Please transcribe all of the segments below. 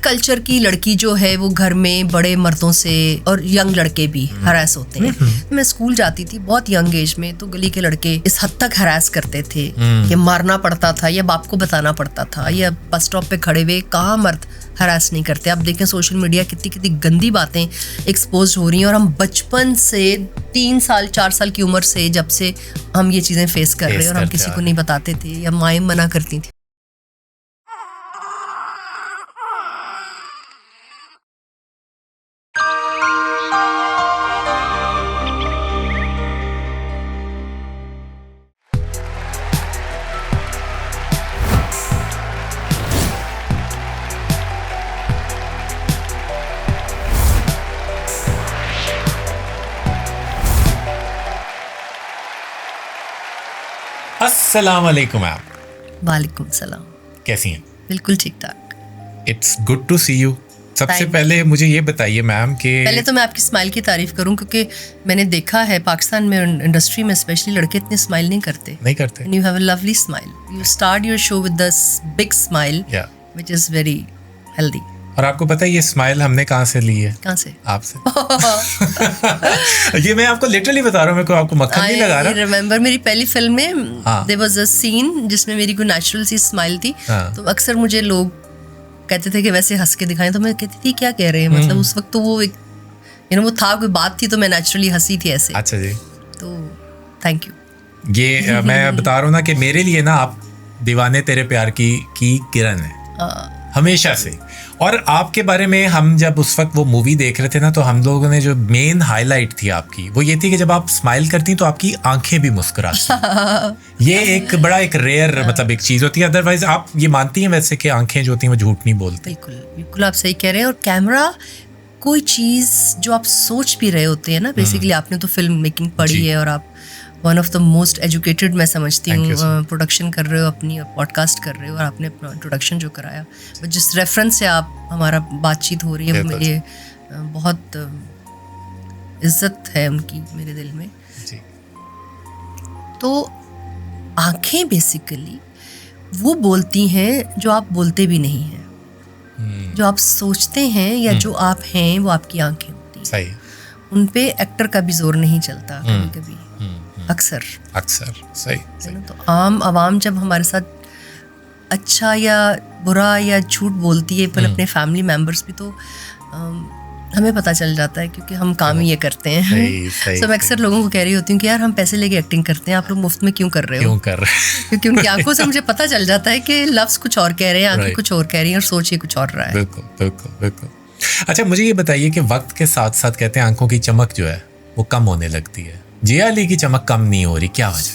Culture की लड़की जो है वो घर में बड़े मर्दों से और यंग लड़के भी हरास होते हैं। मैं स्कूल जाती थी बहुत यंग एज में, तो गली के लड़के इस हद तक हरास करते थे कि मारना पड़ता था या बाप को बताना पड़ता था, या बस स्टॉप पे खड़े हुए कहाँ मर्द हरास नहीं करते। अब देखें सोशल मीडिया कितनी कितनी गंदी बातें एक्सपोज हो रही हैं, और हम बचपन से 3 साल 4 साल की उम्र से जब से हम ये चीजें फेस कर रहे हैं, और हम किसी को नहीं बताते थे या माएँ मना करती थी। अस्सलाम वालेकुम मैम। वालेकुम सलाम। कैसी हैं? बिल्कुल ठीक ठाक। It's good to see you. सबसे Thank पहले मुझे ये बताइए मैम कि पहले तो मैं आपकी स्माइल की तारीफ करूं, क्योंकि मैंने देखा है पाकिस्तान में इंडस्ट्री में स्पेशली लड़के इतने स्माइल नहीं करते। नहीं you have a lovely smile. You start your show with the big smile which is very healthy. और आपको पता है ये स्माइल हमने कहाँ से ली है? कहाँ से? आपसे। ये मैं आपको लिटरली बता रहा हूँ, मेरे को आपको मक्खन नहीं लगा रहा। रिमेंबर मेरी पहली फिल्म में देयर वाज अ सीन जिसमें मेरी कोई नेचुरल सी स्माइल थी। तो अक्सर मुझे लोग कहते थे कि वैसे हंस के दिखाएं, तो मैं कहती थी क्या कह रहे हैं, मतलब उस वक्त तो वो एक वो था, कोई बात थी तो मैं नेचुरली हंसी थी ऐसे। अच्छा जी, तो थैंक यू। ये मैं बता रहा हूँ ना कि मेरे लिए ना आप दीवाने तेरे प्यार की किरण है हमेशा से। और आपके बारे में हम जब उस वक्त वो मूवी देख रहे थे ना, तो हम लोगों ने जो मेन हाईलाइट थी आपकी वो ये थी कि जब आप स्माइल करती तो आपकी आंखें भी मुस्कुराती। ये एक बड़ा एक रेयर मतलब एक चीज होती है। अदरवाइज आप ये मानती हैं वैसे कि आंखें जो होती हैं वो झूठ नहीं बोलती? बिल्कुल बिल्कुल आप सही कह रहे हैं। और कैमरा कोई चीज जो आप सोच भी रहे होते हैं ना, बेसिकली आपने तो फिल्म मेकिंग पढ़ी है और आप one of the most educated मैं समझती हूँ, प्रोडक्शन कर रहे हो अपनी, पॉडकास्ट कर रहे हो, और आपने अपना इंट्रोडक्शन जो कराया, जिस रेफरेंस से आप हमारा बातचीत हो रही है, वो मेरे बहुत इज्जत है उनकी मेरे दिल में जी। तो आंखें बेसिकली वो बोलती हैं जो आप बोलते भी नहीं हैं। जो आप सोचते हैं या जो आप हैं वो आपकी आंखें होती हैं। सही। उन पे एक्टर का भी जोर नहीं चलता कभी कभी, अक्सर सही। तो आम आवाम जब हमारे साथ अच्छा या बुरा या झूठ बोलती है, पर अपने फैमिली मेंबर्स भी, तो हमें पता चल जाता है, क्योंकि हम काम ही ये करते हैं। सब अक्सर लोगों को कह रही होती हूँ कि यार हम पैसे लेके एक्टिंग करते हैं, आप लोग मुफ्त में क्यों कर रहे हो? क्योंकि उनकी आंखों से मुझे पता चल जाता है कि लफ्ज कुछ और कह रहे हैं, आंखें कुछ और कह रही हैं, और सोच ही कुछ और रहा है। बिल्कुल। अच्छा, मुझे ये बताइए कि वक्त के साथ साथ कहते हैं आंखों की चमक जो है वो कम होने लगती है। जिया अली की चमक कम नहीं हो रही, क्या वजह?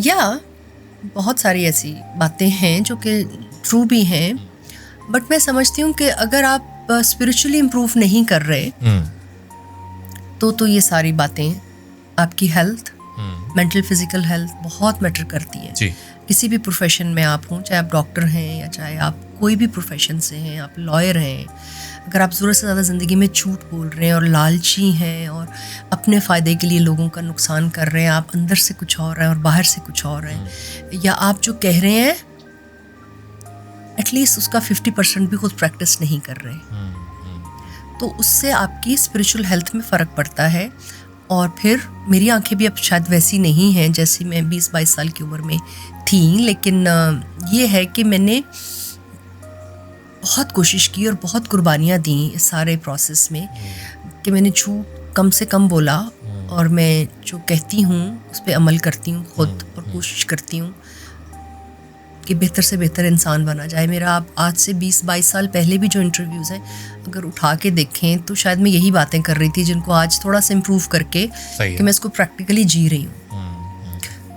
या बहुत सारी ऐसी बातें हैं जो कि ट्रू भी हैं, बट मैं समझती हूँ कि अगर आप स्पिरिचुअली इम्प्रूव नहीं कर रहे तो ये सारी बातें, आपकी हेल्थ, मेंटल फिजिकल हेल्थ बहुत मैटर करती है जी। किसी भी प्रोफेशन में आप हों, चाहे आप डॉक्टर हैं या चाहे आप कोई भी प्रोफेशन से हैं, आप लॉयर हैं, अगर आप ज़रूरत से ज़्यादा ज़िंदगी में झूठ बोल रहे हैं और लालची हैं और अपने फ़ायदे के लिए लोगों का नुकसान कर रहे हैं, आप अंदर से कुछ और हैं और बाहर से कुछ और हैं, या आप जो कह रहे हैं एटलीस्ट उसका 50% भी खुद प्रैक्टिस नहीं कर रहे, तो उससे आपकी स्पिरिचुअल हेल्थ में फ़र्क पड़ता है। और फिर मेरी आंखें भी अब शायद वैसी नहीं हैं जैसी मैं 20-22 साल की उम्र में थी, लेकिन ये है कि मैंने बहुत कोशिश की और बहुत कुर्बानियाँ दी इस सारे प्रोसेस में, कि मैंने झूठ कम से कम बोला, और मैं जो कहती हूँ उस पर अमल करती हूँ खुद, और कोशिश करती हूँ कि बेहतर से बेहतर इंसान बना जाए मेरा। आप आज से 20-22 साल पहले भी जो इंटरव्यूज़ हैं अगर उठा के देखें तो शायद मैं यही बातें कर रही थी जिनको आज थोड़ा सा इम्प्रूव करके कि मैं इसको प्रैक्टिकली जी रही हूँ।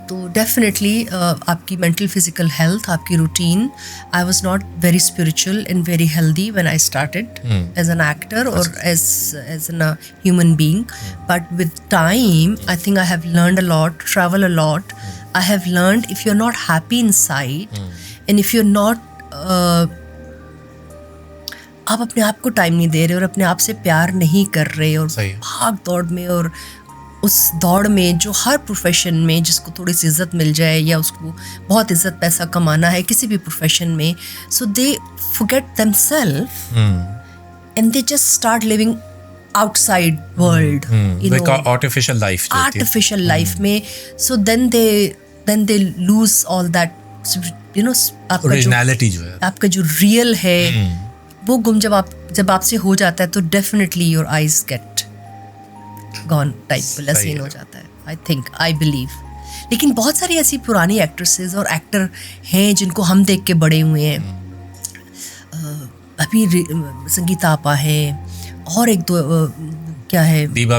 तो डेफिनेटली आपकी मेंटल फिजिकल हेल्थ, आपकी routine, I was not very spiritual and very healthy when I started as an actor और as an human being, but with time I think I have learned a lot, travel a lot. I have learned if you're not happy inside and if you're not आप अपने आप को time नहीं दे रहे और अपने आप से प्यार नहीं कर रहे और भाग दौड़ में और उस दौड़ में जो हर प्रोफेशन में जिसको थोड़ी सी इज्जत मिल जाए या उसको बहुत इज्जत पैसा कमाना है किसी भी प्रोफेशन में, so they forget themselves and they just start living outside world, you know, artificial life में. So then they lose all that, you know, originality जो है, आपका जो रियल है वो गुम जब आपसे हो जाता है तो definitely your eyes get gone type वाला सीन हो जाता है. I think, I believe. लेकिन बहुत सारी ऐसी पुरानी एक्ट्रेसेस और एक्टर हैं जिनको हम देख के बड़े हुए हैं. अभी संगीता आपा है और एक दो क्या है, दीबा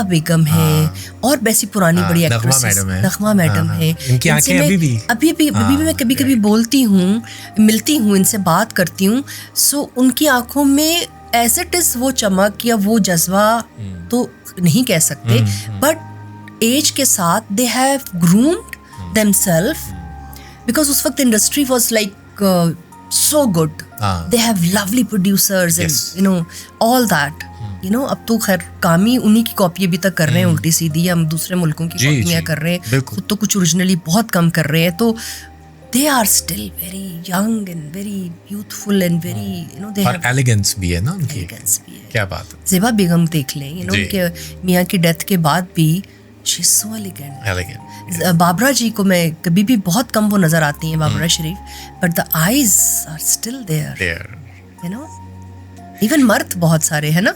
बेगम है और वैसी पुरानी बड़ी एक्ट्रेसेस, नगमा मैडम है. इनकी आंखें अभी भी मैं कभी बोलती हूँ, मिलती हूँ, इनसे बात करती हूँ. सो उनकी आंखों में एज इट इज वो चमक या वो जज्बा तो नहीं कह सकते, बट एज के साथ they have groomed themselves because उस वक्त industry was like so good. They have lovely producers and you know all that. You know, अब तो खैर काम ही उन्हीं की कॉपी अभी तक कर रहे हैं उल्टी सीधी, हम दूसरे मुल्कों की कॉपियाँ कर रहे हैं, खुद तो कुछ ओरिजिनली बहुत कम कर रहे हैं. तो they are still very young and very youthful and very, you know, they और have elegance भी है ना उनकी. elegance भी है. क्या बात है. ज़ेबा बेगम देख लें, you know, उनके मियाँ की डेथ के बाद भी she is so elegant. Babra जी को मैं कभी भी बहुत कम वो नजर आती हैं, Babra Sharif, but the eyes are still there, you know. Even मर्द बहुत सारे है ना.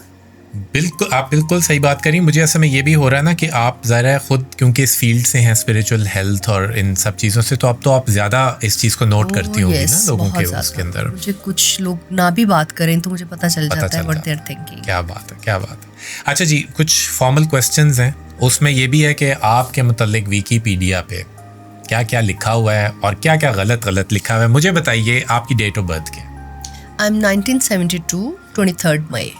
बिल्कुल, आप बिल्कुल सही बात करी. मुझे ऐसा में ये भी हो रहा है ना कि आप ज़रा खुद क्योंकि इस फील्ड से हैं, स्पिरिचुअल हेल्थ और इन सब चीज़ों से, तो अब तो आप ज़्यादा इस चीज़ को नोट करती होंगी ना लोगों के उसके अंदर. मुझे कुछ लोग ना भी बात करें तो मुझे पता चल जाता है व्हाट दे आर थिंकिंग. क्या बात है, क्या बात है. अच्छा जी, कुछ फॉर्मल क्वेश्चंस हैं. उसमें ये भी है कि आपके मुतालिक विकीपीडिया पे क्या क्या लिखा हुआ है और क्या क्या गलत लिखा हुआ है. मुझे बताइए आपकी डेट ऑफ बर्थ क्या. I am 1972 23rd May.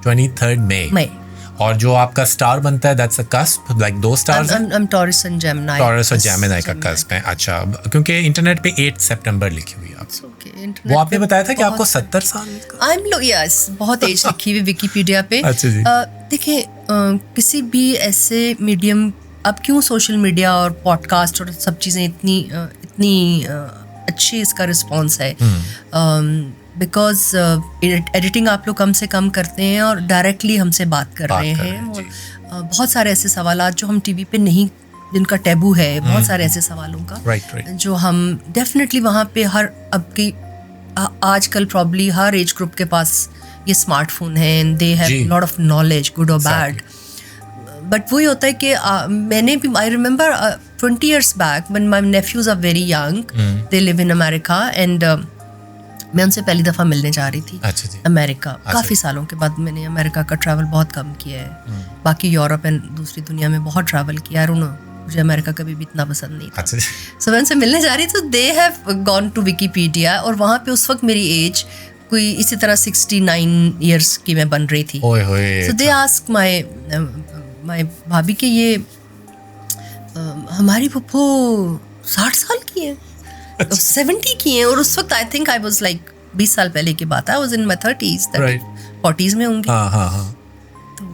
23rd May. और जो आपका स्टार बनता है दैट्स अ कस्प, लाइक दो स्टार्स हैं. I am Taurus and Gemini. Taurus और जेमिनी का कस्प है. अच्छा, क्योंकि इंटरनेट पे 8 सितंबर लिखी हुई है आपसे. वो आपने बताया था कि आपको 70 साल का. आई एम यस, बहुत एज लिखी हुई विकीपीडिया पे. अच्छा जी. देखिए, किसी भी ऐसे मीडियम, अब क्यों सोशल मीडिया और पॉडकास्ट और सब चीज़ें इतनी अच्छी इसका रिस्पॉन्स है, बिकॉज एडिटिंग आप लोग कम से कम करते हैं और डायरेक्टली हमसे बात कर रहे हैं. और बहुत सारे ऐसे सवालात जो हम टीवी पे नहीं, जिनका टैबू है, बहुत सारे ऐसे सवालों का जो हम डेफिनेटली वहाँ पे आजकल प्रॉब्ली हर एज ग्रुप के पास ये स्मार्टफोन है and they have lot of knowledge, good और बैड. बट वही होता है कि मैंने भी, I remember 20 years back when my nephews are very young, they live in America and मैं उनसे पहली दफ़ा मिलने जा रही थी. अच्छा जी. अमेरिका. काफ़ी सालों के बाद मैंने अमेरिका का ट्रैवल बहुत कम किया है. बाकी यूरोप एंड दूसरी दुनिया में बहुत ट्रैवल किया है. मुझे अमेरिका कभी भी इतना पसंद नहीं था. अच्छा. सो मैं उनसे मिलने जा रही थी, तो they have gone to Wikipedia और वहाँ पे उस वक्त मेरी एज कोई इसी तरह 69 years की मैं बन रही थी. सो दे आस्क माय भाभी के ये हमारी पप्पो 60 साल की है, 70 की है. और उस वक्त आई थिंक आई वाज लाइक 20 साल पहले की बात है. I was in my 30s, 40s में होंगी. तो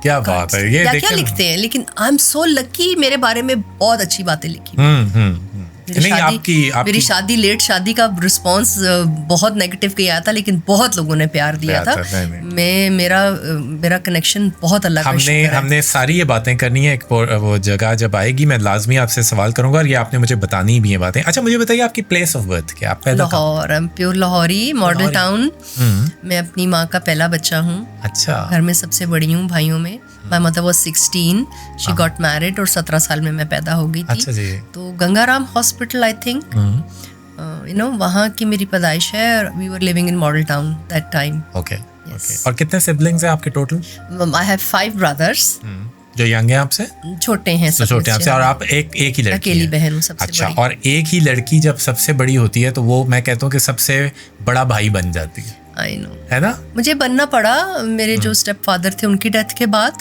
क्या बात है. ये क्या लिखते हैं, लेकिन आई एम सो लकी, मेरे बारे में बहुत अच्छी बातें लिखी. मेरी शादी लेट शादी का रिस्पांस बहुत नेगेटिव किया था, लेकिन बहुत लोगों ने प्यार दिया था. मेरा कनेक्शन बहुत अलग है. हमने सारी ये बातें करनी है. एक वो जगह जब आएगी मैं लाजमी आपसे सवाल करूंगा और ये आपने मुझे बतानी भी है बातें. अच्छा, मुझे बताइए आपकी प्लेस ऑफ बर्थ क्या. आप पैदा Lahore. I am pure Lahori, model town. मैं अपनी माँ का पहला बच्चा हूँ. अच्छा. घर में सबसे बड़ी हूँ भाइयों में. My mother was 16, she got married और 17 साल में मैं पैदा हो गई थी. अच्छा जी. तो Gangaram hospital I think, you know, वहाँ की मेरी पैदाइश है. We were living in Model Town that time. Okay. और कितने सिबलिंग्स हैं आपके टोटल. I have 5 brothers. जो यंग हैं आपसे. छोटे हैं सब. छोटे आपसे. और आप एक ही लड़की. अकेली बहन हूँ सबसे अच्छा. बड़ी. और एक ही लड़की जब सबसे बड़ी होती है तो वो मैं कहता हूँ कि सबसे बड़ा भाई बन जाती है. आई नो, है ना. मुझे बनना पड़ा. मेरे जो स्टेप फादर थे उनकी डेथ के बाद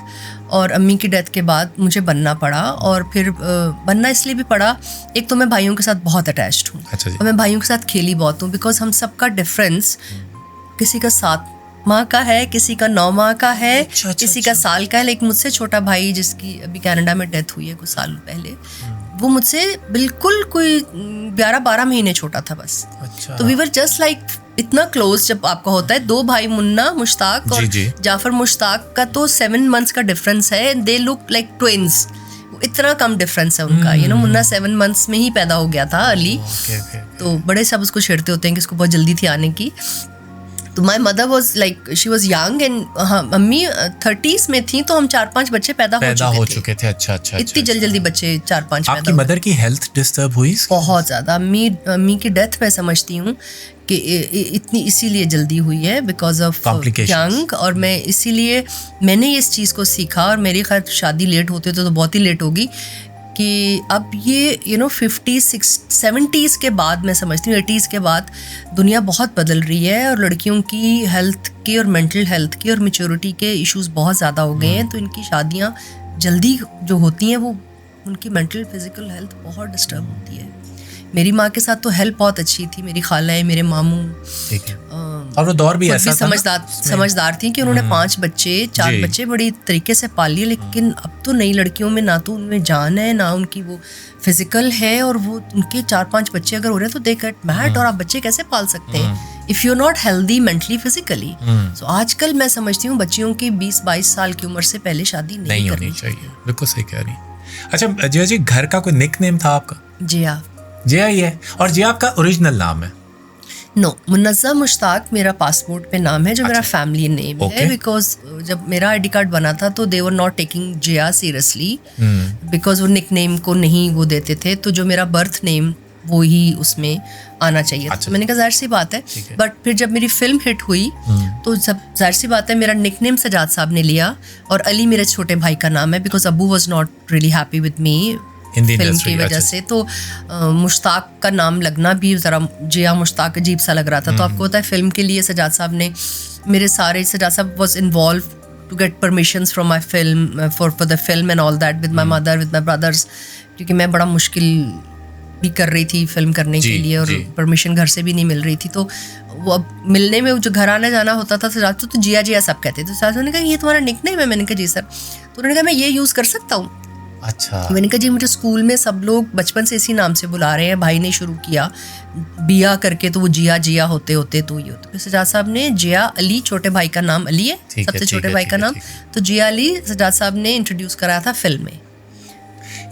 और अम्मी की डेथ के बाद मुझे बनना पड़ा. और फिर बनना इसलिए भी पड़ा, एक तो मैं भाइयों के साथ बहुत अटैच्ड हूँ. अच्छा जी. और मैं भाइयों के साथ खेली बहुत हूँ, बिकॉज हम सबका डिफरेंस किसी का 7 माह का है, किसी का 9 माह का है, अच्छा, किसी का साल का है। लेकिन मुझसे छोटा भाई जिसकी अभी कनाडा में डेथ हुई है कुछ साल पहले, वो मुझसे बिल्कुल कोई 11-12 महीने छोटा था बस। अच्छा। तो वी वर जस्ट लाइक इतना क्लोज। जब आपका होता है 2 भाई, मुन्ना मुश्ताक और जाफर मुश्ताक का तो 7 months का डिफरेंस है। दे लुक लाइक ट्विंस, इतना कम डिफरेंस है उनका। यू नो मुन्ना 7 months में ही पैदा हो गया था, अली। तो बड़े सब उसको छेड़ते होते हैं कि इसको बहुत जल्दी थी आने की। तो my mother was like she was young and mummy 30s में थी, तो हम 4-5 बच्चे पैदा हो चुके थे। अच्छा। इतनी जल्दी बच्चे 4-5 आपकी मदर की हेल्थ डिस्टर्ब हुई? बहुत ज़्यादा। अम्मी की डेथ मैं समझती हूँ कि इतनी इसीलिए जल्दी हुई है बिकॉज ऑफ यंग। और मैं इसीलिए मैंने इस चीज़ को सीखा, और मेरी खैर शादी लेट होती तो बहुत ही लेट होगी, कि अब ये 50s 70s के बाद मैं समझती हूँ 80s के बाद दुनिया बहुत बदल रही है, और लड़कियों की हेल्थ की और मेंटल हेल्थ की और मैच्योरिटी के इश्यूज बहुत ज़्यादा हो गए हैं। तो इनकी शादियाँ जल्दी जो होती हैं वो उनकी मेंटल फिजिकल हेल्थ बहुत डिस्टर्ब होती है। मेरी माँ के साथ तो हेल्प बहुत अच्छी थी, मेरी खालाएं, मेरे मामू, और वो दौर भी ऐसा समझदार थी कि उन्होंने 5 बच्चे 4 बच्चे बड़ी तरीके से पाल लिए। लेकिन अब तो नई लड़कियों में ना तो उनमें जान है, ना उनकी वो फिजिकल है, और वो उनके 4-5 बच्चे अगर हो रहे हैं तो दे गेट मैड। और आप बच्चे कैसे पाल सकते हैं if you are not healthy mentally physically? So आजकल मैं समझती हूँ बच्चियों की 20-22 साल की उम्र से पहले शादी नहीं करनी चाहिए। बिल्कुल सही कह रही। अच्छा जिया जी, घर का कोई निक नेम था आपका? जिया ही है। और जिया आपका ओरिजिनल नाम है? नो, मुन्नज़्ज़म मुश्ताक मेरा पासपोर्ट पे नाम है, जो मेरा फैमिली नेम है। बिकॉज जब मेरा आईडी कार्ड बना था तो they were not taking Jiya seriously, because वो निक नेम को नहीं वो देते थे। तो जो मेरा बर्थ नेम वो ही उसमें आना चाहिए था। तो मैंने कहा जाहिर सी बात है। बट फिर जब मेरी फिल्म हिट हुई तो जब जाहिर सी बात है मेरा निक नेम सजाद साहब ने लिया, और अली मेरे छोटे भाई का नाम है, because Abu was not really happy with me film की वजह से। तो मुश्ताक का नाम लगना भी ज़रा जिया मुश्ताक अजीब सा लग रहा था। तो आपको पता है फिल्म के लिए सजाद साहब ने मेरे सारे, सजाद साहब was involved to get permissions from my film for the film and all that, with my mother, with my brothers, क्योंकि मैं बड़ा मुश्किल भी कर रही थी फिल्म करने के लिए, और परमिशन घर से भी नहीं मिल रही थी। तो वो अब मिलने में जो घर आने जाना होता था सजाद तो जिया जिया सब कहते थे। तो सजाद ने कहा ये तुम्हारा निकनेम है? मैंने कहा जी सर। तो उन्होंने कहा मैं ये यूज़ कर सकता हूँ? अच्छा। मैंने कहा जी मुझे स्कूल में सब लोग बचपन से इसी नाम से बुला रहे हैं, भाई ने शुरू किया बिया करके, तो वो जिया जिया होते होते तो ये होते। फिर सजाद साहब ने जिया अली, छोटे भाई का नाम अली है, सबसे छोटे भाई का नाम, तो जिया अली सजाद साहब ने इंट्रोड्यूस कराया था फिल्म में।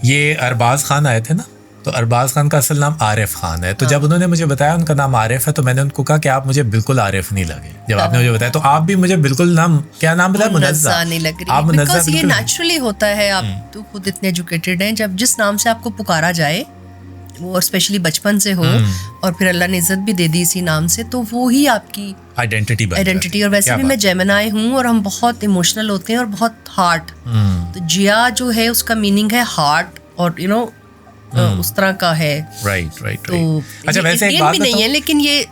ये अरबाज खान आए थे ना, तो अरबाज खान का असल नाम आरिफ खान है। तो जब उन्होंने मुझे बताया उनका नाम आरिफ है, तो मैंने उनको कहा कि आप मुझे बिल्कुल आरिफ नहीं लगे। जब आपने मुझे बताया तो आप भी मुझे बिल्कुल नाम, क्या नाम बताया? मुनज़्ज़ा नहीं लग रही। आप मुनज़्ज़ा, बिकॉज़ ये नेचुरली होता है। आप तो खुद इतने एजुकेटेड हैं, जब जिस नाम से आपको पुकारा जाए वो स्पेशली बचपन से हो, और फिर अल्लाह ने इज्जत भी दे दी इसी नाम से, तो वो ही आपकी आइडेंटिटी। और वैसे भी मैं जेमिनाई हूँ, और हम बहुत इमोशनल होते हैं और बहुत हार्ट। तो जिया जो है उसका मीनिंग है हार्ट, और यू नो उस तरह का है। राइट। तो अच्छा, वैसे एक बात भी नहीं है, लेकिन ये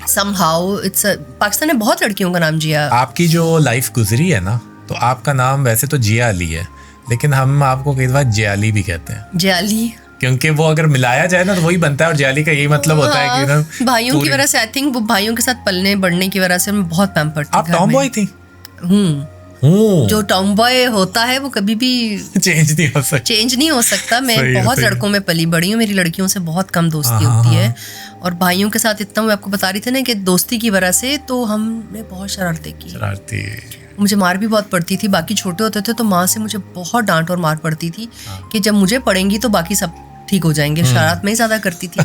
somehow it's पाकिस्तान में बहुत लड़कियों का नाम जिया। आपकी जो लाइफ गुजरी है ना, तो आपका नाम वैसे तो जिया अली है, लेकिन हम आपको कई बार जियाली भी कहते हैं। जियाली क्योंकि वो अगर मिलाया जाए ना तो वही बनता है, और जियाली का यही मतलब होता है कि ना भाइयों की वजह से, आई थिंक वो भाइयों के साथ पलने बढ़ने की वजह से मैं बहुत पैम्पर्ड थी। आप टॉम बॉय थी? जो टॉम बॉय होता है वो कभी भी चेंज नहीं हो सकता। मैं बहुत लड़कों में पली बड़ी हूँ, मेरी लड़कियों से बहुत कम दोस्ती होती है, और भाइयों के साथ इतना, मैं आपको बता रही थी ना कि दोस्ती की वजह से तो हमने बहुत शरारतें की। मुझे मार भी बहुत पड़ती थी। बाकी छोटे होते थे तो माँ से मुझे बहुत डांट और मार पड़ती थी कि जब मुझे पड़ेंगी तो बाकी सब ठीक हो जाएंगे। शरारत में ही ज्यादा करती थी।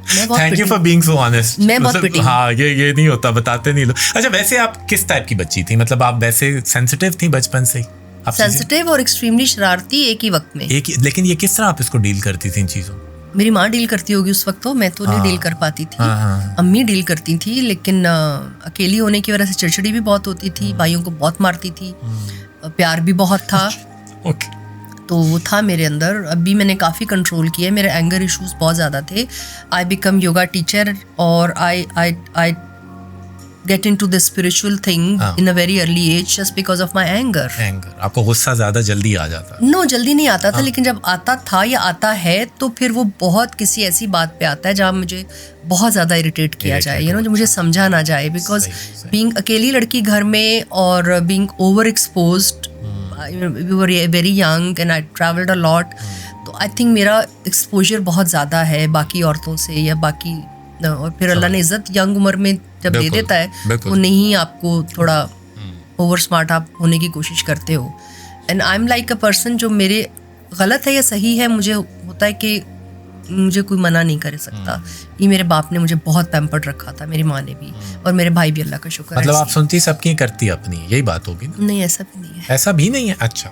Thank you for being so honest. मैं बहुत पिटी। हाँ, ये नहीं होता, बताते नहीं लोग। अच्छा, वैसे आप किस टाइप की बच्ची थी? मतलब आप वैसे सेंसिटिव थी बचपन से ही? सेंसिटिव और एक्सट्रीमली शरारती एक ही वक्त में। लेकिन ये किस तरह आप इसको डील करती थी इन चीजों? मेरी माँ डील करती होगी उस वक्त, तो मैं तो नहीं डील कर पाती थी। अम्मी डील करती थी, लेकिन अकेली होने की वजह से चिड़चिड़ी भी बहुत होती थी, भाइयों को बहुत मारती थी, प्यार भी बहुत था। तो वो था मेरे अंदर। अभी मैंने काफ़ी कंट्रोल किया है, मेरे एंगर इश्यूज बहुत ज़्यादा थे। आई बिकम योगा टीचर, और आई get into the spiritual thing in a very early age just because of my anger. आपको गुस्सा ज़्यादा जल्दी आ जाता? No, जल्दी नहीं आता था, लेकिन जब आता था या आता है तो फिर वो बहुत किसी ऐसी बात पे आता है जहाँ मुझे बहुत ज़्यादा इरिटेट किया जाए, यू नो, जो मुझे समझा ना जाए, बिकॉज बीइंग अकेली लड़की घर में और being over exposed, we were very young and I travelled a lot, तो आई थिंक मेरा एक्सपोजर बहुत ज़्यादा है बाकी औरतों से या बाकी, और फिर अल्लाह ने इज्जत यंग उम्र में जब दे देता है वो नहीं आपको थोड़ा ओवर स्मार्ट आप होने की कोशिश करते हो. And I am like a person जो मेरे गलत है या सही है, मुझे होता है कि मुझे कोई मना नहीं कर सकता. ये मेरे बाप ने मुझे बहुत पैम्पर्ड रखा था, मेरी माँ ने भी, और मेरे भाई भी, अल्लाह का शुक्र. मतलब आप सुनती सबकी करती अपनी, यही बात होगी ना? नहीं, ऐसा भी नहीं है. ऐसा भी नहीं है? अच्छा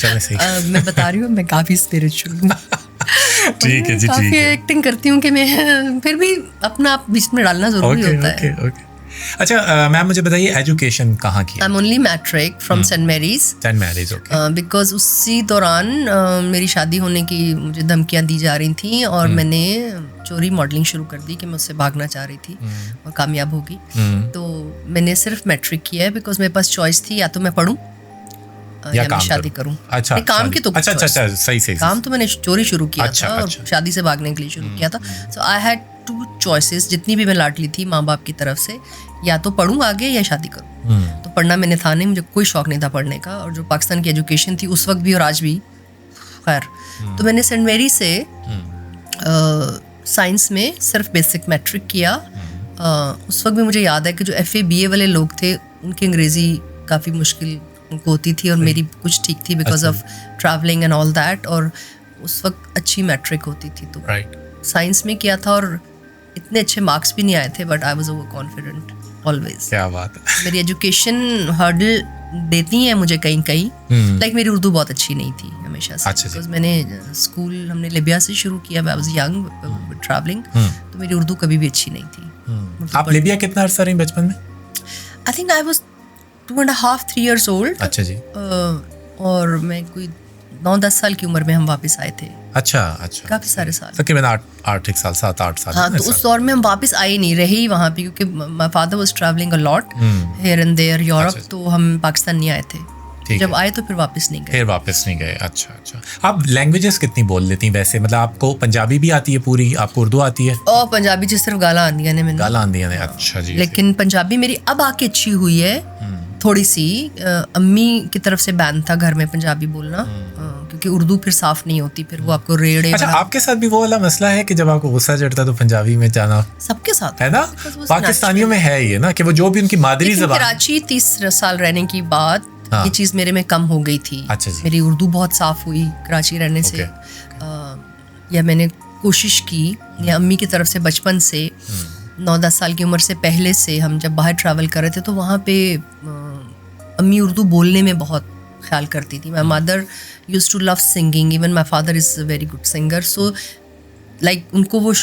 चलो सही. मैं बता रही हूँ, मैं काफ़ी स्पिरिचुअल हूँ. ठीक है जी, काफ़ी एक्टिंग करती हूँ कि मैं फिर भी अपना आप बीच में डालना जरूरी होता है. अच्छा मैम, मुझे बताइए एजुकेशन कहाँ की? I am only matric from Saint Mary's. Saint Mary's, okay. Because उसी दौरान मेरी शादी होने की मुझे धमकियाँ दी जा रही थी और मैंने चोरी मॉडलिंग शुरू कर दी कि मैं उससे भागना चाह रही थी और कामयाब होगी. तो मैंने सिर्फ मैट्रिक किया है बिकॉज मेरे पास चॉइस थी, या तो मैं पढ़ूँ या मैं शादी करूं. अच्छा, काम की तो अच्छा सही काम तो मैंने चोरी शुरू किया था और शादी से भागने के लिए शुरू किया था. सो आई हैड 2 चॉइसेस, जितनी भी मैं लाडली थी माँ बाप की तरफ से, या तो पढ़ूं आगे या शादी करूं. तो पढ़ना मैंने था नहीं, मुझे कोई शौक नहीं था पढ़ने का, और जो पाकिस्तान की एजुकेशन थी उस वक्त भी और आज भी, खैर, तो मैंने सेंट मैरी से साइंस में सिर्फ बेसिक मैट्रिक किया. उस वक्त भी मुझे याद है कि जो FA BA वाले लोग थे उनकी अंग्रेज़ी काफ़ी मुश्किल उनको होती थी और मेरी कुछ ठीक थी because of travelling and all that, और उस वक्त अच्छी मैट्रिक होती थी. तो साइंस में किया था और इतने अच्छे मार्क्स भी नहीं आए थे, but I was over confident always. क्या बात है. मेरी एजुकेशन हर्डल देती है मुझे कहीं कहीं, लाइक मेरी उर्दू बहुत अच्छी नहीं थी हमेशा से. बिकॉज मैंने स्कूल हमने लिबिया से शुरू किया, आई वाज यंग ट्रैवलिंग, तो मेरी उर्दू कभी भी अच्छी नहीं थी. आप लिबिया कितना अर्सा रही बचपन में? आई think I was 2.5-3 years old. अच्छा जी. और मैं कोई 9-10 साल की उम्र में हम वापस आए थे. अच्छा. काफी सारे साल, तकरीबन 8 साल 7-8 साल. हाँ, तो उस दौर में हम वापस आए नहीं, रहे ही वहाँ पे, क्योंकि my father was travelling a lot here and there Europe, तो हम पाकिस्तान नहीं आए थे. जब आए तो फिर वापस नहीं गए. अच्छा. आप लैंग्वेजेस कितनी बोल लेती हैं वैसे? मतलब आपको पंजाबी भी आती है पूरी, आपको उर्दू आती है? और पंजाबी जो सिर्फ गाला आंदियां ने मैंने. गाला आंदियां ने, अच्छा जी. लेकिन पंजाबी मेरी अब आके अच्छी हुई है थोड़ी सी. अम्मी की तरफ से बैन था घर में पंजाबी बोलना, क्योंकि उर्दू फिर साफ नहीं होती, फिर वो आपको रेड़े. अच्छा, आपके साथ भी वो वाला मसला है कि जब आपको गुस्सा चढ़ता तो पंजाबी में जाना? सबके साथ है ना, पाकिस्तानियों में है ये ना कि वो जो भी उनकी मादरी ज़बान. कराची 30 साल रहने की बाद ये चीज़ मेरे में कम हो गई थी. अच्छा जी. मेरी उर्दू बहुत साफ हुई कराची रहने से, या मैंने कोशिश की, या अम्मी की तरफ से बचपन से 9-10 साल की उम्र से पहले से हम जब बाहर ट्रैवल कर रहे थे तो वहाँ पे अम्मी उर्दू बोलने में बहुत ख्याल करती थी. My mother used to love singing, even my father is a very good singer. So like उनको वो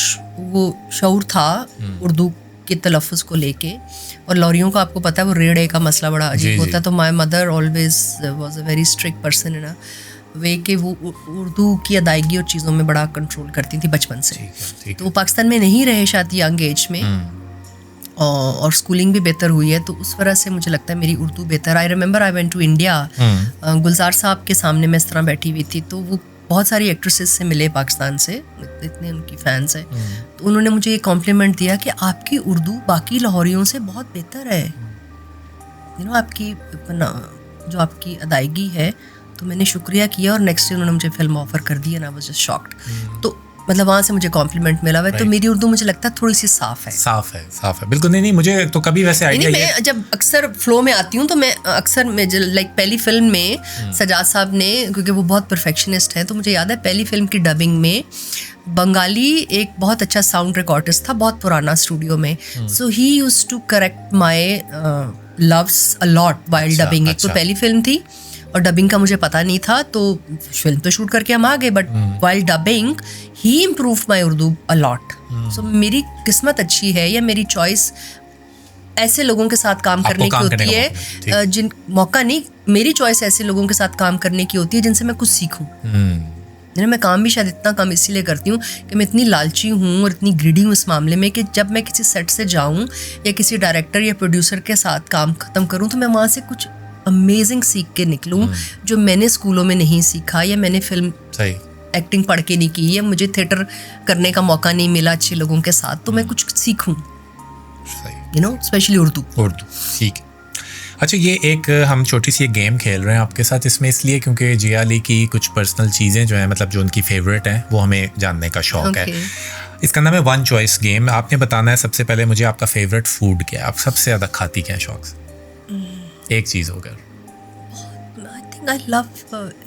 शऊर था उर्दू के तलफ़ुज़ को लेके. और लॉरियों का आपको पता है वो रेड़े का मसला बड़ा अजीब होता है. तो my mother always was a very strict person in a way कि वो उर्दू की अदायगी और चीज़ों में बड़ा कंट्रोल करती थी बचपन से. तो वो पाकिस्तान में नहीं रहे शायद यंग एज में, और स्कूलिंग भी बेहतर हुई है, तो उस वजह से मुझे लगता है मेरी उर्दू बेहतर. I remember I went to India, Gulzar sahab के सामने मैं इस तरह बैठी हुई थी, तो वो बहुत सारी एक्ट्रेसेस से मिले पाकिस्तान से, इतने उनकी फैंस हैं. तो उन्होंने मुझे ये कॉम्प्लीमेंट दिया कि आपकी उर्दू बाकी लाहौरियों से बहुत बेहतर है, यू नो, आपकी जो आपकी अदायगी है. तो मैंने शुक्रिया किया और नेक्स्ट डे उन्होंने मुझे फिल्म ऑफर कर दी and I was just shocked. तो मतलब वहाँ से मुझे कॉम्प्लीमेंट मिला हुआ है. तो मेरी उर्दू मुझे लगता है थोड़ी सी साफ है. बिल्कुल. नहीं, मुझे तो कभी वैसे आइडिया नहीं. मैं जब अक्सर फ्लो में आती हूँ तो मैं अक्सर लाइक पहली फिल्म में सजाद साहब ने, क्योंकि वो बहुत परफेक्शनिस्ट हैं, तो मुझे याद है पहली फिल्म की डबिंग में बंगाली एक बहुत अच्छा साउंड रिकॉर्डिस्ट था, बहुत पुराना स्टूडियो में. So he used to correct my loves a lot while dubbing. एक तो पहली फिल्म थी और डबिंग का मुझे पता नहीं था, तो फिल्म तो शूट करके हम आ गए, but while dubbing he improve my Urdu a lot. So मेरी किस्मत अच्छी है या मेरी चॉइस ऐसे लोगों के साथ काम करने की होती है, जिन मौका नहीं, मेरी चॉइस ऐसे लोगों के साथ काम करने की होती है जिनसे मैं कुछ सीखूं. मैं काम भी शायद इतना कम इसीलिए करती हूँ कि मैं इतनी लालची हूँ और इतनी ग्रीडी हूँ इस मामले में कि जब मैं किसी सेट से जाऊँ या किसी डायरेक्टर या प्रोड्यूसर के साथ काम ख़त्म करूँ तो मैं वहाँ से कुछ अमेजिंग सीख के निकलूँ जो मैंने स्कूलों में नहीं सीखा या मैंने फिल्म एक्टिंग पढ़ के नहीं की या मुझे थिएटर करने का मौका नहीं मिला अच्छे लोगों के साथ, तो मैं कुछ सीखूँ, यू नो, स्पेशली उर्दू। ठीक है। अच्छा, ये एक हम छोटी सी एक गेम खेल रहे हैं आपके साथ, इसमें इसलिए क्योंकि जिया अली की कुछ पर्सनल चीज़ें जो हैं, मतलब जो उनकी फेवरेट हैं, वो हमें जानने का शौक है। इसका नाम है वन चॉइस गेम। आपने बताना है सबसे पहले मुझे आपका फेवरेट फूड क्या है, आप सबसे ज़्यादा खाती क्या है शौक से, एक चीज़ होकर। I think I love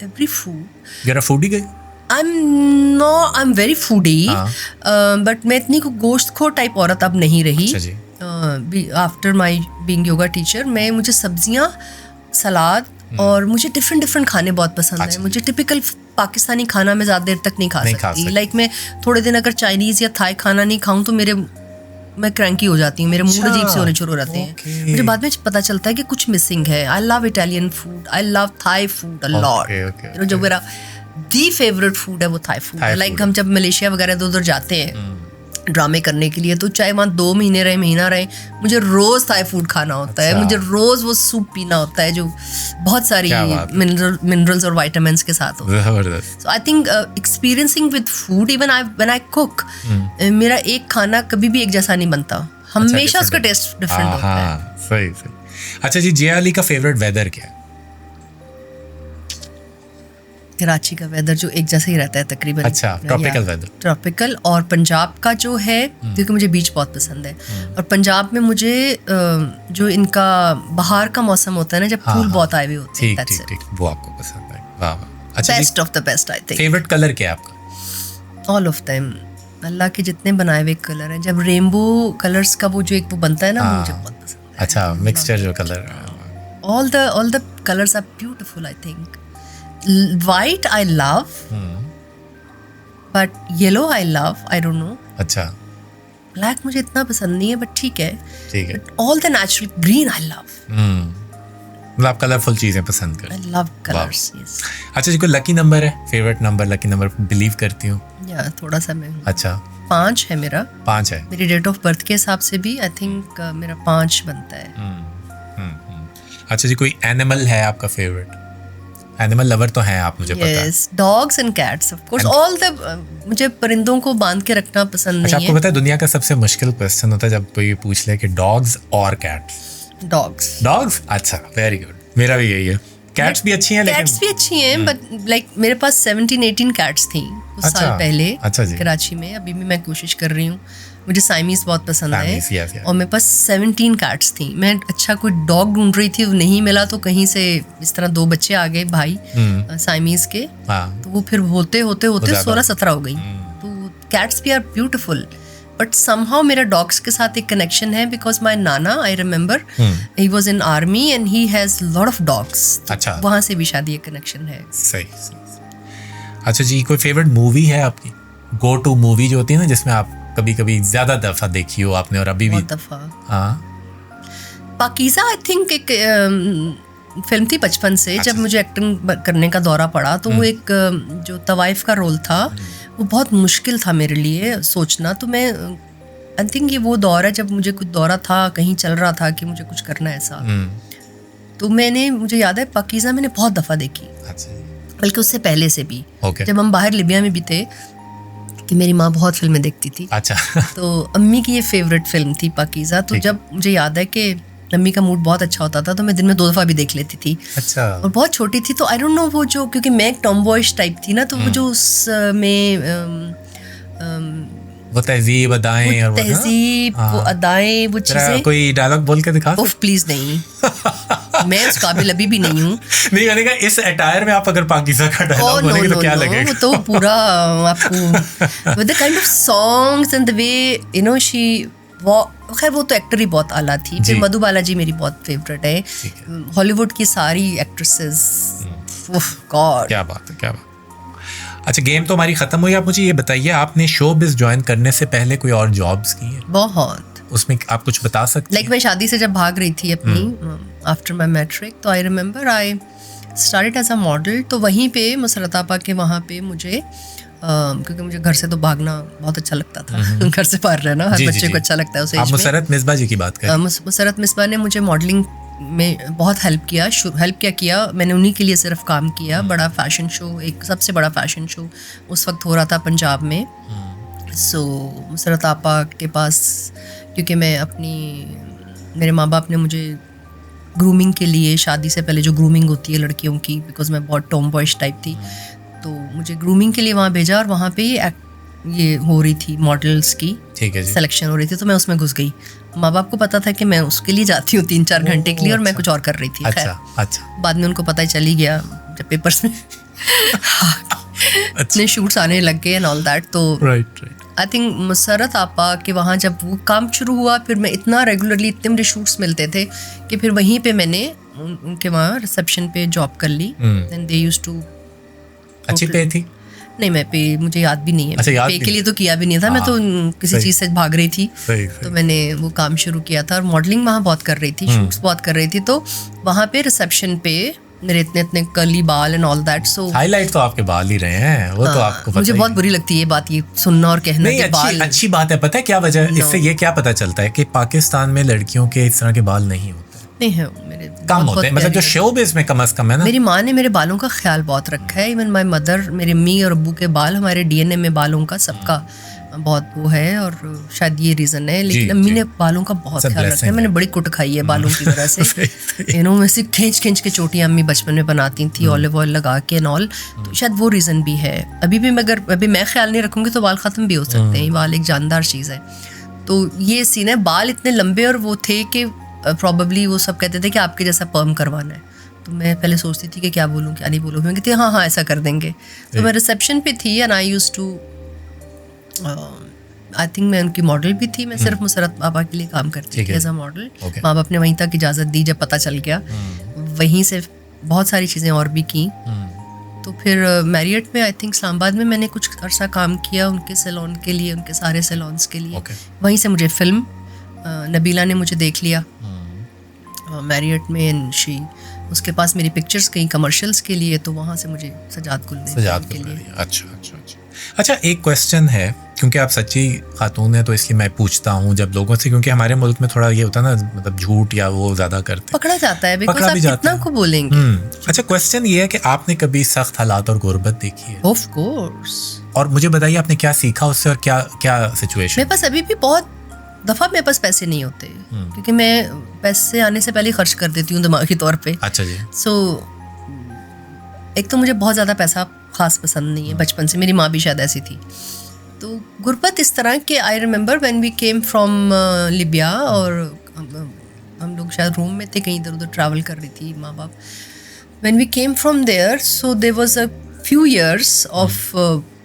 every food. You are a foodie girl? I'm very foodie, but मैं इतनी को गोश्तखोर टाइप औरत अब नहीं रही। After my being yoga teacher मुझे सब्जियाँ, सलाद और मुझे डिफरेंट खाने बहुत पसंद है। मुझे टिपिकल पाकिस्तानी खाना मैं ज़्यादा देर तक नहीं खा सकती। लाइक मैं थोड़े दिन अगर चाइनीज़ या थाई खाना नहीं खाऊं तो मैं क्रैंकी हो जाती हूँ, मेरे मूड अजीब से होने शुरू हो जाते हैं। मुझे बाद में पता चलता है कि कुछ मिसिंग है। I love Italian food, I love Thai food a lot. जो मेरा दी फेवरेट फूड है वो थाई फूड है। लाइक हम जब मलेशिया वगैरह उधर जाते हैं ड्रामे करने के लिए, तो चाहे वहाँ 2 महीने रहे, महीना रहे, मुझे रोज़ थाई फूड खाना होता है। मुझे रोज़ वो सूप पीना होता है जो बहुत सारी मिनरल्स और विटामिन्स के साथ होता है। So I think experiencing with food, even when I cook, मेरा एक खाना कभी भी एक जैसा नहीं बनता, हमेशा उसका टेस्ट डिफरेंट होता है। सही। अच्छा जी, जिया अली का फेवरेट वेदर क्या है? कराची का वेदर जो एक जैसा ही रहता है तकरीबन। अच्छा, ट्रॉपिकल वेदर। ट्रॉपिकल। और पंजाब का जो है, क्योंकि मुझे बीच बहुत पसंद है, और पंजाब में मुझे जो इनका बाहर का मौसम होता है ना, जब फूल बहुत आए हुए होते हैं, ठीक, वो आपको पसंद है। वाह। अच्छा, best of the best I think. Favourite colour क्या है आपका? ऑल ऑफ देम, अल्लाह के जितने बनाए हुए कलर हैं। जब रेनबो कलर्स का वो जो एक वो बनता है ना, मुझे बहुत पसंद है। अच्छा, मिक्सचर जो colour, all the colours are beautiful I think. White I love, but yellow I love. I don't know. अच्छा, Black मुझे इतना पसंद नहीं है, but ठीक है। But all the natural green I love. मतलब आप कलरफुल चीजें पसंद करते हैं। I love colors. Yes. अच्छा जी, कोई लकी नंबर है, favourite number, lucky number believe करती हूँ? या थोड़ा सा मैं। अच्छा, 5 है मेरा। 5 है मेरी डेट ऑफ बर्थ के हिसाब से भी आई थिंक मेरा 5 बनता है। अच्छा जी, कोई एनिमल है आपका फेवरेट? एनिमल लवर तो हैं आप, मुझे पता है। Yes, dogs and cats of course. All the मुझे परिंदों को बांध के रखना पसंद नहीं है। अच्छा, आपको पता है दुनिया का सबसे मुश्किल क्वेश्चन होता है जब कोई पूछ ले कि डॉग्स और कैट्स? डॉग्स। अच्छा, वेरी गुड, मेरा भी यही है। कैट्स भी अच्छी हैं, लेकिन कैट्स भी अच्छी हैं, बट लाइक मेरे पास 17-18 कैट्स थी कुछ साल पहले कराची में। अभी भी मैं कोशिश कर रही हूँ। मुझे साइमीज बहुत पसंद है और मेरे पास 17 कैट्स थी। मैं अच्छा कोई डॉग ढूंढ रही थी, वो नहीं मिला, तो कहीं से इस तरह 2 बच्चे आ गए भाई साइमीज के। तो वो फिर होते 16-17 हो गई। तो कैट्स भी आर ब्यूटीफुल, बट समहाउ मेरा डॉग्स के साथ एक कनेक्शन है, because my Nana, I remember, he was in army and he has lot of dogs. अच्छा, वहाँ से भी शायद ये कनेक्शन है। सही। अच्छा जी, कोई फेवरेट मूवी है आपकी, गो टू मूवी जो होती है ना, जिसमें आप कभी ज्यादा दफा देखी हो आपने और अभी भी? बहुत दफा। पाकीज़ा आई थिंक एक फिल्म थी बचपन से। जब मुझे एक्टिंग करने का दौरा पड़ा तो वो एक जो तवाइफ का रोल था, वो बहुत मुश्किल था मेरे लिए सोचना। तो मैं आई थिंक ये वो दौर है जब मुझे कुछ दौरा था, कहीं चल रहा था कि मुझे कुछ करना है ऐसा। तो मुझे याद है पाकीज़ा मैंने बहुत दफ़ा देखी, बल्कि उससे पहले से भी। जब हम बाहर लिबिया में भी थे, कि मेरी माँ बहुत फिल्में देखती थी। अच्छा। तो अम्मी की ये फेवरेट फिल्म थी पाकीज़ा। तो जब मुझे याद है कि अम्मी का मूड बहुत अच्छा होता था, तो मैं दिन में 2 दफ़ा भी देख लेती थी। अच्छा। और बहुत छोटी थी, तो आई डोंट नो वो जो, क्योंकि मैं एक टॉमबॉयश टाइप थी ना, तो वो जो उसमें वो तहजीब अदाएं और वो अदाएं, वो चीजें। कोई डायलॉग बोल के दिखा? ओह प्लीज नहीं। मैं उस काबिल अभी भी नहीं हूँ। नहीं, मैंने कहा इस अटायर में आप अगर पाकीज़ा का डायलॉग बोलेंगे तो क्या लगेगा? तो पूरा आपको with the kind of songs and the way you know she, खैर वो तो एक्टर ही बहुत आला थी। फिर मधु बालाजी मेरी बहुत फेवरेट है। हॉलीवुड की सारी एक्ट्रेसेस, गॉड क्या बात है। अच्छा, गेम तो हमारी खत्म हुई। आप मुझे ये बताइए, आपने शोबिज़ ज्वाइन करने से पहले कोई और जॉब्स की है? बहुत। उसमें आप कुछ बता सकते हैं? मैं शादी से जब भाग रही थी अपनी आफ्टर माई मैट्रिक, तो I remember I started as a model, तो वहीं पे मुसरत आपा के वहाँ पे मुझे क्योंकि मुझे घर से तो भागना बहुत अच्छा लगता था, घर से बाहर रहना हर बच्चे को अच्छा लगता है उस एज में। आप मुसरत मिसबा जी की बात करें। मुसरत मिसबा ने मुझे मॉडलिंग में बहुत हेल्प किया। मैंने उन्हीं के लिए सिर्फ काम किया। बड़ा फैशन शो, एक सबसे बड़ा फैशन शो उस वक्त हो रहा था पंजाब में। सो मुसरत आपा के पास, क्योंकि मेरे माँ बाप ने मुझे ग्रूमिंग के लिए, शादी से पहले जो ग्रूमिंग होती है लड़कियों की, बिकॉज मैं बहुत टॉम बॉयज टाइप थी, तो मुझे ग्रूमिंग के लिए वहाँ भेजा और वहाँ पे ये हो रही थी मॉडल्स की सिलेक्शन हो रही थी, तो मैं उसमें घुस गई। माँ बाप को पता था कि मैं उसके लिए जाती हूँ 3-4 घंटे के लिए, और मैं कुछ और कर रही थी। अच्छा। बाद में उनको पता ही चली गया जब पेपर्स में इतने शूट्स आने लग गए एंड ऑल दैट। तो आई थिंक मुसरत आपा के वहाँ जब वो काम शुरू हुआ, फिर मैं इतना रेगुलरली इतने मुझे शूट्स मिलते थे कि फिर वहीं पे मैंने उनके वहाँ रिसेप्शन पे जॉब कर ली। एंड दे यूज्ड टू, अच्छी पे थी? नहीं, मैं पे मुझे याद भी नहीं है। अच्छा, पे के लिए तो किया भी नहीं था। मैं तो किसी चीज़ से भाग रही थी। तो मैंने वो काम शुरू किया था और मॉडलिंग वहाँ बहुत कर रही थी, शूट्स बहुत कर रही थी। तो वहाँ पे रिसेप्शन पे मेरे इतने कर्ली बाल and all that. So highlight तो आपके बाल ही रहे हैं, वो तो आपको पता। मुझे बहुत बुरी लगती है बात, ये सुनना और कहना कि बाल अच्छी बात है। पता है क्या वजह? इससे ये क्या पता चलता है कि पाकिस्तान में लड़कियों के इस तरह के बाल नहीं होते, नहीं है, मेरे कम होते हैं, मतलब जो शोबिज़ में कम से कम है ना। मेरी माँ ने मेरे बालों का ख्याल बहुत रखा है। इवन माय मदर, मेरे अम्मी और अब्बू के बाल, हमारे डीएनए में बालों का सबका बहुत वो है, और शायद ये रीज़न है। लेकिन अम्मी ने बालों का बहुत ख्याल रखा है। मैंने बड़ी कुट खाई है बालों की वजह से। मैं से खींच के चोटियाँ अम्मी बचपन में बनाती थी, ऑलिव ऑयल लगा के एंड ऑल। तो शायद वो रीज़न भी है। अभी मैं ख्याल नहीं रखूँगी तो बाल ख़त्म भी हो सकते हैं। बाल एक जानदार चीज़ है। तो ये सीन है, बाल इतने लंबे और वो थे कि प्रॉबली वो सब कहते थे कि आपके जैसा पर्म करवाना है। तो मैं पहले सोचती थी कि क्या बोलूँ क्या नहीं बोलूँ। मैं कहती हाँ ऐसा कर देंगे। तो मैं रिसेप्शन पे थी and I used to, I think मैं उनकी मॉडल भी थी। मैं सिर्फ मुसरत बाबा के लिए काम करती थी एज अ मॉडल। माँ बाप ने वहीं तक इजाज़त दी जब पता चल गया। वहीं से बहुत सारी चीज़ें और भी की। तो फिर मैरियट में, आई थिंक इस्लामाबाद में मैंने कुछ अरसा काम किया उनके सैलून के लिए, उनके सारे सैलून्स के लिए। वहीं से मुझे फिल्म नबीला ने मुझे देख लिया मैरियट में, एंड उसके पास मेरी पिक्चर्स कहीं कमर्शियल्स के लिए, तो वहाँ से मुझे सजाद गुल के लिए। अच्छा, एक क्वेश्चन है, क्योंकि आप सच्ची खातून है तो इसलिए मैं पूछता हूँ जब लोगों से, क्योंकि हमारे मुल्क में थोड़ा ये होता है ना, मतलब झूठ या वो ज़्यादा करते पकड़ा जाता है, बिकॉज़ आप कितना को बोलेंगे। अच्छा, क्वेश्चन ये है कि आपने कभी सख्त हालात और गुर्बत देखी है? Of course. और मुझे बताइए आपने क्या सीखा उससे, और क्या सिचुएशन? मेरे पास अभी भी बहुत दफ़ा मेरे पास पैसे नहीं होते, क्योंकि मैं पैसे आने से पहले खर्च कर देती हूँ दिमागी तौर पे। अच्छा जी। सो एक तो मुझे बहुत ज़्यादा पैसा खास पसंद नहीं है, बचपन से। मेरी माँ भी शायद ऐसी थी। तो गुर्बत इस तरह के, I remember when we came from Libya, और हम लोग शायद रोम में थे, कहीं इधर उधर ट्रैवल कर रही थी माँ बाप। When we came from there, so there was a few years of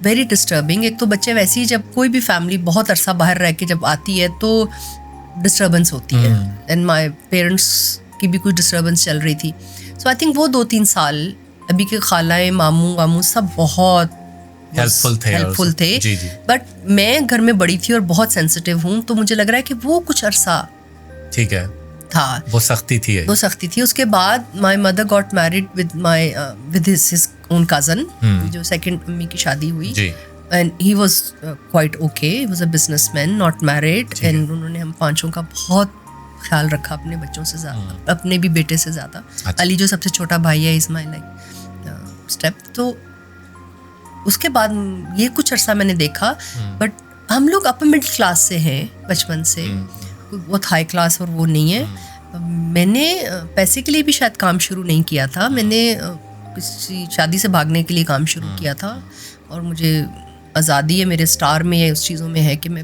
very disturbing. एक तो बच्चे वैसे ही, जब कोई भी फैमिली बहुत अरसा बाहर रह के जब आती है तो डिस्टर्बेंस होती है, एंड माय पेरेंट्स की भी कुछ डिस्टर्बेंस चल रही थी। सो आई थिंक वो 2-3 साल अभी के खालाएं, मामू वामू सब बहुत हेल्पफुल थे। बट मैं घर में बड़ी थी और बहुत सेंसिटिव हूँ, तो मुझे लग रहा है कि वो कुछ अरसा ठीक है था, वो सख्ती थी। उसके बाद my mother got married with his own cousin, जो सेकंड अम्मी की शादी हुई, and he was quite okay, he was a businessman, not married, and उन्होंने हम पांचों का बहुत ख्याल रखा, अपने बच्चों से ज़्यादा, अपने भी बेटे से ज़्यादा। अली जो सबसे छोटा भाई है, इज माय लाइक स्टेप। तो उसके बाद ये कुछ अरसा मैंने देखा, बट हम लोग अपर मिडिल क्लास से हैं बचपन से, बहुत हाई क्लास और वो नहीं है। मैंने पैसे के लिए भी शायद काम शुरू नहीं किया था, मैंने किसी शादी से भागने के लिए काम शुरू किया था, और मुझे आज़ादी है, मेरे स्टार में है, उस चीज़ों में है कि मैं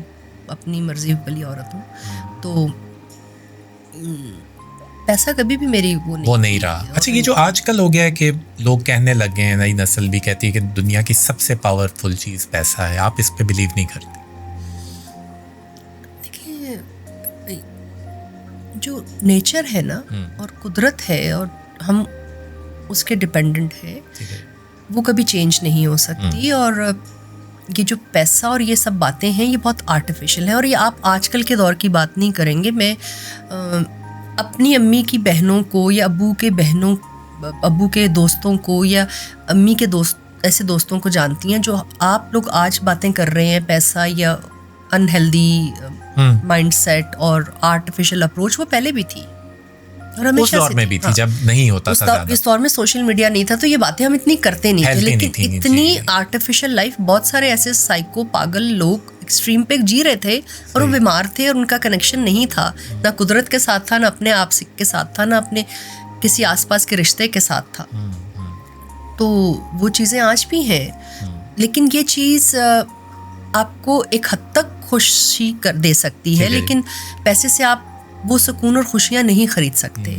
अपनी मर्जी वाली औरत हूँ। तो पैसा कभी भी मेरी वो नहीं रहा। अच्छा, ये जो आजकल हो गया है कि लोग कहने लग गए हैं, नई नस्ल भी कहती है कि दुनिया की सबसे पावरफुल चीज़ पैसा है, आप इस पे बिलीव नहीं करते? देखिए, जो नेचर है ना और कुदरत है, और हम उसके डिपेंडेंट है, वो कभी चेंज नहीं हो सकती। और ये जो पैसा और ये सब बातें हैं, ये बहुत आर्टिफिशियल है, और ये आप आजकल के दौर की बात नहीं करेंगे। मैं अपनी अम्मी की बहनों को या अब्बू के बहनों अब्बू के दोस्तों को या अम्मी के दोस्त, ऐसे दोस्तों को जानती हैं जो आप लोग आज बातें कर रहे हैं, पैसा या अनहेल्दी माइंडसेट और आर्टिफिशियल अप्रोच, वो पहले भी थी और उस हमेशा दौर से में थी। भी थी हाँ। जब नहीं होता था ज़्यादा। इस दौर में सोशल मीडिया नहीं था तो ये बातें हम इतनी करते नहीं थे, Healthy लेकिन नहीं थी, नहीं इतनी थी। आर्टिफिशियल लाइफ, बहुत सारे ऐसे साइको पागल लोग एक्सट्रीम पे जी रहे थे और वो बीमार थे और उनका कनेक्शन नहीं था, ना कुदरत के साथ था, ना अपने आप के साथ था, ना अपने किसी आसपास के रिश्ते के साथ था। तो वो चीज़ें आज भी हैं, लेकिन ये चीज़ आपको एक हद तक खुशी कर दे सकती है, लेकिन पैसे से आप वो सुकून और खुशियाँ नहीं खरीद सकते।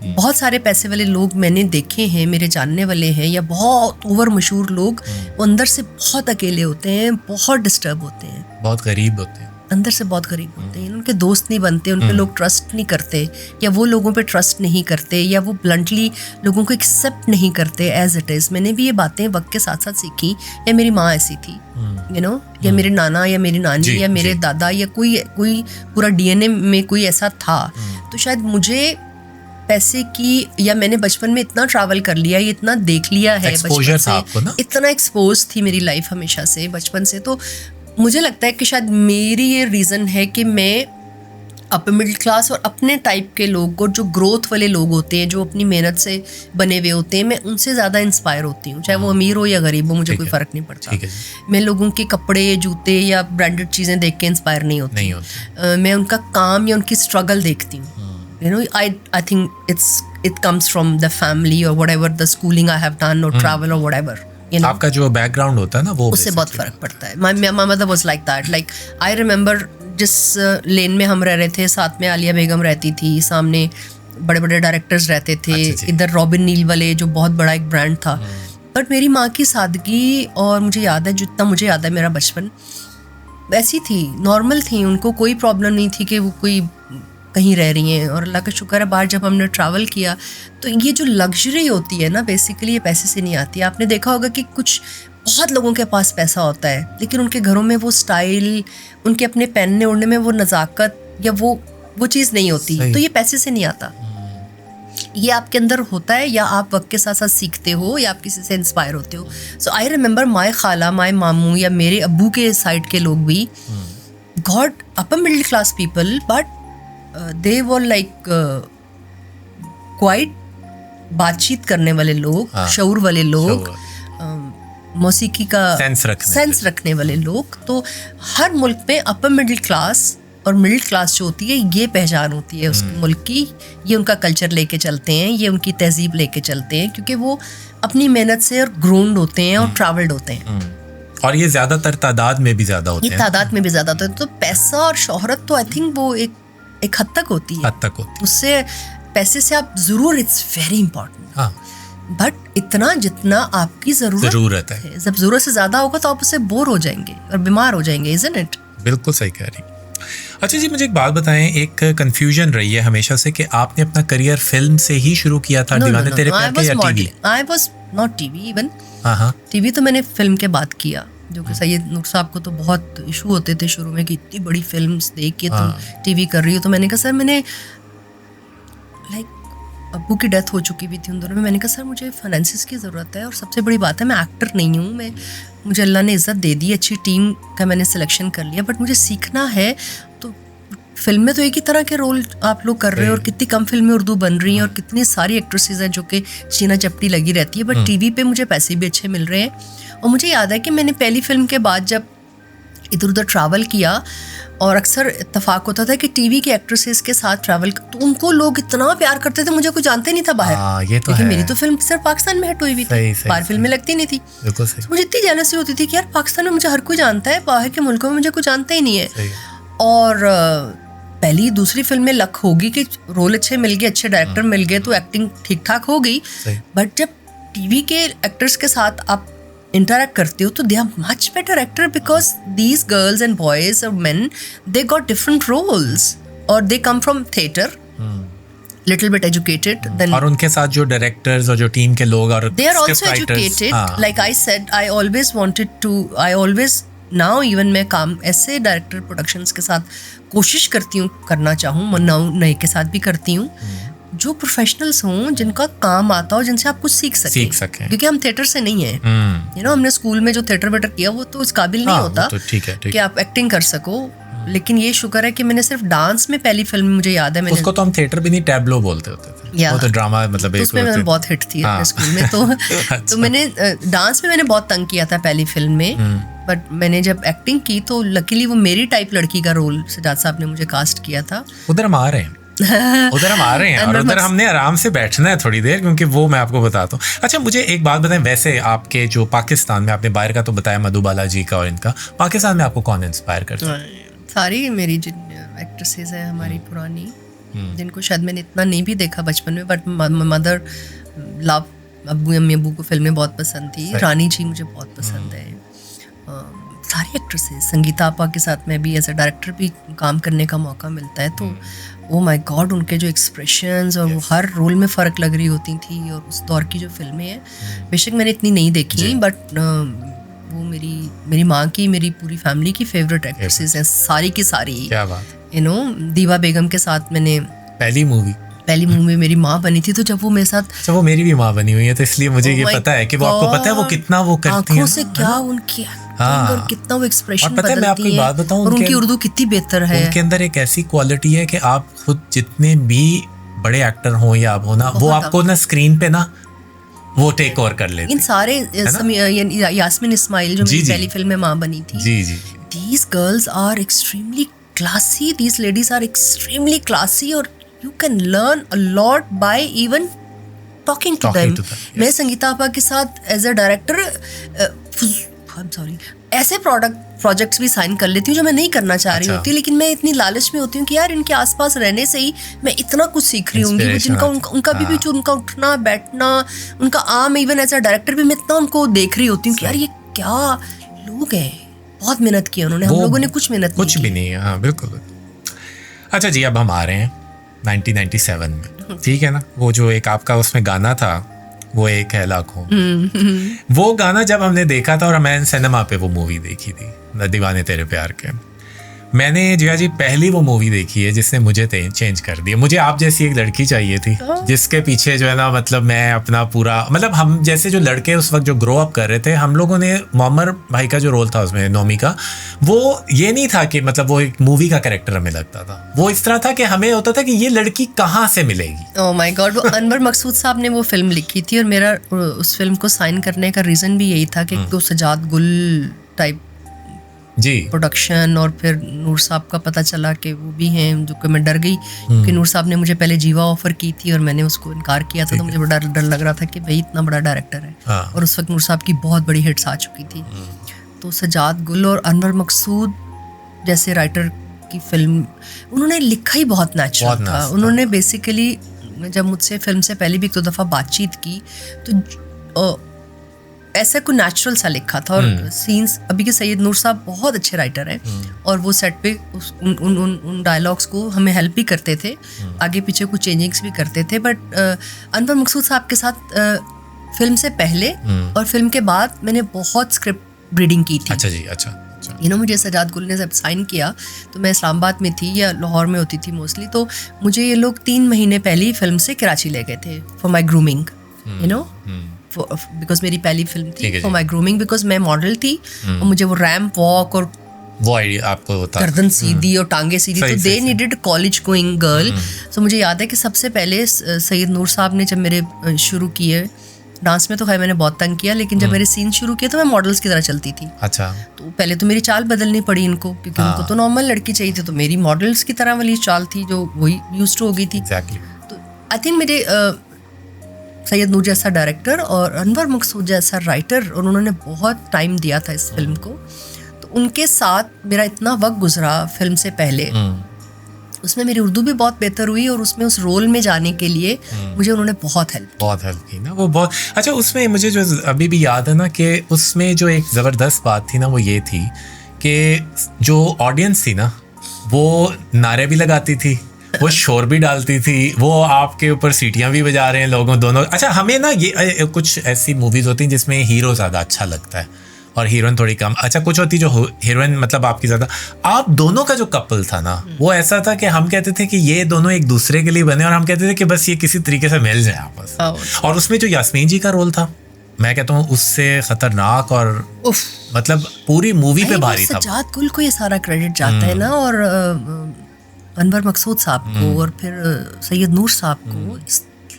बहुत सारे पैसे वाले लोग मैंने देखे हैं, मेरे जानने वाले हैं, या बहुत ओवर मशहूर लोग, वो अंदर से बहुत अकेले होते हैं, बहुत डिस्टर्ब होते हैं, बहुत गरीब होते हैं, अंदर से बहुत गरीब होते हैं, उनके दोस्त नहीं बनते, उन पे लोग ट्रस्ट नहीं करते, या वो लोगों पे ट्रस्ट नहीं करते, या वो ब्लंटली लोगों को एक्सेप्ट नहीं करते एज इट इज़। मैंने भी ये बातें वक्त के साथ साथ सीखी, या मेरी माँ ऐसी थी, यू नो, या मेरे नाना या मेरी नानी या मेरे दादा, या कोई पूरा डीएनए में कोई ऐसा था। तो शायद मुझे पैसे की, या मैंने बचपन में इतना ट्रैवल कर लिया, ये इतना देख लिया है बचपन से, इतना एक्सपोज थी मेरी लाइफ हमेशा से बचपन से, तो मुझे लगता है कि शायद मेरी ये रीज़न है कि मैं अपर मिडिल क्लास और अपने टाइप के लोग और जो ग्रोथ वाले लोग होते हैं, जो अपनी मेहनत से बने हुए होते हैं, मैं उनसे ज़्यादा इंस्पायर होती हूँ, चाहे वो अमीर हो या गरीब हो, मुझे कोई फ़र्क नहीं पड़ता। मैं लोगों के कपड़े, जूते या ब्रांडेड चीज़ें देख के इंस्पायर नहीं होती। मैं उनका काम या उनकी स्ट्रगल देखती हूँ। You know, I think it comes from the family or whatever the schooling I have done or travel or whatever. You know, आपका जो बैकग्राउंड होता है ना, वो उससे बहुत फर्क पड़ता है। My mother was like that. Like I remember जिस लेन में हम रह रहे थे, साथ में आलिया बेगम रहती थी, सामने बड़े बड़े डायरेक्टर्स रहते थे, इधर रॉबिन नील वाले जो बहुत बड़ा एक ब्रांड था। बट मेरी माँ की सादगी, और मुझे याद है, जितना मुझे याद है मेरा बचपन, वैसी थी, नॉर्मल थी, उनको कोई प्रॉब्लम नहीं थी कि वो कोई कहीं रह रही हैं। और अल्लाह का शुक्र है, बाहर जब हमने ट्रैवल किया तो ये जो लग्जरी होती है ना, बेसिकली ये पैसे से नहीं आती। आपने देखा होगा कि कुछ बहुत लोगों के पास पैसा होता है, लेकिन उनके घरों में वो स्टाइल, उनके अपने पहनने ओढ़ने में वो नज़ाकत या वो चीज़ नहीं होती। तो ये पैसे से नहीं आता, ये आपके अंदर होता है, या आप वक्त के साथ साथ सीखते हो, या आप किसी से इंस्पायर होते हो। सो आई रिमेंबर माई खाला, माई मामू, या मेरे अब्बू के साइड के लोग भी God upper middle class people, but they were like quite बातचीत करने वाले लोग, शऊर वाले लोग, मौसीकी का सेंस रखने वाले लोग। तो हर मुल्क में अपर मिडिल क्लास और मिडिल क्लास जो होती है, ये पहचान होती है उस मुल्क की, ये उनका कल्चर लेके चलते हैं, ये उनकी तहजीब लेके चलते हैं, क्योंकि वो अपनी मेहनत से और ग्रोन्ड होते हैं और ट्रैवल्ड होते हैं, और ये ज़्यादातर तादाद में भी ज़्यादा होते हैं। ये तादाद में भी ज़्यादा होते हैं। तो पैसा और शोहरत तो आई थिंक वो एक हद तक होती है, उससे पैसे से आप ज़रूर, इट्स वेरी इंपॉर्टेंट, बट इतना जितना आपकी ज़रूरत है। जब ज़रूरत से ज़्यादा होगा तो आप उससे बोर हो जाएंगे और बीमार हो जाएंगे, इज़न्ट इट? बिल्कुल सही कह रही। अच्छा जी, मुझे एक बात बताएं, एक कंफ्यूजन रही है हमेशा से कि आपने अपना करियर फिल्म से ही शुरू किया था, दीवाने तेरे प्यार के, या TV? I was not TV even. TV तो मैंने फिल्म के बाद किया, जो कि सैयद नूर साहब को तो बहुत इशू होते थे शुरू में कि इतनी बड़ी फिल्म्स देख के तुम टीवी कर रही हो। तो मैंने कहा सर, मैंने अब्बू की डेथ हो चुकी भी थी उन दोनों में, मैंने कहा सर मुझे फाइनेंसिस की ज़रूरत है, और सबसे बड़ी बात है मैं एक्टर नहीं हूँ, मुझे अल्लाह ने इज़्ज़त दे दी, अच्छी टीम का मैंने सिलेक्शन कर लिया, बट मुझे सीखना है। तो फिल्म में तो एक ही तरह के रोल आप लोग कर रहे हो, और कितनी कम फिल्में उर्दू बन रही हैं, और कितनी सारी एक्ट्रेसेस हैं जो कि चीना चपटी लगी रहती है, बट टीवी पे मुझे पैसे भी अच्छे मिल रहे हैं। और मुझे याद है कि मैंने पहली फिल्म के बाद जब इधर उधर ट्रैवल किया, और अक्सर इत्तेफाक होता था कि टीवी के एक्ट्रेसेस के साथ ट्रैवल, तो उनको लोग इतना प्यार करते थे, मुझे कोई जानते नहीं था बाहर। ये तो लेकिन मेरी तो फिल्म सिर्फ पाकिस्तान में हिट हुई हुई थी, बाहर फिल्में लगती नहीं थी। तो मुझे इतनी जेलसी होती थी कि यार पाकिस्तान में मुझे हर कोई जानता है, बाहर के मुल्कों में मुझे कोई जानता ही नहीं है। और पहली दूसरी फिल्म में लक होगी कि रोल अच्छे मिल गए, अच्छे डायरेक्टर मिल गए, तो एक्टिंग ठीक ठाक हो गई। बट जब टीवी के एक्टर्स के साथ आप इंटरेक्ट करते हो तो they are much better actor, because these girls and boys और men, they got different roles, और they come from theatre, little bit educated then, और उनके साथ जो डायरेक्टर्स और जो टीम के लोग, और they are also educated. Like I said, I always wanted to, I always now even मैं काम ऐसे डायरेक्टर प्रोडक्शंस के साथ कोशिश करती हूँ करना चाहूँ, नए के साथ भी करती हूँ, जो प्रोफेशनल्स हों जिनका काम आता हो, जिनसे आप कुछ सीख सकें। क्योंकि हम थिएटर से नहीं है, हमने स्कूल में जो थिएटर वेटर किया वो तो इस काबिल नहीं होता तो ठीक है कि आप एक्टिंग कर सको। लेकिन ये शुक्र है कि मैंने सिर्फ डांस में, पहली फिल्म मुझे याद है, मैंने उसको तो हम थिएटर भी नहीं, टैब्लो बोलते होते थे, वो तो ड्रामा मतलब तो उसमें मैं बहुत हिट थी अपने स्कूल में। तो मैंने डांस में मैंने बहुत तंग किया था पहली फिल्म में, बट मैंने जब एक्टिंग की तो लकीली वो मेरी टाइप लड़की का रोल सजाद साहब ने मुझे कास्ट किया था। उधर हम आ रहे हैं और उधर हमने आराम से बैठना है थोड़ी देर, क्योंकि वो मैं आपको बताता हूँ। अच्छा, मुझे एक बात बताएं, वैसे आपके जो पाकिस्तान में, आपने बाहर का तो बताया मधुबाला जी का और इनका, पाकिस्तान में आपको कौन इंस्पायर करता है? सारी मेरी जिन एक्ट्रेसेस हैं हमारी पुरानी, जिनको शायद मैंने इतना नहीं भी देखा बचपन में, बट मदर लव, अब्बू अम्मी अब्बू को फिल्में बहुत पसंद थी। रानी जी मुझे बहुत पसंद है। सारी एक्ट्रेसेस, संगीता आपा के साथ में भी एज अ डायरेक्टर भी काम करने का मौका मिलता है, तो ओ माय गॉड, उनके जो एक्सप्रेशंस और वो हर रोल में फ़र्क लग रही होती थी। और उस दौर की जो फिल्में हैं, बेशक मैंने इतनी नहीं देखी, बट वो मेरी माँ की, मेरी पूरी फैमिली की फेवरेट एक्ट्रेसेस हैं, सारी की सारी। क्या बात। दीवा बेगम के साथ मैंने पहली मूवी मेरी माँ बनी थी, तो जब वो मेरे साथ, वो मेरी भी माँ बनी हुई है, तो इसलिए मुझे ये पता है कि वो, आपको पता है वो कितना वो करती हैं, आंखों से क्या उनकी और कितना वो एक्सप्रेशन बदलती है। मैं आपको एक बात बताऊं, और उनकी उर्दू कितनी बेहतर है। उनके अंदर एक ऐसी क्वालिटी है कि आप खुद जितने भी बड़े एक्टर हों या आप हो ना, वो आपको ना स्क्रीन पे ना वो टेक ओवर कर लेते। इन सारे यास्मीन इस्माइल जो मेरी पहली फिल्म में माँ बनी थी, these girls are extremely classy, these ladies are extremely classy, और you can learn a lot by even talking to them. मैं संगीता आपा के साथ एज अ डायरेक्टर ऐसे प्रोजेक्ट्स भी साइन कर लेती हूँ जो मैं नहीं करना चाह रही होती, लेकिन मैं इतनी लालच में होती हूँ कि यार इनके आसपास रहने से ही मैं इतना कुछ सीख रही हूँ। जिनका उनका भी जो उनका उठना बैठना, उनका आम, इवन एज अ डायरेक्टर भी मैं इतना उनको देख रही होती हूँ कि यार ये क्या लोग हैं, बहुत मेहनत की उन्होंने, हम लोगों ने कुछ मेहनत कुछ भी नहीं है। हाँ बिल्कुल। अच्छा जी, अब हम आ रहे हैं 1997 में, ठीक है ना। वो जो एक आपका उसमें गाना था, वो एक है लाखों, वो गाना जब हमने देखा था, और मैं सिनेमा पे वो मूवी देखी थी, दीवाने तेरे प्यार के, मैंने जिया जी पहली वो मूवी देखी है जिसने मुझे चेंज कर दिया। मुझे आप जैसी एक लड़की चाहिए थी जिसके पीछे जो है ना, मतलब मैं अपना पूरा, मतलब हम जैसे जो लड़के उस वक्त जो ग्रो अप कर रहे थे, हम लोगों ने, मोहम्मद भाई का जो रोल था उसमें, नोमी का, वो ये नहीं था कि मतलब वो एक मूवी का कैरेक्टर हमें लगता था, वो इस तरह था कि हमें होता था कि ये लड़की कहाँ से मिलेगी। ओह माय गॉड, वो अनवर मकसूद साहब ने वो फिल्म लिखी थी, और मेरा उस फिल्म को साइन करने का रीज़न भी यही था कि तो सजाद गुल टाइप जी प्रोडक्शन, और फिर नूर साहब का पता चला कि वो भी हैं, जो कि मैं डर गई कि नूर साहब ने मुझे पहले जीवा ऑफर की थी और मैंने उसको इनकार किया था, तो मुझे बड़ा डर लग रहा था कि भाई इतना बड़ा डायरेक्टर है। और उस वक्त नूर साहब की बहुत बड़ी हिट्स आ चुकी थी, तो सजाद गुल और अनवर मकसूद जैसे राइटर की फिल्म, उन्होंने लिखा ही बहुत नेचुरल था। उन्होंने बेसिकली, जब मुझसे फिल्म से पहले भी एक दो दफ़ा बातचीत की, तो ऐसा कोई नेचुरल सा लिखा था। और सीन्स, अभी के सैयद नूर साहब बहुत अच्छे राइटर हैं, और वो सेट पे उन डायलॉग्स को हमें हेल्प भी करते थे, आगे पीछे कुछ चेंजिंग्स भी करते थे। बट अनवर मकसूद साहब के साथ फिल्म से पहले और फिल्म के बाद मैंने बहुत स्क्रिप्ट रीडिंग की थी। अच्छा जी, अच्छा। मुझे सजाद गुल ने जब साइन किया तो मैं इस्लामाबाद में थी या लाहौर में होती थी मोस्टली, तो मुझे ये लोग 3 महीने पहले ही फिल्म से कराची ले गए थे फॉर माई ग्रूमिंग, बिकॉज मेरी पहली फिल्म थी, फॉर माई ग्रूमिंग, बिकॉज मैं मॉडल थी और मुझे वो रैम्प वॉक और वो आइडिया आपको होता, गर्दन सीधी और टांगे सीधी, तो they needed college going girl. So मुझे याद है कि सबसे पहले सैयद नूर साहब ने जब मेरे शुरू किए डांस में, तो खैर मैंने बहुत तंग किया, लेकिन जब मेरे सीन शुरू किए तो मैं मॉडल्स की तरह चलती थी। अच्छा। तो पहले तो मेरी चाल बदलनी पड़ी इनको, क्योंकि उनको तो नॉर्मल लड़की चाहिए थी, तो मेरी मॉडल्स की तरह वाली चाल थी जो वही यूज्ड टू हो गई थी। तो आई थिंक मेरे सैयद नूर जैसा डायरेक्टर और अनवर मकसूद जैसा राइटर, और उन्होंने बहुत टाइम दिया था इस फिल्म को, तो उनके साथ मेरा इतना वक्त गुजरा फिल्म से पहले, उसमें मेरी उर्दू भी बहुत बेहतर हुई, और उसमें उस रोल में जाने के लिए मुझे उन्होंने बहुत हेल्प की ना, वो बहुत अच्छा। उसमें मुझे जो अभी भी याद है ना, कि उसमें जो एक ज़बरदस्त बात थी ना, वो ये थी कि जो ऑडियंस थी ना, वो नारे भी लगाती थी, वो शोर भी डालती थी, वो आपके ऊपर सीटियां भी बजा रहे हैं लोगों दोनों। अच्छा, हमें ना ये कुछ ऐसी मूवीज़ होती हैं जिसमें हीरो ज़्यादा अच्छा लगता है, और हीरोइन थोड़ी कम। अच्छा, कुछ होती जो हीरोइन मतलब आपकी ज़्यादा। आप दोनों का जो कपल था ना, वो ऐसा था कि हम कहते थे कि ये दोनों एक दूसरे के लिए बने, और हम कहते थे कि बस ये किसी तरीके से मिल जाए आपस। और उसमें जो यास्मीन जी का रोल था, मैं कहता हूँ उससे खतरनाक और मतलब पूरी मूवी पे भारी था। सजाद गुल को ये सारा क्रेडिट जाता है ना, और अनवर मकसूद साहब को, और फिर सैयद नूर साहब को।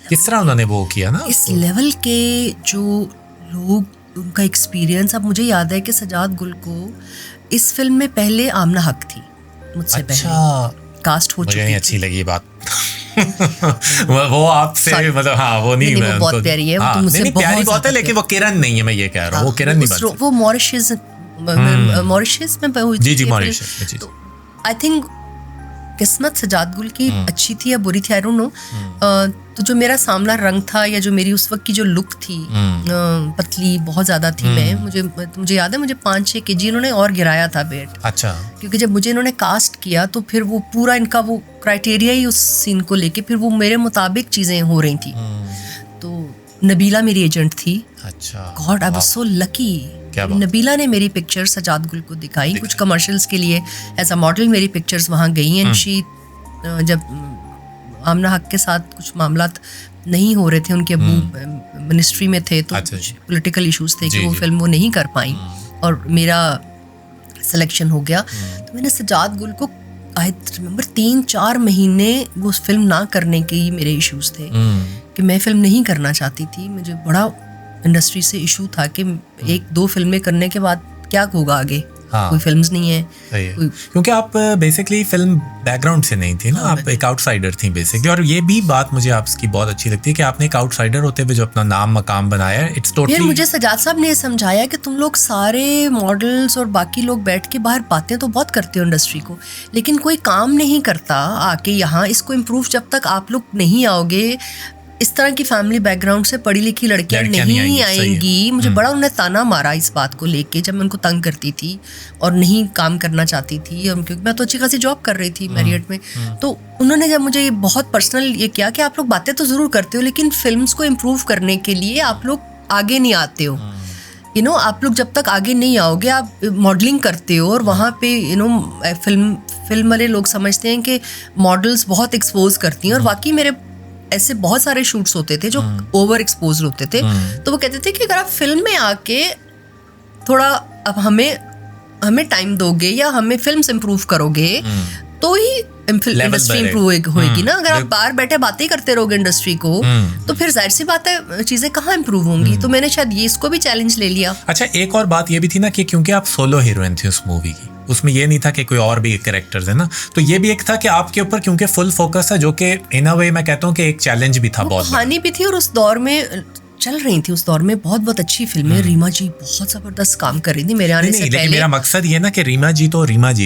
किस तरह उन्होंने वो किया ना, इस लेवल के जो लोग, उनका एक्सपीरियंस। अब मुझे याद है कि सजाद गुल को इस फिल्म में पहले आमना हक थी मुझसे। अच्छा, पहले कास्ट हो चुकी थी। अच्छी लगी ये बात। वो आपसे मतलब हाँ वो नहीं, वो बहुत प्यारी है, वो तो मुझसे प्यारी बहुत है, लेकिन वो किरण नहीं है, मैं ये कह रहा हूँ। वो किरण नहीं बन, वो मॉरिशस में हुई थी। जी मॉरिशस में। आई थिंक किस्मत सजाद गुल की अच्छी थी या बुरी थी, आई डोंट नो। तो जो मेरा सामना रंग था, या जो मेरी उस वक्त की जो लुक थी, पतली बहुत ज़्यादा थी मैं, मुझे याद है मुझे 5-6 kg इन्होंने और गिराया था वेट। अच्छा। क्योंकि जब मुझे इन्होंने कास्ट किया तो फिर वो पूरा इनका वो क्राइटेरिया ही उस सीन को लेके, फिर वो मेरे मुताबिक चीज़ें हो रही थी। तो नबीला मेरी एजेंट थी। अच्छा, God I was so lucky. Nabila ने मेरी पिक्चर सजाद गुल को दिखाई, कुछ कमर्शियल्स के लिए एज अ मॉडल मेरी पिक्चर्स वहाँ गई। एंड शी, जब आमना हक के साथ कुछ मामलात नहीं हो रहे थे, उनके अबू मिनिस्ट्री में थे, तो कुछ पॉलिटिकल इश्यूज थे कि वो फिल्म वो नहीं कर पाई, और मेरा सिलेक्शन हो गया। तो मैंने सजाद गुल को आई रिमेंबर 3-4 महीने वो फिल्म ना करने के ही मेरे इश्यूज थे कि मैं फिल्म नहीं करना चाहती थी। मुझे बड़ा इंडस्ट्री से इशू था कि 1-2 फिल्में करने के बाद क्या होगा आगे। हाँ, कोई फिल्म्स नहीं है, क्योंकि आप बेसिकली फिल्म बैकग्राउंड से नहीं थी ना। आप एक आउटसाइडर थी बेसिकली। और ये भी बात मुझे आपकी बहुत अच्छी लगती है कि आपने एक आउटसाइडर होते हुए जो अपना नाम मकाम बनाया। It's totally. फिर मुझे सजाद साहब ने समझाया कि तुम लोग सारे मॉडल्स और बाकी लोग बैठ के बाहर बातें तो बहुत करते हो इंडस्ट्री को, लेकिन कोई काम नहीं करता आके यहाँ। इसको इम्प्रूव जब तक आप लोग नहीं आओगे, इस तरह की फैमिली बैकग्राउंड से पढ़ी लिखी लड़कियां नहीं आएंगी। मुझे बड़ा उन्होंने ताना मारा इस बात को लेके, जब मैं उनको तंग करती थी और नहीं काम करना चाहती थी, क्योंकि मैं तो अच्छी खासी जॉब कर रही थी मैरियट में। तो उन्होंने जब मुझे ये बहुत पर्सनल ये किया कि आप लोग बातें तो ज़रूर करते हो, लेकिन फिल्म्स को इम्प्रूव करने के लिए आप लोग आगे नहीं आते हो। आप लोग जब तक आगे नहीं आओगे, आप मॉडलिंग करते हो और वहाँ पे फिल्म वाले लोग समझते हैं कि मॉडल्स बहुत एक्सपोज करती हैं, और वाकई मेरे ऐसे बहुत सारे शूट्स होते थे जो ओवर एक्सपोज होते थे। तो वो कहते थे कि अगर आप फिल्म में आके थोड़ा अब हमें टाइम दोगे या हमें फिल्म्स इम्प्रूव करोगे तो ही इंडस्ट्री इम्प्रूव होएगी ना। अगर आप बाहर बैठे बातें करते रहोगे इंडस्ट्री को, तो फिर जाहिर सी बात है चीजें कहाँ इम्प्रूव होंगी। तो मैंने शायद ये इसको भी चैलेंज ले लिया। अच्छा, एक और बात ये भी थी ना कि क्योंकि आप सोलो हीरोइन थी उस मूवी की, उसमें ये नहीं था कि कोई और भी कैरेक्टर्स है ना, तो ये भी एक था कि आपके ऊपर क्योंकि फुल फोकस था, जो कि इन अ वे मैं कहता हूँ कि एक चैलेंज भी था। बहुत कहानी भी थी, और उस दौर में चल रही थी, उस दौर में बहुत अच्छी फिल्में। रीमा जी बहुत जबरदस्त काम कर रही थी मेरे आने से पहले। मेरा मकसद ये ना कि रीमा जी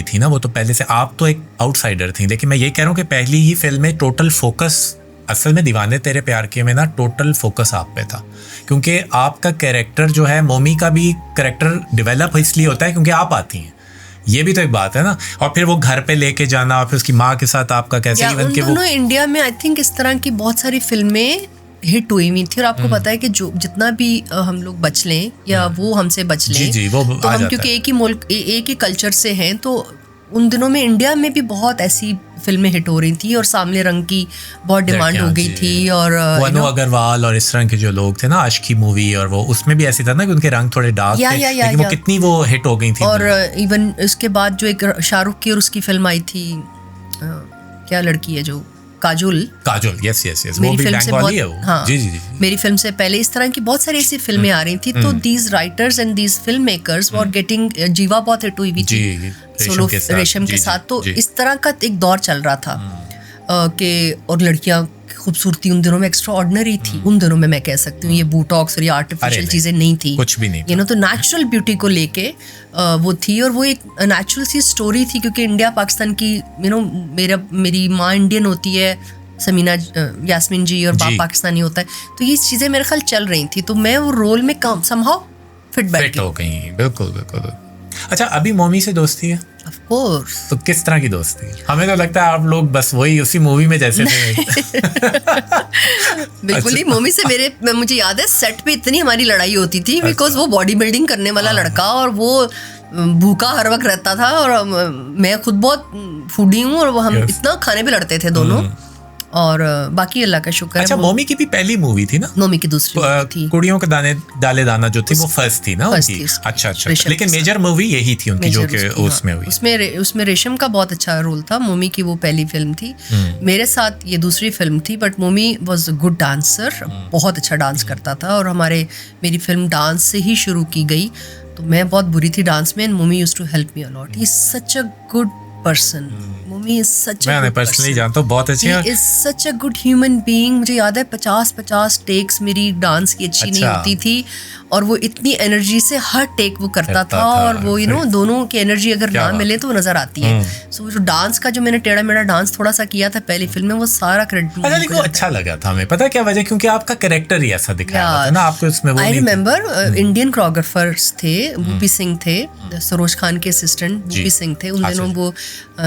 थी ना, वो तो पहले से, आप तो एक आउटसाइडर थी। लेकिन मैं ये कह रहा हूँ कि पहली ही फिल्म में टोटल फोकस, असल में दीवाने तेरे प्यार के में ना टोटल फोकस आप पे था, क्योंकि आपका कैरेक्टर जो है, मोमी का भी कैरेक्टर डेवलप इसलिए होता है क्योंकि आप आती हैं। ये भी तो एक बात है ना। और फिर वो घर पे लेके जाना, और फिर उसकी माँ के साथ आपका कैसे इवन के वो इंडिया में आई थिंक इस तरह की बहुत सारी फिल्में हिट हुई हुई थी। और आपको पता है कि जो जितना भी हम लोग बच लें या वो हमसे बच लें, जी, वो तो हम क्योंकि एक ही मुल्क एक ही कल्चर से हैं, तो उन दिनों में इंडिया में भी बहुत ऐसी फिल्में हिट हो रही थी और सामने रंग की बहुत डिमांड हो गई थी। और अनु अग्रवाल और इस तरह के जो लोग थे ना, आशिकी मूवी, और वो उसमें भी ऐसी था ना कि उनके रंग थोड़े डार्क थे, लेकिन वो कितनी वो हिट हो गई थी। और इवन उसके बाद जो एक शाहरुख की और उसकी फिल्म आई थी, क्या लड़की है जो काजोल, यस वो भी बंगाली है वो। हाँ, जी मेरी फिल्म से पहले इस तरह की बहुत सारी ऐसी फिल्में आ रही थी। तो these writers and these film makers were getting, जीवा बहुत हिट हुई थी सोलो रेशम के साथ। तो इस तरह का एक दौर चल रहा था कि, और लड़कियां खूबसूरती उन दिनों में एक्स्ट्रा ऑर्डिनरी थी। उन दिनों में मैं कह सकती हूँ ये बूटॉक्स और ये आर्टिफिशियल चीजें नहीं थी, कुछ भी नहीं, तो नेचुरल ब्यूटी को लेके वो थी। और वो एक नेचुरल सी स्टोरी थी, क्योंकि इंडिया पाकिस्तान की मेरी माँ इंडियन होती है, समीना यास्मीन जी, और बाप पाकिस्तानी होता है। तो ये चीजें मेरे ख्याल चल रही थी, तो मैं वो रोल में समहाउ फिट हो गई। बिल्कुल। अच्छा, अभी मोमी से दोस्ती है? Of course. तो किस तरह की दोस्ती? हमें तो लगता है आप लोग बस वही उसी मूवी में जैसे थे। बिल्कुल ही। मम्मी से मुझे याद है सेट पे इतनी हमारी लड़ाई होती थी बिकॉज वो बॉडी बिल्डिंग करने वाला लड़का और वो भूखा हर वक्त रहता था और मैं खुद बहुत फूडी हूँ और वो हम इतना खाने पे लड़ते थे दोनों। और बाकी अल्लाह का शुक्र है। अच्छा, मम्मी की भी पहली मूवी थी ना? मम्मी की दूसरी थी, कुड़ियों के डाले दाना जो थी वो फर्स्ट थी ना उनकी। अच्छा, लेकिन मेजर मूवी यही थी उनकी जो कि उसमें हुई। उसमें रेशम का बहुत अच्छा रोल था। मम्मी की वो पहली फिल्म थी, मेरे साथ ये दूसरी फिल्म थी। But mummy was a good dancer, बहुत अच्छा डांस करता था और मेरी फिल्म डांस से ही शुरू की गई। तो मैं बहुत बुरी थी डांस में, mummy used to help me a lot. He is such a good person. Mummy is such a मैं पर्सनली जानता हूँ, बहुत अच्छी है। He is such a good human being. मुझे याद है 50 टेक्स मेरी डांस की अच्छी नहीं होती थी और वो इतनी एनर्जी से हर टेक वो करता था और वो दोनों की एनर्जी अगर ना मिले तो वो नजर आती है। सो जो डांस का जो मैंने टेढ़ा मेढ़ा डांस थोड़ा सा किया था पहली फिल्म में, वो सारा क्रेडिट अच्छा लगा था हमें। पता क्या वजह? क्योंकि आपका कैरेक्टर ही ऐसा दिखाया था ना आपको उसमें। आई रिमेम्बर इंडियन कोरियोग्राफर्स थे, बूपी सिंह थे, सरोज खान के असिस्टेंट बूपी सिंह थे। उन दिनों वो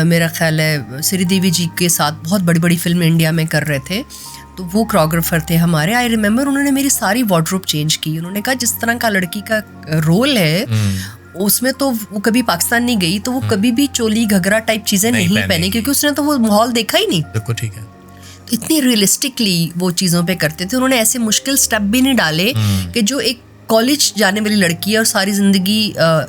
मेरा ख्याल है श्रीदेवी जी के साथ बहुत बड़ी बड़ी फिल्म इंडिया में कर रहे थे, तो वो कोरियोग्राफर थे हमारे। आई रिमेम्बर उन्होंने मेरी सारी वार्डरोब चेंज की। उन्होंने कहा जिस तरह का लड़की का रोल है उसमें तो वो कभी पाकिस्तान नहीं गई तो वो कभी भी चोली घघरा टाइप चीजें नहीं पहने, क्योंकि उसने तो वो माहौल देखा ही नहीं। बिल्कुल ठीक है। तो इतनी रियलिस्टिकली वो चीज़ों पे करते थे। उन्होंने ऐसे मुश्किल स्टेप भी नहीं डाले कि जो एक कॉलेज जाने वाली लड़की है और सारी ज़िंदगी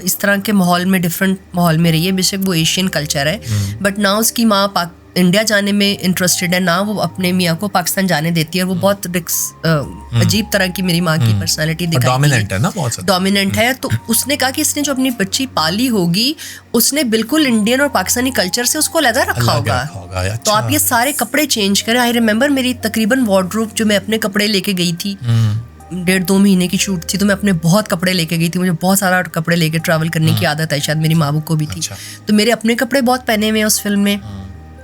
इस तरह के माहौल में, डिफरेंट माहौल में रही है। बेशक वो एशियन कल्चर है, बट ना उसकी माँ इंडिया जाने में इंटरेस्टेड है, ना वो अपने मियाँ को पाकिस्तान जाने देती है। वो बहुत अजीब तरह की मेरी माँ की पर्सनालिटी दिखाई, डोमिनेंट है ना, बहुत डोमिनेंट है। तो उसने कहा कि इसने जो अपनी बच्ची पाली होगी उसने बिल्कुल इंडियन और पाकिस्तानी कल्चर से उसको अलग रखा होगा। अच्छा। तो आप ये सारे कपड़े चेंज करें। आई रिमेम्बर मेरी तकरीबन वार्डरोब जो मैं अपने कपड़े लेके गई थी, 1.5-2 महीने की शूट थी, तो मैं अपने बहुत कपड़े लेके गई थी। मुझे बहुत सारा कपड़े लेके ट्रैवल करने की आदत है, शायद मेरी माँ को भी थी। तो मेरे अपने कपड़े बहुत पहने हुए उस फिल्म में।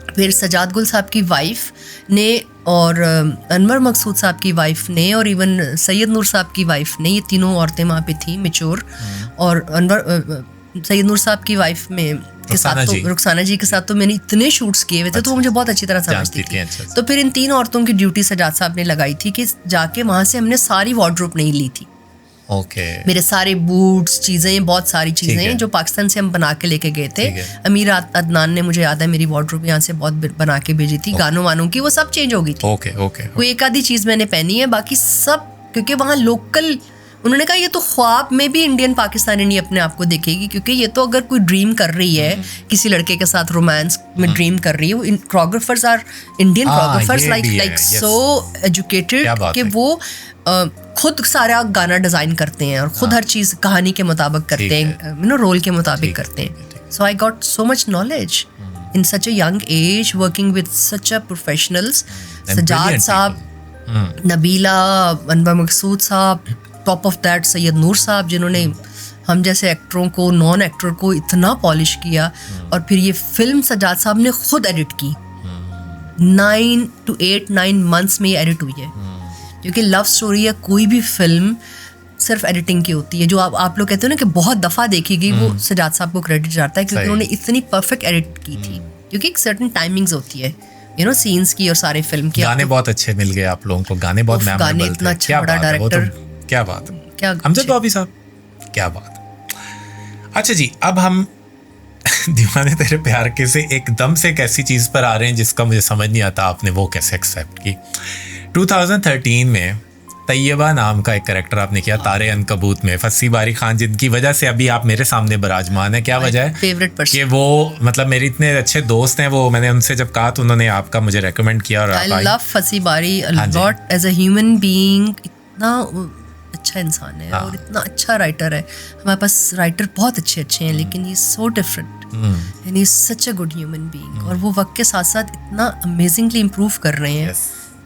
फिर सजाद गुल साहब की वाइफ ने और अनवर मकसूद साहब की वाइफ ने और इवन सैयद नूर साहब की वाइफ ने, ये तीनों औरतें वहाँ पे थी मैच्योर। और सैयद नूर साहब की वाइफ में के साथ तो रुखसाना जी के साथ तो मैंने इतने शूट्स किए हुए थे, तो वो मुझे बहुत अच्छी तरह समझती थी। तो फिर इन 3 औरतों की ड्यूटी सजाद साहब ने लगाई थी कि जाके वहाँ से हमने सारी वार्डरोब नहीं ली थी। मेरे सारे बूट्स, चीज़ें, बहुत सारी चीज़ें जो पाकिस्तान से हम बना के लेके गए थे। अमीर अदनान ने, मुझे याद है, मेरी वार्डरोब यहाँ से बहुत बना के भेजी थी। गानों वानों की वो सब चेंज हो गई थी। कोई एक आधी चीज़ मैंने पहनी है, बाकी सब क्योंकि वहाँ लोकल। उन्होंने कहा ये तो ख्वाब में भी इंडियन पाकिस्तानी नहीं अपने आप को देखेगी, क्योंकि ये तो अगर कोई ड्रीम कर रही है किसी लड़के के साथ रोमांस में ड्रीम कर रही है। Choreographers are Indian choreographers like so educated कि वो खुद सारा गाना डिजाइन करते हैं और खुद हर चीज कहानी के मुताबिक करते हैं, रोल के मुताबिक करते हैं। So I got so much knowledge in such a young age working with such a professionals. Sajjad sahab, Nabila, Anwar Maqsood sahab, top of that Syed Noor sahab, जिन्होंने हम जैसे एक्टरों को, नॉन एक्टर को इतना पॉलिश किया। और फिर ये फिल्म सजाद साहब ने खुद एडिट की। 9 months में ये एडिट हुई है, क्योंकि लव स्टोरी या कोई भी फिल्म सिर्फ एडिटिंग की होती है। जो आप लोग कहते हो ना कि बहुत दफ़ा देखी गई, वो सजाद साहब को क्रेडिट जाता है, क्योंकि उन्होंने इतनी परफेक्ट एडिट की थी। क्योंकि एक सर्टेन टाइमिंग्स होती है सीन्स की और सारे फिल्म के। गाने बहुत अच्छे मिल गए आप लोगों को, गाने बहुत गाने इतना अच्छा बड़ा डायरेक्टर, क्या बात है, क्या अमजद भाभी साहब, क्या बात। अच्छा जी, अब हम दीवाने तेरे प्यार के से एकदम से एक ऐसी चीज़ पर आ रहे हैं जिसका मुझे समझ नहीं आता आपने वो कैसे एक्सेप्ट की। 2013 में तैयबा नाम का एक कैरेक्टर आपने किया तारे अनकबूत में, फस्सी बारी खान, जिनकी वजह से अभी आप मेरे सामने विराजमान है। क्या वजह है? फेवरेट पर्सन कि वो मतलब मेरे इतने अच्छे दोस्त हैं, वो मैंने उनसे जब कहा तो उन्होंने आपका मुझे रेकमेंड किया। और आई love Fasi Bari a lot as a human being. इतना अच्छा इंसान है और इतना अच्छा राइटर है। हमारे पास राइटर बहुत अच्छे हैं, लेकिन ये so different and he is such a good human being. और वो वक्त के साथ साथ इतना अमेजिंगली इम्प्रूव कर रहे हैं।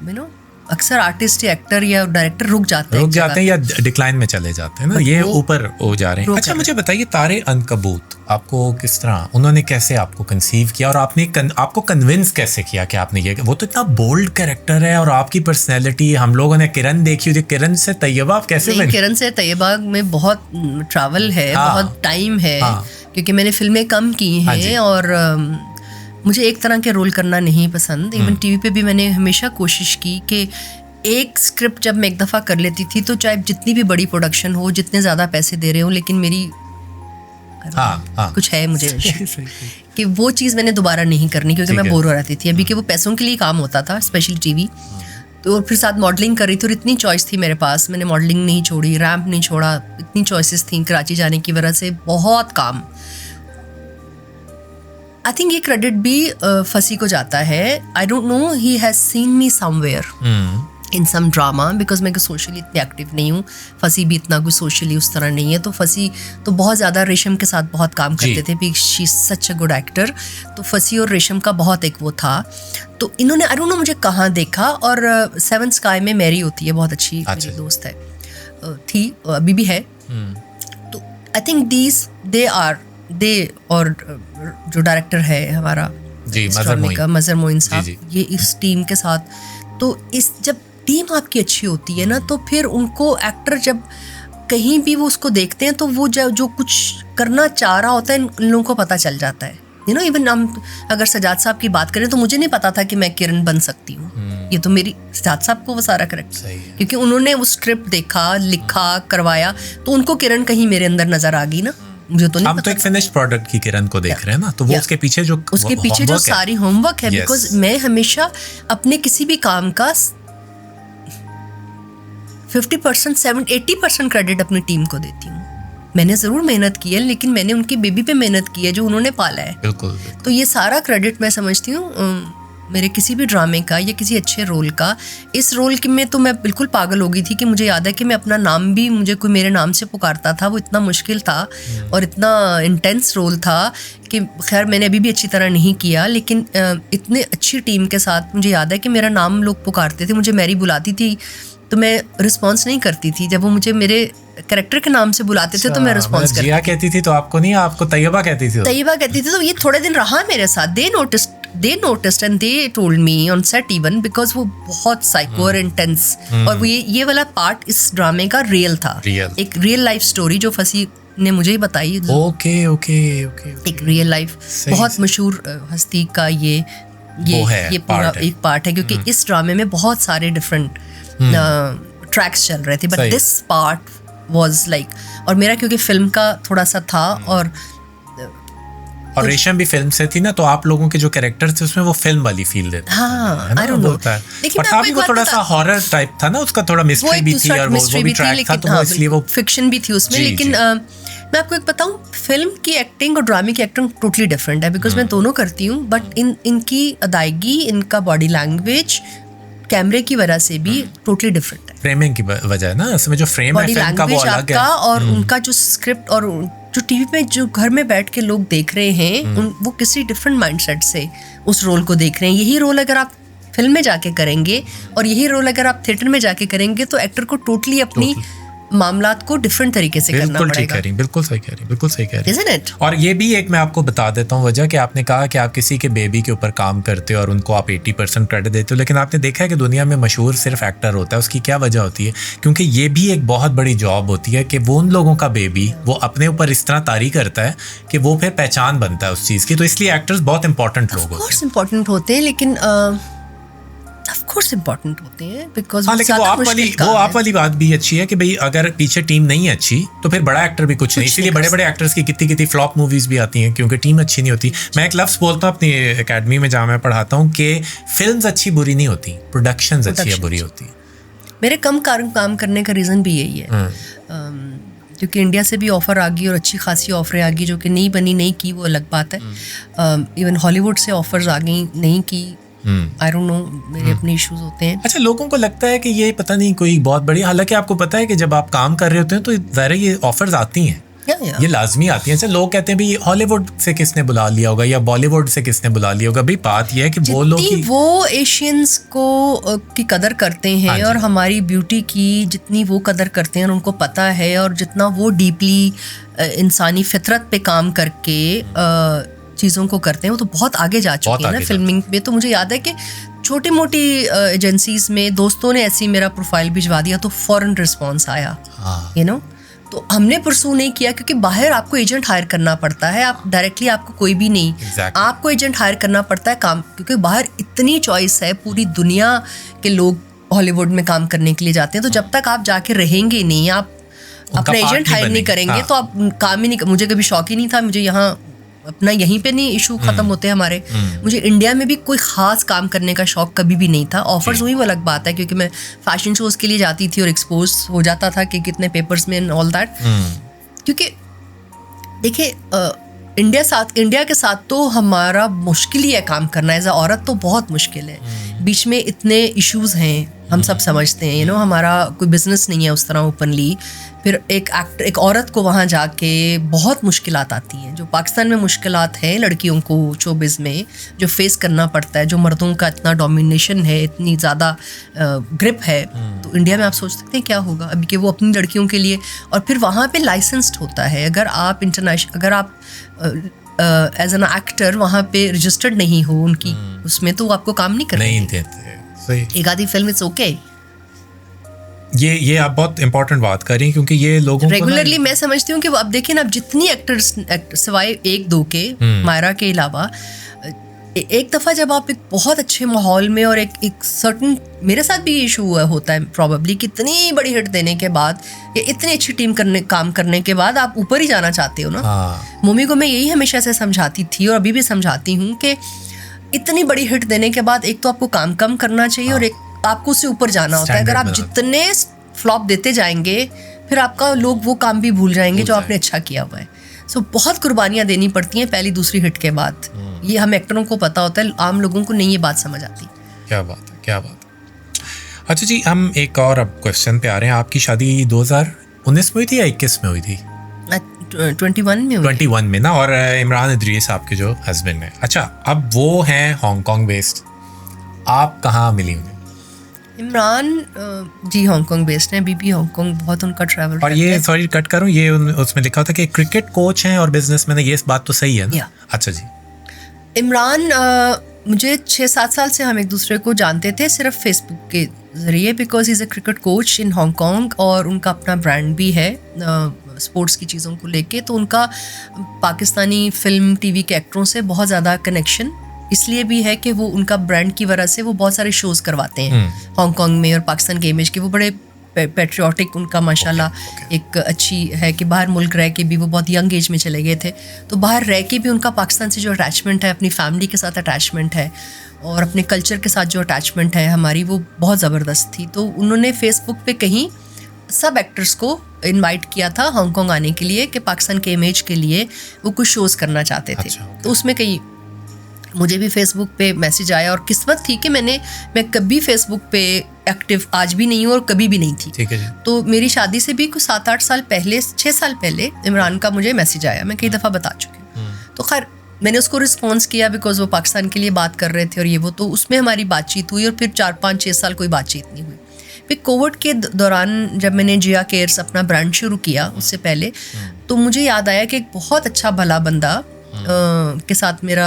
यू नो, अक्सर आर्टिस्ट या एक्टर या डायरेक्टर रुक जाते हैं या डिक्लाइन में चले जाते हैं ना, ये ऊपर हो जा रहे हैं। अच्छा, मुझे बताइए तारे अनकबूत आपको किस तरह, उन्होंने कैसे आपको कंसीव किया और आपको कन्विंस कैसे किया कि आपने ये, वो तो इतना बोल्ड कैरेक्टर है और आपकी पर्सनैलिटी, हम लोगों ने किरण देखी हुई, किरण से तैयबा आप कैसे बनी? किरण से तैयबा में बहुत ट्रैवल है, बहुत टाइम है। क्योंकि मैंने फिल्में कम की हैं और मुझे एक तरह के रोल करना नहीं पसंद। इवन टीवी पे भी मैंने हमेशा कोशिश की कि एक स्क्रिप्ट जब मैं एक दफ़ा कर लेती थी तो चाहे जितनी भी बड़ी प्रोडक्शन हो, जितने ज़्यादा पैसे दे रहे हो, लेकिन मेरी कुछ है मुझे कि वो चीज़ मैंने दोबारा नहीं करनी, क्योंकि मैं बोर हो रहती थी। अभी कि वो पैसों के लिए काम होता था, स्पेशली टीवी। तो फिर साथ मॉडलिंग कर रही थी और इतनी चॉइस थी मेरे पास, मैंने मॉडलिंग नहीं छोड़ी, रैम्प नहीं छोड़ा, इतनी चॉइसेस थी कराची जाने की वजह से, बहुत काम। आई थिंक ये क्रेडिट भी फसी को जाता है। I don't know, he has seen me somewhere in some drama, because मैं सोशली इतनी एक्टिव नहीं हूँ। फसी भी इतना कुछ सोशली उस तरह नहीं है, तो फसी तो बहुत ज़्यादा रेशम के साथ बहुत काम करते थे, because she is such a good actor. तो फसी और रेशम का बहुत एक वो था। तो इन्होंने आई डोंट नो मुझे कहाँ देखा, और सेवन स्काई में मैरी होती है, बहुत अच्छी मेरी दोस्त है, थी, अभी भी है। तो आई थिंक दे और जो डायरेक्टर है हमारा मजहर मोइन साहब, ये इस टीम के साथ, तो इस जब टीम आपकी अच्छी होती है ना, तो फिर उनको एक्टर जब कहीं भी वो उसको देखते हैं तो वो जो कुछ करना चाह रहा होता है इन लोगों को पता चल जाता है। यू नो, इवन हम अगर सजाद साहब की बात करें तो मुझे नहीं पता था कि मैं किरण बन सकती हूँ। ये तो मेरी सजाद साहब को वो सारा करेक्ट, क्योंकि उन्होंने वो स्क्रिप्ट देखा, लिखा, करवाया, तो उनको किरण कहीं मेरे अंदर नजर आ गई ना, मुझे तो नहीं हम पता। तो एक फिनिश्ड प्रोडक्ट की किरण को देख रहे हैं ना, तो वो उसके पीछे जो सारी होमवर्क है, बिकॉज मैं हमेशा अपने किसी भी काम का 50%, 80% क्रेडिट अपनी टीम को देती हूँ। मैंने ज़रूर मेहनत की है, लेकिन मैंने उनकी बेबी पे मेहनत की है जो उन्होंने पाला है। बिल्कुल। तो ये सारा क्रेडिट मैं समझती हूँ मेरे किसी भी ड्रामे का या किसी अच्छे रोल का। इस रोल में तो मैं बिल्कुल पागल हो गई थी कि मुझे याद है कि मैं अपना नाम भी, मुझे कोई मेरे नाम से पुकारता था, वो इतना मुश्किल था और इतना इंटेंस रोल था कि खैर मैंने अभी भी अच्छी तरह नहीं किया, लेकिन इतने अच्छी टीम के साथ मुझे याद है कि मेरा नाम लोग पुकारते थे, मुझे मैरी बुलाती थी तो मैं रिस्पॉन्स नहीं करती थी। जब वो मुझे मेरे कैरेक्टर के नाम से बुलाते थे तो मैं रिस्पॉन्स करती थी। जिया कहती थी तो आपको नहीं, आपको तैयबा कहती थी? तैयबा कहती थी। तो ये थोड़े दिन रहा मेरे साथ। They noticed and they told me on set even, because वो बहुत साइको और इंटेंस, और वो ये वाला पार्ट इस ड्रामे का रियल था, एक रियल लाइफ स्टोरी जो फसी ने मुझे ही बताई। ओके। एक रियल लाइफ बहुत मशहूर हस्ती का ये पूरा एक पार्ट है, क्योंकि इस ड्रामे में बहुत सारे डिफरेंट ट्रैक्स चल रहे थे, but this part was like, और मेरा क्योंकि फिल्म का थोड़ा सा था और रेशम भी फिल्म से थी ना, तो आप लोगों के जो कैरेक्टर्स थे उसमें वो फिल्म वाली फील देते। हाँ, आई डोंट नो, लेकिन था भी वो थोड़ा सा हॉरर टाइप था ना, उसका थोड़ा मिस्ट्री भी थी और वो भी ट्रैक था, तो इसलिए वो फिक्शन भी थी उसमें। लेकिन मैं आपको एक बताऊं, फिल्म की एक्टिंग और ड्रामे की एक्टिंग टोटली डिफरेंट है, बिकॉज मैं दोनों करती हूँ, बट इनकी अदायगी, इनका बॉडी लैंग्वेज, कैमरे की वजह से भी टोटली डिफरेंट है। फ्रेमिंग की वजह है ना, इसमें जो फ्रेम है फिल्म का वो अलग है, और उनका जो स्क्रिप्ट और जो टीवी पे जो घर में बैठ के लोग देख रहे हैं वो किसी डिफरेंट माइंडसेट से उस रोल को देख रहे हैं। यही रोल अगर आप फिल्म में जाके करेंगे और यही रोल अगर आप थिएटर में जाके करेंगे तो एक्टर को टोटली अपनी मामलात को डिफरेंट तरीके से करना पड़ेगा। बिल्कुल सही कह रही। Isn't it? और ये भी एक मैं आपको बता देता हूँ वजह, कि आपने कहा कि आप किसी के बेबी के ऊपर काम करते हो और उनको आप 80% क्रेडिट देते हो, लेकिन आपने देखा है कि दुनिया में मशहूर सिर्फ एक्टर होता है। उसकी क्या वजह होती है? क्योंकि ये भी एक बहुत बड़ी जॉब होती है कि वो उन लोगों का बेबी वो अपने ऊपर इस तरह तारी करता है कि वो फिर पहचान बनता है उस चीज़ की। तो इसलिए एक्टर्स बहुत इंपॉर्टेंट लोग होते हैं, लेकिन ऑफ कोर्स इम्पोर्टेंट होते हैं, बिकॉज लेकिन वो आप वाली बात भी अच्छी है कि भाई अगर पीछे टीम नहीं अच्छी तो फिर बड़ा एक्टर भी कुछ नहीं। इसीलिए बड़े एक्टर्स की कितनी फ्लॉप मूवीज भी आती हैं, क्योंकि टीम अच्छी नहीं होती। मैं एक लफ्ज़ बोलता हूँ अपनी एकेडमी में जहाँ मैं पढ़ाता हूँ कि फिल्म्स अच्छी बुरी नहीं होती, प्रोडक्शंस अच्छी या बुरी होती है। मेरे कम काम करने का रीज़न भी यही है, क्योंकि इंडिया से भी ऑफ़र आ गई और अच्छी खासी ऑफरें आ गई, जो कि नहीं की वो अलग बात है। इवन हॉलीवुड से ऑफर्स आ गई, नहीं की, आई डोंट नो, मेरे अपने इश्यूज होते हैं। अच्छा, लोगों को लगता है कि ये पता नहीं कोई बहुत बड़ी, हालांकि आपको पता है कि जब आप काम कर रहे होते हैं तो ज़ाहिर ये ऑफर्स आती हैं, ये लाजमी आती हैं। लोग कहते हैं भाई हॉलीवुड से किसने बुला लिया होगा या बॉलीवुड से किसने बुला लिया होगा। भाई बात यह है कि वो लोग वो एशियंस को की कदर करते हैं और हमारी ब्यूटी की जितनी वो कदर करते हैं और उनको पता है, और जितना वो डीपली इंसानी फितरत पे काम करके चीज़ों को करते हैं, वो तो बहुत आगे जा चुके हैं ना फिल्मिंग में। तो मुझे याद है कि छोटी मोटी एजेंसीज में दोस्तों ने ऐसी मेरा प्रोफाइल भिजवा दिया तो फौरन रिस्पॉन्स आया, यू नो। तो हमने परसू नहीं किया, क्योंकि बाहर आपको एजेंट हायर करना पड़ता है, आप डायरेक्टली आपको कोई भी नहीं, आपको एजेंट हायर करना पड़ता है काम, क्योंकि बाहर इतनी चॉइस है, पूरी दुनिया के लोग हॉलीवुड में काम करने के लिए जाते हैं। तो जब तक आप जाके रहेंगे नहीं, आप अपना एजेंट हायर नहीं करेंगे, तो आप काम ही नहीं। मुझे कभी शौक ही नहीं था, मुझे यहाँ अपना यहीं पे नहीं इशू खत्म होते हमारे। मुझे इंडिया में भी कोई खास काम करने का शौक कभी भी नहीं था। ऑफर्स हुई वो अलग बात है, क्योंकि मैं फैशन शोज के लिए जाती थी और एक्सपोज हो जाता था कि कितने पेपर्स में ऑल दैट। क्योंकि देखिए इंडिया के साथ तो हमारा मुश्किल ही है काम करना, एज अ औरत तो बहुत मुश्किल है। बीच में इतने इश्यूज हैं, हम सब समझते हैं, हमारा कोई बिजनेस नहीं है उस तरह ओपनली। फिर एक औरत को वहाँ जाके बहुत मुश्किलात आती हैं, जो पाकिस्तान में मुश्किलात हैं लड़कियों को शोबिज़ में जो फेस करना पड़ता है, जो मर्दों का इतना डोमिनेशन है, इतनी ज़्यादा ग्रिप है। तो इंडिया में आप सोच सकते हैं क्या होगा अभी कि वो अपनी लड़कियों के लिए, और फिर वहाँ पे लाइसेंस्ड होता है। अगर आप अगर आप एज एन एक्टर वहाँ पे रजिस्टर्ड नहीं हो उनकी उसमें, तो वो आपको काम नहीं करने देते। एक आधी फिल्म इट्स ओके। ये आप बहुत इंपॉर्टेंट बात कर रही हैं, क्योंकि ये लोगों रेगुलरली मैं समझती हूँ कि अब देखिए ना, अब जितनी एक्टर्स सिवाय एक दो के, मायरा के अलावा, एक दफ़ा जब आप एक बहुत अच्छे माहौल में और एक सर्टन, मेरे साथ भी ये इशू होता है प्रॉबेबली, कितनी बड़ी हिट देने के बाद या इतनी अच्छी टीम काम करने के बाद आप ऊपर ही जाना चाहते हो ना। मोमी को मैं यही हमेशा से समझाती थी और अभी भी समझाती हूँ कि इतनी बड़ी हिट देने के बाद एक तो आपको काम कम करना चाहिए और एक आपको उससे ऊपर जाना होता है। अगर आप जितने फ्लॉप देते जाएंगे, फिर आपका लोग वो काम भी भूल जाएंगे जो आपने अच्छा किया हुआ है। सो बहुत कुर्बानियाँ देनी पड़ती हैं पहली दूसरी हिट के बाद। ये हम एक्टरों को पता होता है, आम लोगों को नहीं ये बात समझ आती। क्या बात है, क्या बात है। अच्छा जी, हम एक और अब क्वेश्चन पे आ रहे हैं। आपकी शादी 2019 में हुई थी या 21 में हुई थी? 21 में ना, और इमरान इदरीस आपके जो हस्बैंड हैं। अच्छा, अब वो हैं हांगकांग बेस्ड, आप कहाँ मिली उन्हें? इमरान जी हांगकांग बेस्ड हैं, अभी भी हांगकांग बहुत उनका ट्रैवल। और ये सॉरी कट करूं, ये उसमें लिखा था कि क्रिकेट कोच हैं और बिजनेसमैन है, ये बात तो सही है ना? अच्छा जी। इमरान मुझे 6-7 साल से हम एक दूसरे को जानते थे सिर्फ फेसबुक के ज़रिए, because he is a cricket coach in Hong Kong और उनका अपना ब्रांड भी है स्पोर्ट्स की चीज़ों को लेके। तो उनका पाकिस्तानी फिल्म टीवी के एक्टरों से बहुत ज़्यादा कनेक्शन इसलिए भी है कि वो उनका ब्रांड की वजह से वो बहुत सारे शोज़ करवाते हैं हांगकांग में, और पाकिस्तान के इमेज के वो बड़े पेट्रियाटिक उनका माशाल्लाह एक अच्छी है कि बाहर मुल्क रह के भी वो बहुत यंग एज में चले गए थे, तो बाहर रह के भी उनका पाकिस्तान से जो अटैचमेंट है, अपनी फैमिली के साथ अटैचमेंट है और अपने कल्चर के साथ जो अटैचमेंट है हमारी, वो बहुत ज़बरदस्त थी। तो उन्होंने फेसबुक पे कहीं सब एक्टर्स को इनवाइट किया था हांगकांग आने के लिए कि पाकिस्तान के इमेज के लिए वो कुछ शोज़ करना चाहते थे। तो उसमें कहीं मुझे भी फेसबुक पे मैसेज आया और किस्मत थी कि मैं कभी फेसबुक पे एक्टिव आज भी नहीं हूँ और कभी भी नहीं थी। ठीक है जी। तो मेरी शादी से भी कुछ 7-8 साल पहले, 6 साल पहले इमरान का मुझे मैसेज आया, मैं कई दफ़ा बता चुकी हूँ। तो खैर मैंने उसको रिस्पॉन्स किया बिकॉज वो पाकिस्तान के लिए बात कर रहे थे और ये वो, तो उसमें हमारी बातचीत हुई और फिर 4-5-6 साल कोई बातचीत नहीं हुई। फिर कोविड के दौरान जब मैंने जिया केयर्स अपना ब्रांड शुरू किया, उससे पहले तो मुझे याद आया कि एक बहुत अच्छा भला बंदा के साथ मेरा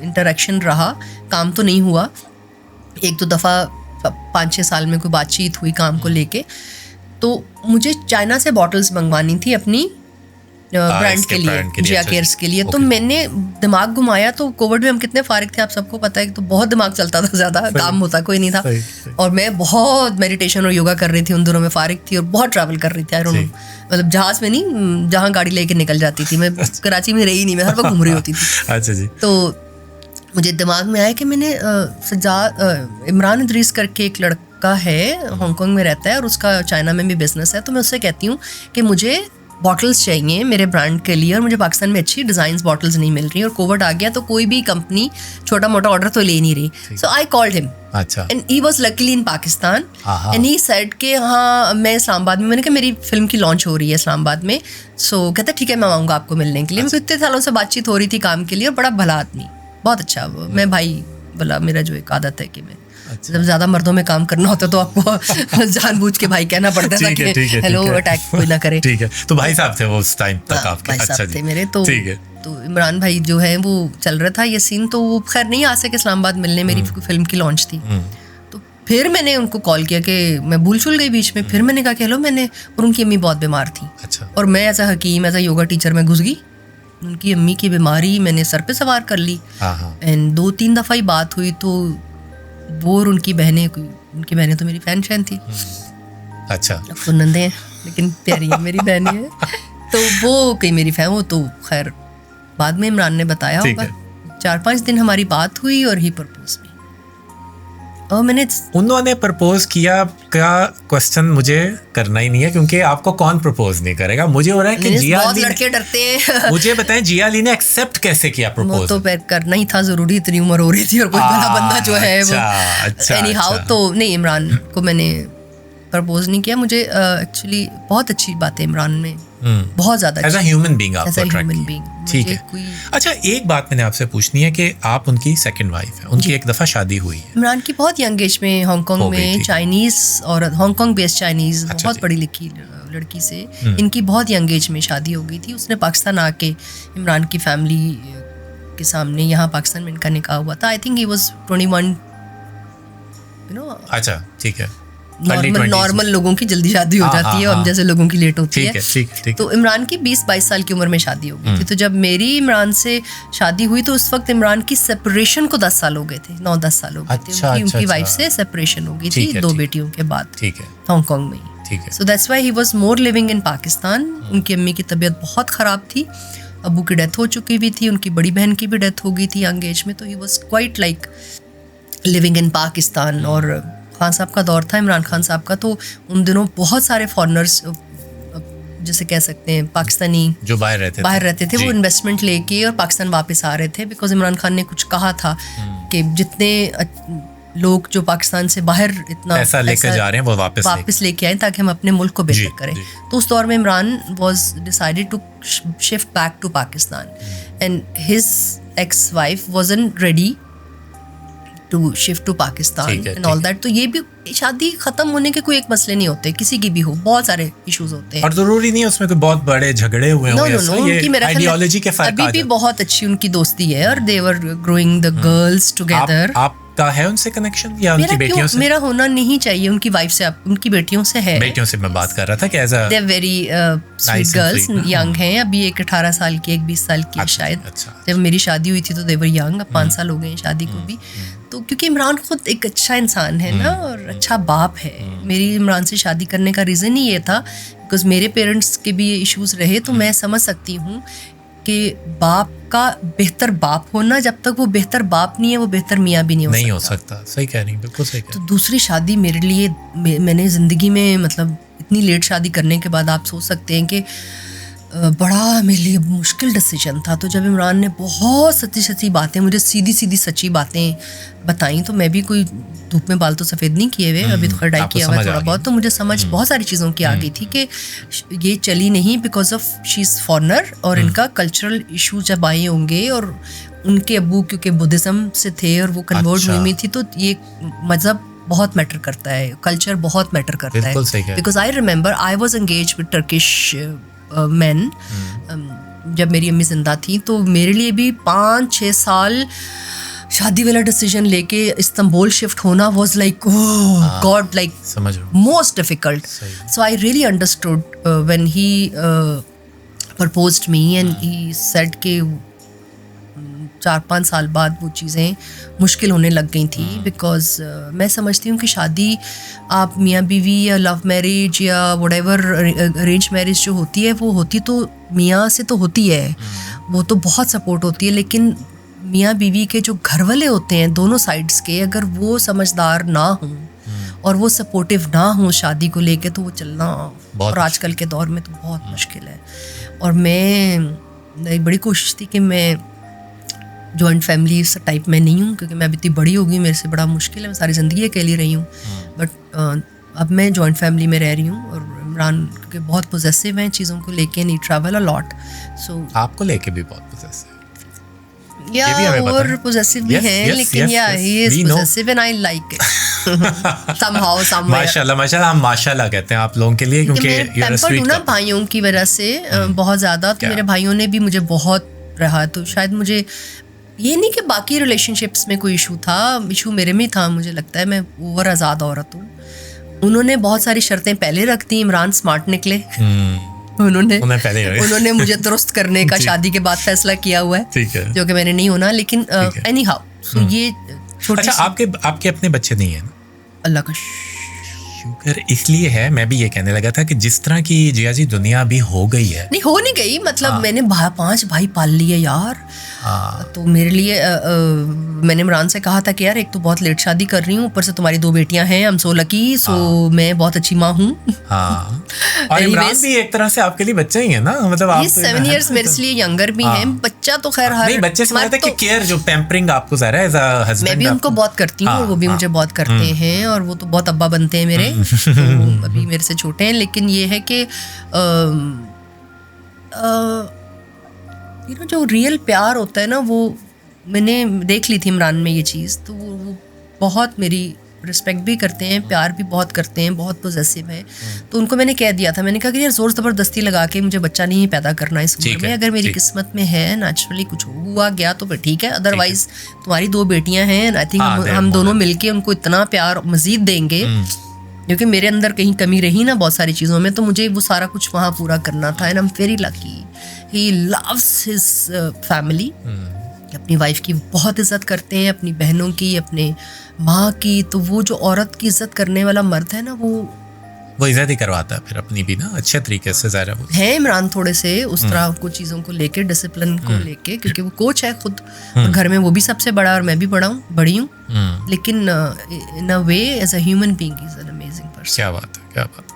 इंटरेक्शन रहा, काम तो नहीं हुआ, 1-2 दफ़ा 5-6 साल में कोई बातचीत हुई काम को लेके। तो मुझे चाइना से बॉटल्स मंगवानी थी अपनी ब्रांड के लिए, जिया केयर्स के लिए। तो मैंने दिमाग घुमाया, तो कोविड में हम कितने फारिग थे आप सबको पता है, तो बहुत दिमाग चलता था, ज़्यादा काम होता कोई नहीं था। और मैं बहुत मेडिटेशन और योगा कर रही थी, उन दिनों में फारिग थी और बहुत ट्रैवल कर रही थी। आई डोंट नो, मतलब जहाज़ में नहीं, जहाँ गाड़ी लेके निकल जाती थी मैं, कराची में रही नहीं, मैं हर वक्त घूम रही होती थी। अच्छा जी। तो मुझे दिमाग में आया कि मैंने इमरान इदरीस करके एक लड़का है, हांगकांग में रहता है और उसका चाइना में भी बिजनेस है, तो मैं उससे कहती हूँ कि मुझे बॉटल्स चाहिए मेरे ब्रांड के लिए और मुझे पाकिस्तान में अच्छी डिज़ाइंस बॉटल्स नहीं मिल रही, और कोविड आ गया तो कोई भी कंपनी छोटा मोटा ऑर्डर तो ले नहीं रही। सो आई कॉल्ड हिम, अच्छा, and he was luckily in Pakistan and he said कि हाँ मैं इस्लामाबाद में, मैंने कहा मेरी फिल्म की लॉन्च हो रही है इस्लामाबाद में। सो कहता ठीक है मैं आऊँगा आपको मिलने के लिए। मुझे इतने सालों से बातचीत हो रही थी काम के लिए, और बड़ा भला आदमी, बहुत अच्छा। मैं भाई बोला, मेरा जो एक आदत है कि मैं जब ज़्यादा मर्दों में काम करना होता तो आपको जानबूझ के भाई कहना पड़ता था कि हेलो अटैक कोई ना करे। ठीक है, तो भाई साहब थे वो उस टाइम तक आपके? भाई साहब थे मेरे। तो ठीक है, तो इमरान भाई जो है वो चल रहा था ये सीन, तो वो खैर नहीं आ सके इस्लामाबाद मिलने, मेरी फिल्म की लॉन्च थी। तो फिर मैंने उनको कॉल किया कि मैं भूल चुल गई बीच में, फिर मैंने कहा कि हेलो मैंने, और उनकी अम्मी बहुत बीमार थी। अच्छा। और मैं एज अ हकीम, एज अ योगा टीचर मैं घुस गई, उनकी अम्मी की बीमारी मैंने सर पे सवार कर ली। एंड 2-3 दफ़ा ही बात हुई तो वो और उनकी बहनें तो मेरी फैन शैन थी। अच्छा। अब तो नंदे हैं लेकिन प्यारी है, मेरी बहनें हैं, तो वो कहीं मेरी फैन, वो तो खैर बाद में इमरान ने बताया होगा। 4-5 दिन हमारी बात हुई और ही प्रपोज मी। और मैंने उन्होंने प्रपोज किया का क्वेश्चन मुझे करना ही नहीं है, क्योंकि आपको कौन प्रपोज नहीं करेगा। मुझे हो रहा है कि जिया बहुत लड़के डरते हैं। मुझे बताएं जिया अली ने एक्सेप्ट कैसे किया प्रपोज? वो तो करना ही था जरूरी, इतनी उम्र हो रही थी और कोई बड़ा बंदा जो है वो एनी हाउ तो नहीं, इमरान को मैंने प्रपोज नहीं किया। मुझे एक्चुअली बहुत अच्छी बात है इमरान में, बहुत ज्यादा एज अ ह्यूमन बीइंग आपको ह्यूमन अट्रैक्ट बीइंग। ठीक है। अच्छा, एक बात मैंने आपसे पूछनी है कि आप उनकी सेकंड वाइफ है, उनकी एक दफा शादी हुई है। इमरान की बहुत यंग एज में हांगकांग में चाइनीज और हांगकांग बेस्ड चाइनीज बहुत पढ़ी लिखी लड़की से इनकी बहुत यंग एज में शादी हो गई थी। उसने पाकिस्तान आके इमरान की फैमिली के सामने, यहाँ पाकिस्तान में इनका निकाह हुआ था। I think he was 21, you know. अच्छा, ठीक है। नॉर्मल लोगों की जल्दी शादी हो जाती है, हम जैसे लोगों की लेट होती है। तो इमरान की 20-22 साल की उम्र में शादी हो गई थी। तो जब मेरी इमरान से शादी हुई तो उस वक्त इमरान की सेपरेशन को 10 साल हो गए थे, 9-10 साल हो गए थे। उनकी वाइफ से सेपरेशन हो गई थी 2 बेटियों के बाद, हांगकांग में ही। So that's why he was more living in Pakistan. उनकी अम्मी की तबीयत बहुत ख़राब थी, अबू की डेथ हो चुकी हुई थी, उनकी बड़ी बहन की भी डेथ हो गई थी यंग एज में। तो he was quite like living in Pakistan. और खान साहब का दौर था, इमरान खान साहब का, तो उन दिनों बहुत सारे फॉरेनर्स, जैसे कह सकते हैं पाकिस्तानी जो बाहर रहते थे वो इन्वेस्टमेंट लेके और पाकिस्तान वापस आ रहे थे। बिकॉज इमरान खान ने कुछ कहा था कि जितने लोग जो पाकिस्तान से बाहर इतना पैसा लेकर जा रहे हैं वो वापस लेके आए ताकि हम अपने मुल्क को बेहतर करें। तो उस दौर में Imran was decided to shift back to Pakistan and his ex wife wasn't ready to shift to Pakistan and all that. तो ये भी शादी खत्म होने के कोई एक मसले नहीं होते, किसी की भी हो, बहुत सारे इश्यूज होते हैं और जरूरी नहीं है उसमें कोई बहुत बड़े झगड़े हुए हों। उनकी मेरा आइडियोलॉजी के फर्क अभी भी बहुत अच्छी उनकी दोस्ती है और they were growing the girls together. आपका है उनसे कनेक्शन या उनकी बेटियों से? मेरा होना नहीं चाहिए, उनकी वाइफ से, उनकी बेटियों से है। बेटियों से मैं बात कर रहा था कि as a they are very sweet girls, young हैं। अभी एक 18 साल की, एक 20 साल की शायद। जब मेरी शादी हुई थी तो दे वर यंग, अब 5 साल हो गए हैं शादी को भी। तो क्योंकि इमरान खुद एक अच्छा इंसान है ना और अच्छा बाप है। मेरी इमरान से शादी करने का रीज़न ही ये था बिकॉज मेरे पेरेंट्स के भी ये इश्यूज रहे। तो मैं समझ सकती हूँ कि बाप का बेहतर बाप होना, जब तक वो बेहतर बाप नहीं है वो बेहतर मियाँ भी नहीं हो सकता। सही कह रही हैं, बिल्कुल सही कह रही हैं। तो दूसरी शादी मेरे लिए, मैंने ज़िंदगी में मतलब इतनी लेट शादी करने के बाद आप सोच सकते हैं कि बड़ा मेरे लिए मुश्किल डिसीजन था। तो जब इमरान ने बहुत सच्ची बातें, मुझे सीधी सच्ची बातें बताई, तो मैं भी कोई धूप में बाल तो सफ़ेद नहीं किए हुए, अभी तो खड़ाई किया हुआ थोड़ा बहुत, तो मुझे समझ बहुत सारी चीज़ों की आ गई थी कि ये चली नहीं because of she is foreigner. और इनका कल्चरल इशू जब आए होंगे और उनके अब्बू क्योंकि बुद्धिज़्म से थे और वो कन्वर्ट हुई थी, तो ये मज़हब बहुत मैटर करता है, कल्चर बहुत मैटर करता है। Because I remember I was engage with Turkish man जब मेरी अम्मी जिंदा थी। तो मेरे लिए भी 5-6 साल शादी वाला डिसीजन लेके इस्तांबुल शिफ्ट होना was like God, like most difficult. So I really understood when he proposed me and he said के 4-5 साल बाद वो चीज़ें मुश्किल होने लग गई थी। बिकॉज मैं समझती हूँ कि शादी आप मियाँ बीवी या लव मैरिज या व्हाटएवर अरेंज मैरिज जो होती है वो होती तो मियाँ से तो होती है, वो तो बहुत सपोर्ट होती है। लेकिन मियाँ बीवी के जो घर वाले होते हैं दोनों साइड्स के, अगर वो समझदार ना हों और वो सपोर्टिव ना हों शादी को लेके, तो वो चलना और आजकल के दौर में तो बहुत मुश्किल है। और मैं बड़ी कोशिश थी कि मैं जॉइंट फैमिली टाइप में नहीं हूँ, क्योंकि मैं अभी इतनी बड़ी हो गई, मेरे से बड़ा मुश्किल है, मैं सारी ज़िंदगी अकेली रही हूँ। बट अब मैं जॉइंट फैमिली में रह रही हूँ और इमरान के बहुत पोजेसिव हैं चीज़ों को लेके, नी ट्रैवल अ लॉट। सो आपको लेके भी बहुत पोजेसिव या और पोजेसिव भी हैं, लेकिन या he is possessive and I like it somehow somewhere। माशाल्लाह हम माशाल्लाह कहते हैं आप लोगों के लिए, क्योंकि you are a sweet couple. भाइयों की वजह से बहुत ज़्यादा, तो मेरे भाइयों ने भी मुझे बहुत रहा, तो शायद मुझे ये नहीं कि बाकी रिलेशनशिप्स में कोई इशू था, इशू मेरे में ही था। मुझे लगता है मैं ओवर आज़ाद औरत हूँ। उन्होंने बहुत सारी शर्तें पहले रख दी। इमरान स्मार्ट निकले। उन्होंने मुझे दुरुस्त करने का शादी के बाद फैसला किया हुआ है, जो कि मैंने नहीं होना। लेकिन एनी हाउ, सो ये अच्छा, आपके अपने बच्चे नहीं है? अल्लाह का शुक्र। इसलिए है, मैं भी ये कहने लगा था कि जिस तरह की जिया जी दुनिया अभी हो गई है, नहीं हो नहीं गई, मतलब मैंने 5 भाई पाल लिए यार। तो मेरे लिए मैंने इमरान से कहा था कि यार एक तो बहुत लेट शादी कर रही हूँ, ऊपर से तुम्हारी 2 बेटियां हैं, I'm so lucky, सो मैं बहुत अच्छी माँ हूँ। और इमरान भी एक तरह से आपके लिए बच्चा ही है ना, मतलब आप 7 years मेरे लिए यंगर भी हैं। बच्चा तो खैर हर नहीं, बच्चे से मतलब कि केयर जो पैम्परिंग आपको ज़रा एज अ हस्बैंड, मैं भी उनको बहुत करती हूँ, वो भी मुझे बहुत करते हैं, और वो तो बहुत अब्बा बनते हैं मेरे। तो अभी मेरे से छोटे हैं, लेकिन ये है कि जो रियल प्यार होता है ना, वो मैंने देख ली थी इमरान में ये चीज़। तो वो बहुत मेरी रिस्पेक्ट भी करते हैं, प्यार भी बहुत करते हैं, बहुत पॉजेसिव है। तो उनको मैंने कह दिया था, मैंने कहा कि यार जोर ज़बरदस्ती लगा के मुझे बच्चा नहीं पैदा करना इस उम्र में। अगर मेरी किस्मत में है, नेचुरली कुछ हुआ गया तो फिर ठीक है, अदरवाइज तुम्हारी 2 बेटियां हैं, आई थिंक हम दोनों मिलके उनको इतना प्यार मजीद देंगे, क्योंकि मेरे अंदर कहीं कमी रही ना बहुत सारी चीज़ों में, तो मुझे वो सारा कुछ वहाँ पूरा करना था। And I am very lucky, he loves his family. अपनी वाइफ की बहुत इज्जत करते हैं, अपनी बहनों की, अपने माँ की। तो वो जो औरत की इज्जत करने वाला मर्द है ना, वो इज्जत ही करवाता है फिर अपनी भी ना, अच्छे तरीके से। ज़रा वो है इमरान थोड़े से उस तरह कुछ चीज़ों को लेके, डिसिप्लिन को लेके, क्योंकि वो कोच है खुद, और घर में वो भी सबसे बड़ा और मैं भी बड़ी हूँ। लेकिन in a way as a human being is an amazing person. क्या बात है, क्या बात है।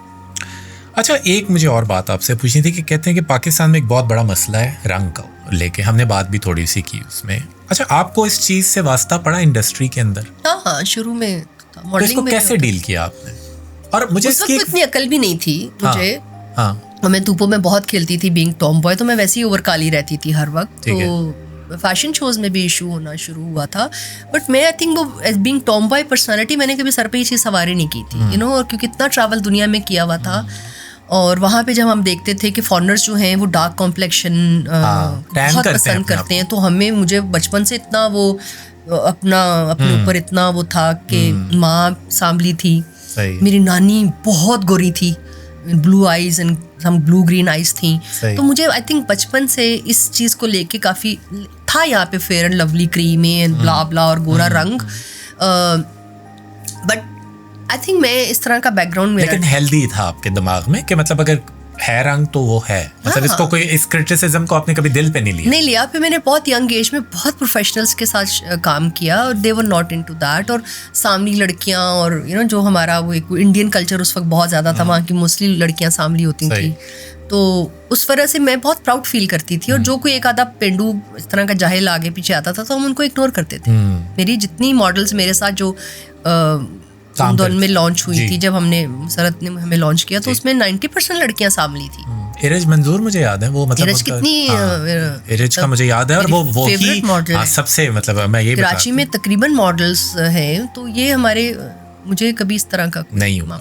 अच्छा, एक मुझे और बात आपसे पूछनी थी कि कहते हैं कि पाकिस्तान में एक बहुत बड़ा मसला है रंग का लेके, हमने बात भी थोड़ी सी की उसमें। अच्छा, आपको इस चीज़ से वास्ता पड़ा इंडस्ट्री के अंदर? हाँ, शुरू में तो इसको कैसे डील किया आपने? और मुझे इसकी इतनी अकल भी नहीं थी मुझे। और मैं धूपों में बहुत खेलती थी, बीइंग टॉम बॉय, तो मैं वैसे ही ओवर काली रहती थी हर वक्त। तो फैशन शोज में भी इशू होना शुरू हुआ था। बट मैं आई थिंक वो as being tomboy personality, मैंने कभी सर पे ये चीज़ सवारी नहीं की थी, और क्योंकि इतना ट्रैवल दुनिया में किया हुआ था। और वहाँ पे जब हम देखते थे कि फॉरेनर्स जो हैं वो डार्क कॉम्प्लेक्शन बहुत पसंद करते हैं, तो मुझे बचपन से इतना वो अपने ऊपर इतना वो था कि माँ सांभली थी, मेरी नानी बहुत गोरी थी, blue eyes and some blue green eyes थी। तो मुझे आई थिंक बचपन से इस चीज़ को लेके काफ़ी था, यहाँ पे Fair and Lovely cream and blah blah और गोरा रंग। बट आई थिंक मैं इस तरह का बैकग्राउंड में, लेकिन हेल्दी था आपके दिमाग में कि मतलब अगर है रंग तो वो है, मतलब इसको कोई इस क्रिटिसिज्म को आपने कभी दिल पे नहीं लिया? फिर मैंने बहुत यंग एज में बहुत प्रोफेशनल्स के साथ काम किया, और they were not into that. और सामली लड़कियां, और जो हमारा वो एक इंडियन कल्चर उस वक्त बहुत ज़्यादा था, वहाँ की मोस्टली लड़कियां सामली होती थी। तो उस वजह से मैं बहुत प्राउड फील करती थी। और जो कोई एक आधा पेंडू इस तरह का जाहिल आगे पीछे आता था, तो हम उनको इग्नोर करते थे। मेरी जितनी मॉडल्स मेरे साथ जो इंदौर में लॉन्च हुई थी, जब हमने सरत ने हमें लॉन्च किया, तो उसमें 90% लड़कियां सामली थी। इरज मंजूर मुझे याद है, वो मतलब इरज कितनी इरज का मुझे याद है, और वो फेवरेट मॉडल है सबसे, मतलब मैं ये कराची में तकरीबन मॉडल्स हैं, तो ये हमारे, मुझे कभी इस तरह का नहीं हुआ।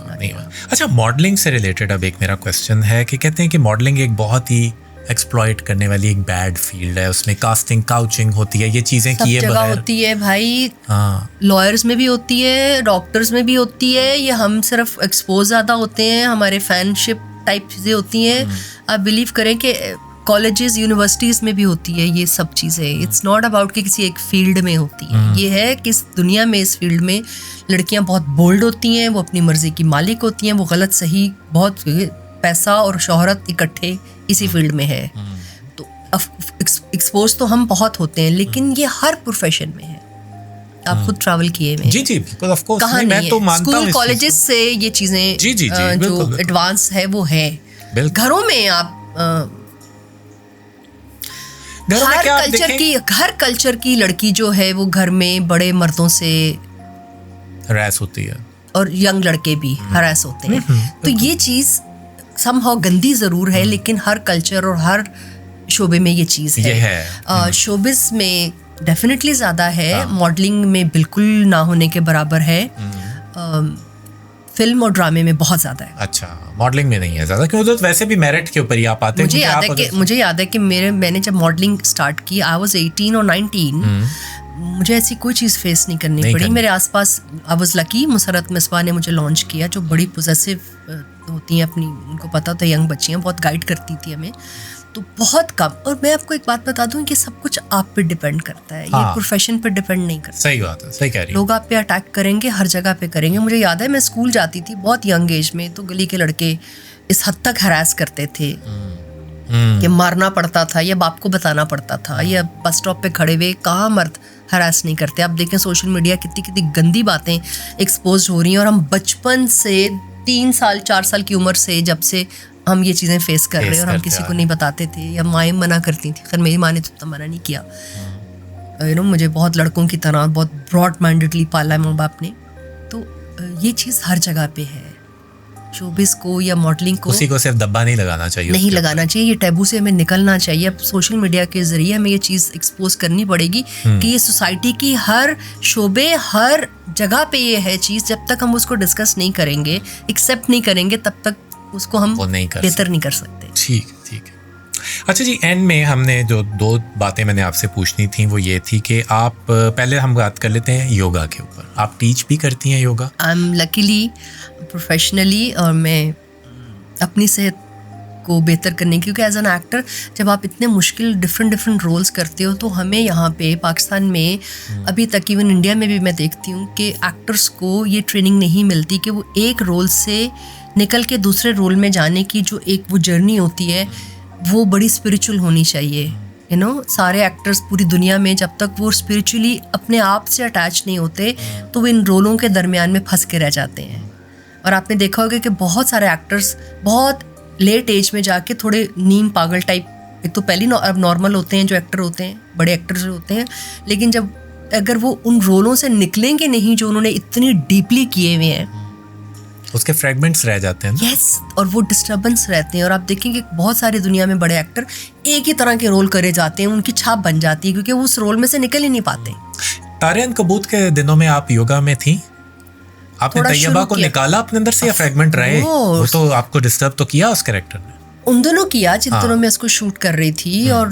अच्छा, मॉडलिंग से रिलेटेड अब एक मेरा क्वेश्चन है कि कहते हैं कि मॉडलिंग एक बहुत ही एक्सप्लॉइट करने वाली एक बैड फील्ड है, उसमें कास्टिंग काउचिंग होती है, ये चीजें किए बगैर होती है भाई। लॉयर्स में भी होती है, डॉक्टर्स में भी होती है, ये हम सिर्फ एक्सपोज ज़्यादा होते हैं, हमारे फैनशिप टाइप चीज़ें होती हैं। आप बिलीव करें कि कॉलेजेस यूनिवर्सिटीज़ में भी होती है ये सब चीज़ें। इट्स नॉट अबाउट कि किसी एक फील्ड में होती है, ये है कि इस दुनिया में, इस फील्ड में लड़कियां बहुत बोल्ड होती हैं, वो अपनी मर्जी की मालिक होती हैं, वो गलत सही बहुत पैसा और शोहरत इकट्ठे इसी फील्ड में है। तो एक्सपोज तो हम बहुत होते हैं, लेकिन ये हर प्रोफेशन में है। आप खुद ट्रैवल किए हुए हैं। जी बिल्कुल, ऑफ कोर्स। कहाँ नहीं है, स्कूल कॉलेजेस से ये चीजें जो एडवांस है वो है। घरों में आप हर कल्चर की लड़की जो है वो घर में बड़े मर्दों से हरास होती है, और यंग लड़के भी हरास होते हैं। तो ये चीज समहाउ गंदी जरूर है, लेकिन हर कल्चर और हर शोबे में ये चीज है। शोबिस में डेफिनेटली ज्यादा है, मॉडलिंग में बिल्कुल ना होने के बराबर है। फिल्म और ड्रामे में बहुत ज़्यादा है। अच्छा, मॉडलिंग में नहीं है ज़्यादा, क्योंकि तो वैसे भी मेरिट के ऊपर ही आप आते हैं। मुझे याद है कि मैंने जब मॉडलिंग स्टार्ट की, आई वाज 18 और 19, मुझे ऐसी कोई चीज़ फेस नहीं करनी पड़ी। मेरे आसपास I was lucky, Musarrat Misbah ने मुझे लॉन्च किया, जो बड़ी पोजेसिव होती हैं, अपनी उनको पता होता है, यंग बच्चियाँ, बहुत गाइड करती थी हमें, तो बहुत कम। और मैं आपको एक बात बता दूं कि सब कुछ आप पे डिपेंड करता है, ये प्रोफेशन पे डिपेंड नहीं करता। सही बात है, सही कह रही हैं। लोग आप पे अटैक करेंगे, हर जगह पे करेंगे। मुझे याद है मैं स्कूल जाती थी बहुत यंग एज में, तो गली के लड़के इस हद तक हरास करते थे कि मारना पड़ता था या बाप को बताना पड़ता था, या बस स्टॉप पे खड़े हुए, कहाँ मर्द हरास नहीं करते। आप देखें सोशल मीडिया कितनी कितनी गंदी बातें एक्सपोज हो रही हैं, और हम बचपन से 3 साल 4 साल की उम्र से, जब से हम ये चीज़ें फेस कर रहे हैं, और हम किसी को नहीं बताते थे, या माएँ मना करती थी। खैर मेरी माँ ने तो मना नहीं किया, मुझे बहुत लड़कों की तरह बहुत ब्रॉड माइंडेडली पाला है माँ बाप ने। तो ये चीज़ हर जगह पे है, शोबिस को या मॉडलिंग को उसी को सिर्फ दब्बा नहीं लगाना चाहिए, नहीं लगाना चाहिए। ये टैबू से हमें निकलना चाहिए। अब सोशल मीडिया के जरिए हमें ये चीज़ एक्सपोज करनी पड़ेगी कि ये सोसाइटी की हर शोबे, हर जगह पे ये है चीज़। जब तक हम उसको डिस्कस नहीं करेंगे, एक्सेप्ट नहीं करेंगे, तब तक उसको हम बेहतर नहीं कर सकते। ठीक है। अच्छा जी, एंड में हमने जो 2 बातें मैंने आपसे पूछनी थी वो ये थी कि आप पहले हम बात कर लेते हैं योगा के ऊपर। आप टीच भी करती हैं yoga? I am luckily professionally, और मैं अपनी सेहत को बेहतर करने की, क्योंकि एज एन एक्टर जब आप इतने मुश्किल डिफरेंट रोल्स करते हो, तो हमें यहाँ पे पाकिस्तान में अभी तक, इवन इंडिया में भी मैं देखती हूँ कि एक्टर्स को ये ट्रेनिंग नहीं मिलती कि वो एक रोल से निकल के दूसरे रोल में जाने की जो एक वो जर्नी होती है, वो बड़ी स्पिरिचुअल होनी चाहिए। सारे एक्टर्स पूरी दुनिया में जब तक वो स्पिरिचुअली अपने आप से अटैच नहीं होते, तो वो इन रोलों के दरमियान में फंस के रह जाते हैं। और आपने देखा होगा कि बहुत सारे एक्टर्स बहुत लेट एज में जाके थोड़े नीम पागल टाइप, एक तो पहली अब नॉर्मल होते हैं जो एक्टर होते हैं, बड़े एक्टर्स होते हैं, लेकिन जब अगर वो उन रोलों से निकलेंगे नहीं जो उन्होंने इतनी डीपली किए हुए हैं, उसके फ्रेगमेंट्स रह जाते हैं। यस, और वो डिस्टर्बेंस रहते हैं। और आप देखेंगे बहुत सारी दुनिया में बड़े एक्टर एक ही तरह के रोल करे जाते हैं, उनकी छाप बन जाती है, क्योंकि वो उस रोल में से निकल ही नहीं पाते। तारियन कबूत के दिनों में आप योगा में थी, आपने तैयबा को निकाला अपने अंदर से, या फ्रेगमेंट रहे? वो तो आपको डिस्टर्ब तो किया उस कैरेक्टर ने? उन दोनों किया जिन दिनों में इसको शूट कर रही थी। और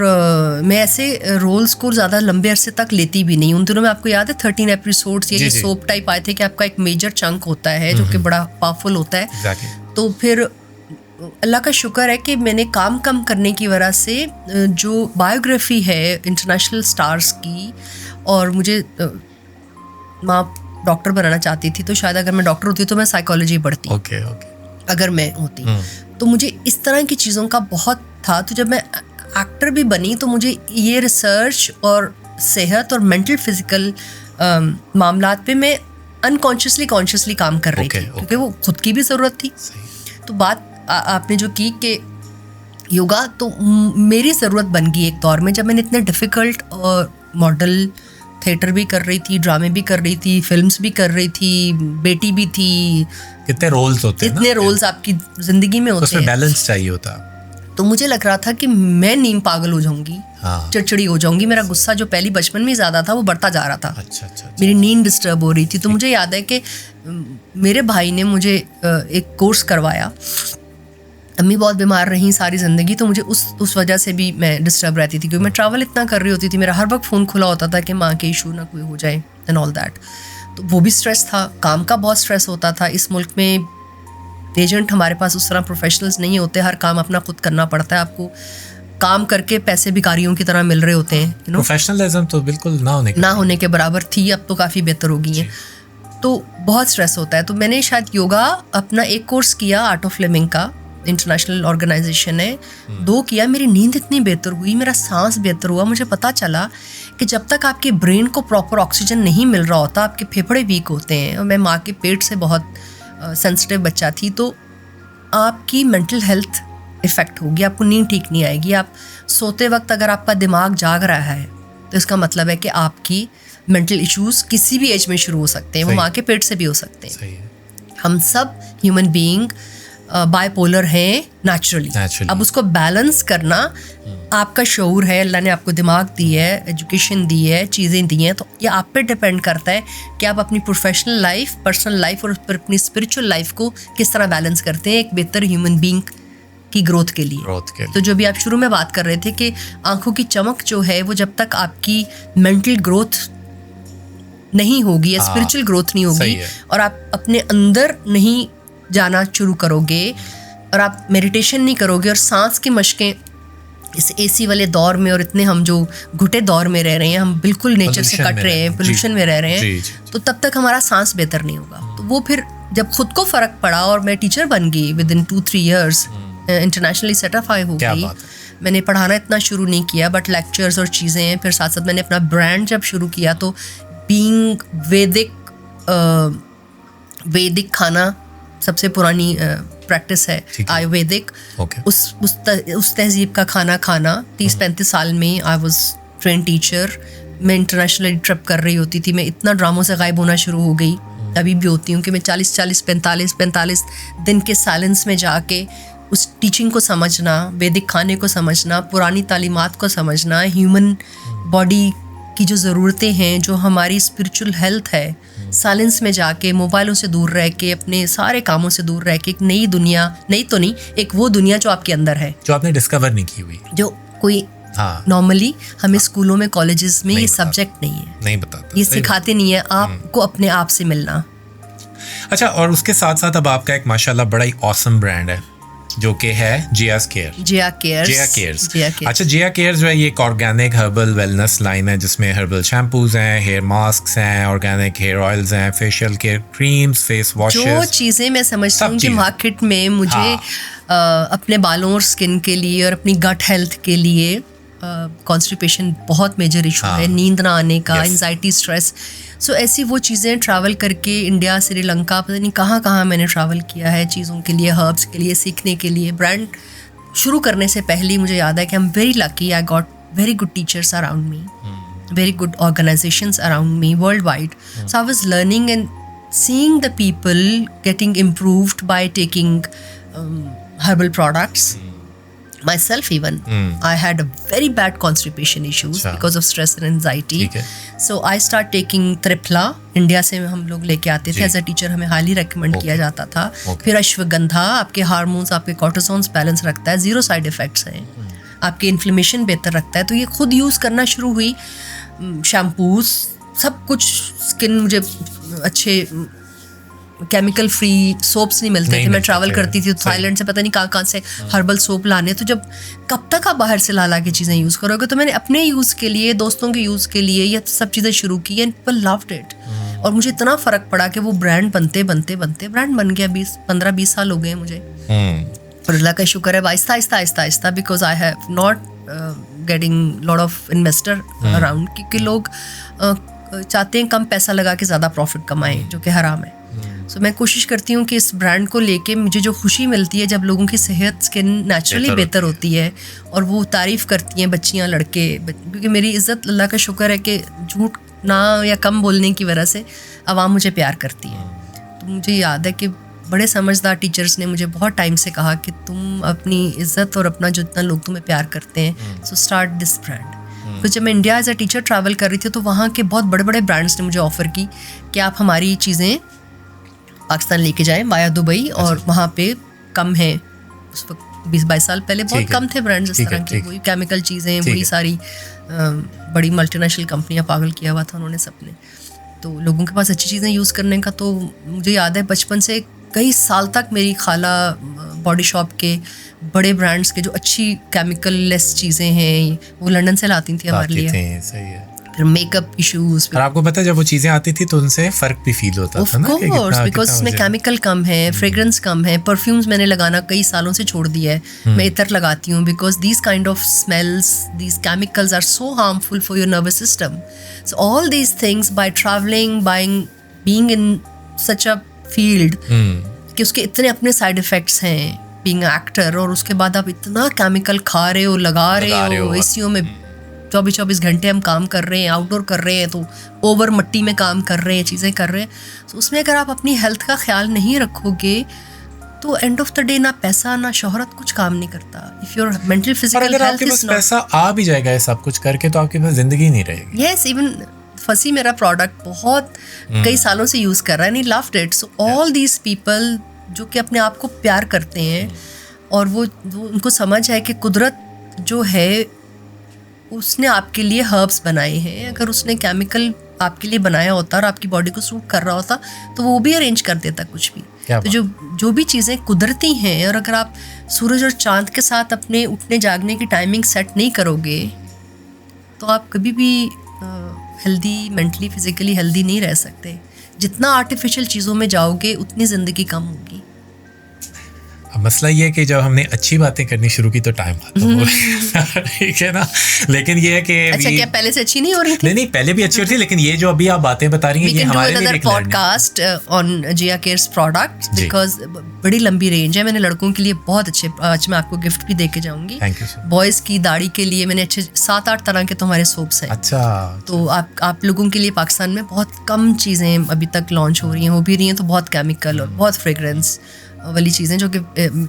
मैं ऐसे रोल्स को ज़्यादा लंबे अरसे तक लेती भी नहीं। उन दिनों में आपको याद है 13 एपिसोड्स ये सोप टाइप आए थे कि आपका एक मेजर चंक होता है जो कि बड़ा पावरफुल होता है। तो फिर अल्लाह का शुक्र है कि मैंने काम कम करने की वजह से जो बायोग्राफी है इंटरनेशनल स्टार्स की, और मुझे माँ डॉक्टर बनाना चाहती थी, तो शायद अगर मैं डॉक्टर होती तो मैं साइकोलॉजी पढ़ती। ओके। अगर मैं होती तो मुझे इस तरह की चीज़ों का बहुत था। तो जब मैं एक्टर भी बनी तो मुझे ये रिसर्च और सेहत और मेंटल फिजिकल मामलात पे मैं अनकॉन्शियसली कॉन्शियसली काम कर रही थी, क्योंकि वो खुद की भी ज़रूरत थी। तो बात आपने जो की कि योगा, तो मेरी ज़रूरत बन गई एक दौर में जब मैंने इतने डिफ़िकल्ट और मॉडल थिएटर भी कर रही थी, ड्रामे भी कर रही थी, फिल्म्स भी कर रही थी, बेटी भी थी। कितने रोल्स होते हैं, इतने रोल्स आपकी जिंदगी में होते हैं, उसमें बैलेंस चाहिए होता। तो मुझे लग रहा था कि मैं नीम पागल हो जाऊंगी, चिड़चिड़ी हो जाऊंगी। मेरा गुस्सा जो पहली बचपन में ज़्यादा था वो बढ़ता जा रहा था। अच्छा। मेरी नींद डिस्टर्ब हो रही थी। तो मुझे याद है कि मेरे भाई ने मुझे एक कोर्स करवाया। अम्मी बहुत बीमार रहीं सारी ज़िंदगी, तो मुझे उस वजह से भी मैं डिस्टर्ब रहती थी, क्योंकि मैं ट्रैवल इतना कर रही होती थी। मेरा हर वक्त फ़ोन खुला होता था कि माँ के इशू ना कोई हो जाए एंड ऑल दैट। तो वो भी स्ट्रेस था, काम का बहुत स्ट्रेस होता था। इस मुल्क में एजेंट हमारे पास उस तरह प्रोफेशनल्स नहीं होते, हर काम अपना खुद करना पड़ता है। आपको काम करके पैसे भिखारियों की तरह मिल रहे होते हैं। प्रोफेशनलिज्म तो बिल्कुल ना होने के बराबर थी, अब तो काफ़ी बेहतर हो गई है। तो बहुत स्ट्रेस होता है। तो मैंने शायद योगा अपना एक कोर्स किया, आर्ट ऑफ लिविंग का, इंटरनेशनल ऑर्गेनाइजेशन है, 2 किया। मेरी नींद इतनी बेहतर हुई, मेरा सांस बेहतर हुआ। मुझे पता चला कि जब तक आपके ब्रेन को प्रॉपर ऑक्सीजन नहीं मिल रहा होता, आपके फेफड़े वीक होते हैं। और मैं माँ के पेट से बहुत सेंसिटिव बच्चा थी, तो आपकी मेंटल हेल्थ इफ़ेक्ट होगी, आपको नींद ठीक नहीं आएगी। आप सोते वक्त अगर आपका दिमाग जाग रहा है तो इसका मतलब है कि आपकी मेंटल इश्यूज़ किसी भी एज में शुरू हो सकते हैं। वो माँ के पेट से भी हो सकते हैं। हम सब ह्यूमन बीइंग बाइपोलर हैं नेचुरली। अब उसको बैलेंस करना आपका शऊर है, अल्लाह ने आपको दिमाग दी है, एजुकेशन दी है, चीज़ें दी हैं, तो ये आप पे डिपेंड करता है कि आप अपनी प्रोफेशनल लाइफ, पर्सनल लाइफ और अपनी स्पिरिचुअल लाइफ को किस तरह बैलेंस करते हैं एक बेहतर ह्यूमन बीइंग की ग्रोथ के लिए। तो जो भी आप शुरू में बात कर रहे थे कि आंखों की चमक जो है वो जब तक आपकी मेंटल ग्रोथ नहीं होगी या स्पिरिचुअल ग्रोथ नहीं होगी और आप अपने अंदर नहीं जाना शुरू करोगे और आप मेडिटेशन नहीं करोगे और सांस की मशकें इस एसी वाले दौर में और इतने हम जो घुटे दौर में रह रहे हैं, हम बिल्कुल नेचर से कट रहे हैं, पोल्यूशन में रह रहे हैं, तो तब तक हमारा सांस बेहतर नहीं होगा। तो वो फिर जब खुद को फर्क पड़ा और मैं टीचर बन गई with in 2-3 years, internationally certify हो गई, मैंने पढ़ाना इतना शुरू नहीं किया बट लेक्चर्स और चीज़ें हैं। फिर साथ साथ मैंने अपना ब्रांड जब शुरू किया तो बीइंग वैदिक खाना सबसे पुरानी प्रैक्टिस है, आयुर्वेदिक। उस तहजीब का खाना 30-35 साल में आई वाज ट्रेन टीचर। मैं इंटरनेशनली ट्रिप कर रही होती थी, मैं इतना ड्रामों से गायब होना शुरू हो गई, अभी भी होती हूँ कि मैं 45 दिन के साइलेंस में जाके उस टीचिंग को समझना, वैदिक खाने को समझना, पुरानी तालीमात को समझना, ह्यूमन बॉडी की जो ज़रूरतें हैं, जो हमारी स्पिरिचुअल हेल्थ है, साइलेंस में जाके मोबाइलों से दूर रह के, अपने सारे कामों से दूर रह के एक नई दुनिया, नई तो नहीं, एक वो दुनिया जो आपके अंदर है, जो आपने डिस्कवर नहीं की हुई, जो कोई नॉर्मली हमें स्कूलों में, कॉलेजेस में ये सब्जेक्ट नहीं है, नहीं बताता, ये सिखाते नहीं है आपको अपने आप से मिलना। अच्छा, और उसके साथ साथ अब आपका एक माशाल्लाह बड़ा ही ऑसम ब्रांड है जो कि है जिया केयर्स। अच्छा, जिया केयर्स जो है ये एक ऑर्गेनिक हर्बल वेलनेस लाइन है जिसमें हर्बल शैम्पूज हैं, हेयर मास्क हैं, ऑर्गेनिक हेयर ऑयल्स हैं, facial care creams, face washes, जो चीज़ें मैं समझती हूँ कि मार्केट में मुझे अपने बालों और स्किन के लिए और अपनी गट हेल्थ के लिए, कॉन्स्टिपेशन बहुत मेजर इशू है, नींद ना आने का, एंजाइटी, स्ट्रेस, सो ऐसी वो चीज़ें ट्रैवल करके इंडिया, श्रीलंका, पता नहीं कहाँ कहाँ मैंने ट्रैवल किया है चीज़ों के लिए, हर्ब्स के लिए, सीखने के लिए। ब्रांड शुरू करने से पहले मुझे याद है कि I am very lucky, I got very good teachers around me, very good organisations around me world wide. So I was learning and seeing the people getting improved by taking herbal products. Myself even, I had a very bad constipation issues because of stress and anxiety. So I start taking Tripla. India से हम लोग लेके आते थे, as a teacher हमें highly recommend किया जाता था। फिर अश्वगंधा आपके हार्मोन्स, आपके कॉर्टिसोन्स बैलेंस रखता है, 0 साइड इफेक्ट्स हैं, आपके इन्फ्लेमेशन बेहतर रखता है। तो ये खुद यूज़ करना शुरू हुई, शैम्पूज, सब कुछ। स्किन मुझे अच्छे केमिकल फ्री सोप्स नहीं मिलते थे, मैं ट्रैवल करती थी तो थाईलैंड से पता नहीं कहाँ से हर्बल सोप लाने, तो जब कब तक आप बाहर से ला के चीज़ें यूज़ करोगे। तो मैंने अपने यूज़ के लिए, दोस्तों के यूज़ के लिए ये सब चीज़ें शुरू की एंड पीपल लव्ड इट। और मुझे इतना फ़र्क पड़ा कि वो ब्रांड बनते ब्रांड बन गया। 15-20 साल हो गए मुझे, और अल्लाह का शुक्र है आहिस्ता, because I have not getting lot of investor around, क्योंकि लोग चाहते हैं कम पैसा लगा के ज़्यादा प्रॉफिट कमाएं, जो कि हराम है। सो मैं कोशिश करती हूँ कि इस ब्रांड को लेके मुझे जो खुशी मिलती है जब लोगों की सेहत, स्किन नेचुरली बेहतर होती है और वो तारीफ़ करती हैं, बच्चियाँ, लड़के, क्योंकि मेरी इज़्ज़त, अल्लाह का शुक्र है कि झूठ ना या कम बोलने की वजह से आवाम मुझे प्यार करती है। तो मुझे याद है कि बड़े समझदार टीचर्स ने मुझे बहुत टाइम से कहा कि तुम अपनी इज़्ज़त और अपना जितना लोग तुम्हें प्यार करते हैं, सो स्टार्ट दिस ब्रांड। तो जब मैं India as a teacher travel कर रही थी तो वहाँ के बहुत बड़े बड़े ब्रांड्स ने मुझे ऑफ़र की कि आप हमारी चीज़ें पाकिस्तान लेके जाएं वाया दुबई, और वहाँ पे कम है, उस वक्त 20-22 साल पहले बहुत कम थे ब्रांड्स इस तरह के, वही केमिकल चीज़ें, वही सारी बड़ी मल्टीनेशनल कंपनियां पागल किया हुआ था उन्होंने सबने, तो लोगों के पास अच्छी चीज़ें यूज़ करने का। तो मुझे याद है बचपन से कई साल तक मेरी खाला बॉडी शॉप के बड़े ब्रांड्स के जो अच्छी केमिकल लेस चीज़ें हैं वो लंदन से लाती थी हमारे लिए। सही है। फिर मेकअप इश्यूज, और आपको पता है जब वो चीज़ें आती थी तो उनसे फ़र्क भी फील होता था ना, बिकॉज उसमें केमिकल कम है, फ्रेग्रेंस कम है। परफ्यूम्स मैंने लगाना कई सालों से छोड़ दिया है, मैं इतर लगाती हूँ, because these kind of smells, these chemicals are so harmful for your nervous system. So all these things, by travelling, being in such a field, कि उसके इतने अपने साइड इफ़ेक्ट्स हैं बीइंग एक्टर, और उसके बाद आप इतना केमिकल खा रहे हो, लगा रहे हो, एसीओ में 24-24 घंटे हम काम कर रहे हैं, आउटडोर कर रहे हैं, तो ओवर मट्टी में काम कर रहे हैं, चीज़ें कर रहे हैं। तो उसमें अगर आप अपनी हेल्थ का ख्याल नहीं रखोगे तो एंड ऑफ द डे ना पैसा ना शोहरत कुछ काम नहीं करता इफ योर मेंटल और फिजिकल अगर हेल्थ आपके इज पास नॉट. पैसा आ भी जाएगा ये सब कुछ करके तो आपके पास जिंदगी नहीं रहेगी. यस, इवन फसी मेरा प्रोडक्ट बहुत कई सालों से यूज कर रहा है, and he loved it. So all these people जो कि अपने आप को प्यार करते हैं और वो उनको समझ है कि कुदरत जो है उसने आपके लिए हर्ब्स बनाए हैं. अगर उसने केमिकल आपके लिए बनाया होता और आपकी बॉडी को सूट कर रहा होता तो वो भी अरेंज कर देता कुछ भी. तो जो भी चीज़ें कुदरती हैं, और अगर आप सूरज और चांद के साथ अपने उठने जागने की टाइमिंग सेट नहीं करोगे तो आप कभी भी हेल्दी, मेंटली फिजिकली हेल्दी नहीं रह सकते. जितना आर्टिफिशियल चीज़ों में जाओगे उतनी ज़िंदगी कम होगी. अब मसला ये है कि जब हमने अच्छी बातें करनी शुरू की तो टाइम आता है, ठीक है ना. लेकिन ये है कि अच्छा, क्या पहले से अच्छी नहीं हो रही थी? नहीं, पहले भी अच्छी होती थी, लेकिन ये जो अभी आप बातें बता रही हैं ये हमारे लिए एक podcast on Zia cares products, because बड़ी लंबी रेंज है. मैंने लड़कों के लिए बहुत अच्छे, आज मैं आपको गिफ्ट भी दे के जाऊंगी. बॉयज की दाढ़ी के लिए मैंने अच्छे 7-8 तरह के तुम्हारे सोप्स हैं. अच्छा. तो आप लोगों के लिए पाकिस्तान में बहुत कम चीज़ें अभी तक लॉन्च हो रही हैं, हो भी रही हैं तो बहुत केमिकल और बहुत फ्रेग्रेंस वाली चीज़ें जो कि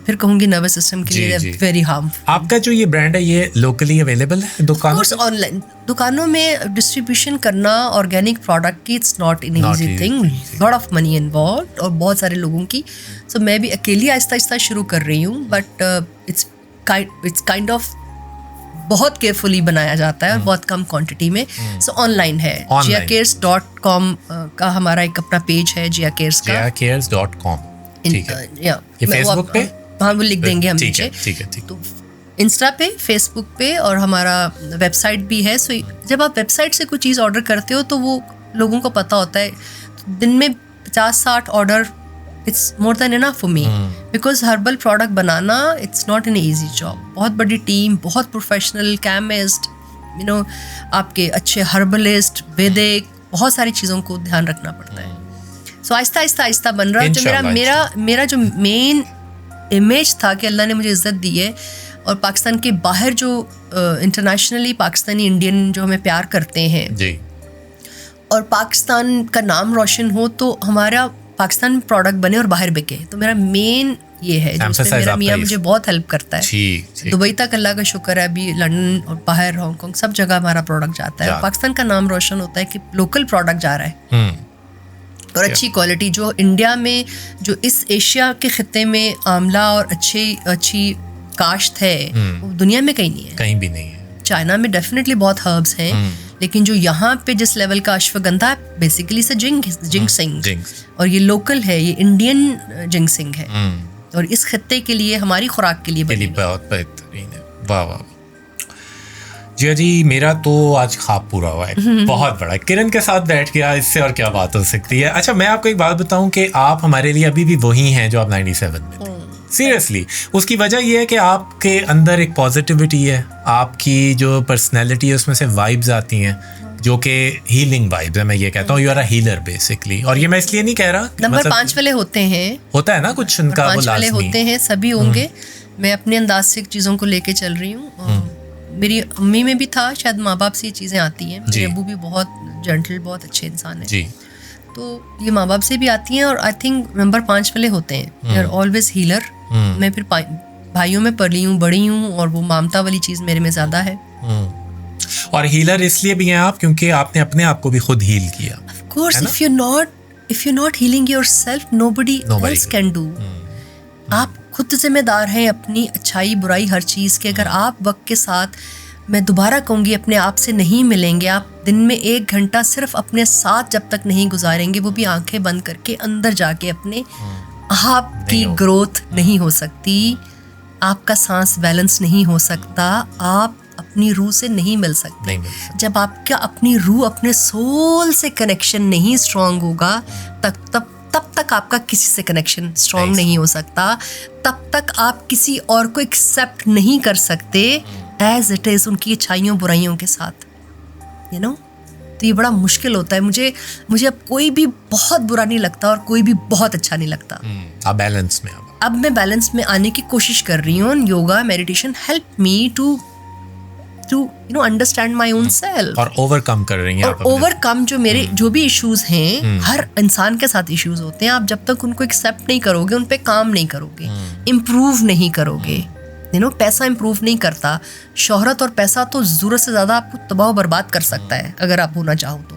फिर कहूँगी नर्वस सिस्टम के लिए वेरी हार्मफुल. आपका जो ये ब्रांड है ये लोकली अवेलेबल है दुकानों में? ऑनलाइन दुकानों में डिस्ट्रीब्यूशन करना ऑर्गेनिक प्रोडक्ट की it's not in easy thing, lot of money involve और बहुत सारे लोगों की. सो मैं भी अकेली आहिस्ता आहिस्ता शुरू कर रही हूँ, बट इट्स काइंड ऑफ बहुत केयरफुली बनाया जाता है और बहुत कम क्वांटिटी में. सो ऑनलाइन है, jiacares.com का हमारा एक अपना पेज है, jiacares का, jiacares.com. ठीक है. ये फेसबुक पे? हाँ, वो लिख देंगे हम नीचे. ठीक है. तो इंस्टा पे, फेसबुक पे और हमारा वेबसाइट भी है. सो जब आप वेबसाइट से कोई चीज़ ऑर्डर करते हो तो वो लोगों को पता होता है. दिन में 50-60 order it's more than enough for me, because herbal product banana it's not an easy job. बहुत बड़ी टीम, बहुत प्रोफेशनल केमिस्ट, आपके अच्छे हर्बलिस्ट, वैदिक, बहुत सारी चीज़ों को ध्यान रखना पड़ता है. सो आहिस्ता आहिस्ता बन रहा है. जो मेरा जो मेन इमेज था कि अल्लाह ने मुझे इज़्ज़त दी है और पाकिस्तान के बाहर जो इंटरनेशनली पाकिस्तानी इंडियन जो हमें प्यार करते हैं जी, और पाकिस्तान का नाम रोशन हो तो हमारा पाकिस्तान में प्रोडक्ट बने और बाहर बिके. तो मेरा मेन ये है जिसमें मेरा मियाँ मुझे बहुत हेल्प करता है. दुबई तक अल्लाह का शुक्र है, अभी लंदन और बाहर हांगकॉन्ग सब जगह हमारा प्रोडक्ट जाता है. पाकिस्तान का नाम रोशन होता है कि लोकल प्रोडक्ट जा रहा है और अच्छी क्वालिटी. जो इंडिया में, जो इस एशिया के खित्ते में आंवला और अच्छी काश्त है वो दुनिया में कहीं नहीं है, कहीं भी नहीं है. चाइना में डेफिनेटली बहुत हर्ब्स हैं, लेकिन जो यहाँ पे जिस लेवल का अश्वगंधा बेसिकली से जिंगसिंग, और ये लोकल है, ये इंडियन जिंगसिंग है और इस खित्ते के लिए, हमारी खुराक के लिए बहुत बेहतरीन है. वाह वाह जिया जी, मेरा तो आज ख्वाब पूरा हुआ है, बहुत बड़ा. किरण के साथ बैठ गया, इससे और क्या बात हो सकती है. अच्छा, मैं आपको एक बात बताऊं कि आप हमारे लिए अभी भी वही हैं जो आप 97 में थे. सीरियसली, उसकी वजह यह है कि आपके अंदर एक पॉजिटिविटी है, आपकी जो पर्सनैलिटी है उसमें से वाइब्स आती हैं जो कि हीलिंग वाइब्स है. मैं ये कहता हूँ you are a healer basically. और ये मैं इसलिए नहीं कह रहा, नंबर 5 वाले होते हैं, होता है ना कुछ उनका, वो 5 वाले होते हैं, सभी होंगे. मैं अपने अंदाज से चीज़ों को लेके चल रही हूँ. मेरी अम्मी में भी था, शायद माँ बाप से ये चीज़ें आती हैं. मेरे अब्बू भी बहुत जेंटल, बहुत अच्छे इंसान हैं, तो ये माँ बाप से भी आती हैं. और आई थिंक नंबर 5 वाले होते हैं, दे आर ऑलवेज हीलर. मैं फिर भाइयों में पली हूँ, बड़ी हूँ, और वो ममता वाली चीज़ मेरे में ज़्यादा है. और हीलर इसलिए भी हैं आप क्योंकि आपने अपने आप को भी खुद हील किया. Of course, if you not healing yourself, nobody else can do. आप खुद जिम्मेदार हैं अपनी अच्छाई बुराई हर चीज़ के. अगर आप वक्त के साथ, मैं दोबारा कहूँगी, अपने आप से नहीं मिलेंगे, आप दिन में 1 घंटा सिर्फ अपने साथ जब तक नहीं गुजारेंगे, वो भी आंखें बंद करके अंदर जाके अपने, आपकी ग्रोथ नहीं हो सकती, आपका सांस बैलेंस नहीं हो सकता, आप अपनी रूह से नहीं मिल सकते. जब आपका अपनी रूह, अपने सोल से कनेक्शन नहीं स्ट्रांग होगा, तब तक आपका किसी से कनेक्शन स्ट्रांग नहीं हो सकता. तब तक आप किसी और को एक्सेप्ट नहीं कर सकते एज इट इज़, उनकी अच्छाइयों बुराइयों के साथ, तो ये बड़ा मुश्किल होता है. मुझे अब कोई भी बहुत बुरा नहीं लगता और कोई भी बहुत अच्छा नहीं लगता. आप बैलेंस में अब मैं बैलेंस में आने की कोशिश कर रही हूँ. Yoga, meditation help me to to understand my own self और ओवरकम कर रही हैं और ओवरकम जो मेरे जो भी इश्यूज हैं, हर इंसान के साथ इश्यूज होते हैं, आप जब तक उनको एक्सेप्ट नहीं करोगे, उन पे काम नहीं करोगे, इम्प्रूव नहीं करोगे, पैसा इम्प्रूव नहीं करता। शोहरत और पैसा तो ज़रूरत से ज़्यादा आपको तबाह बर्बाद कर सकता है अगर आप होना चाहो तो।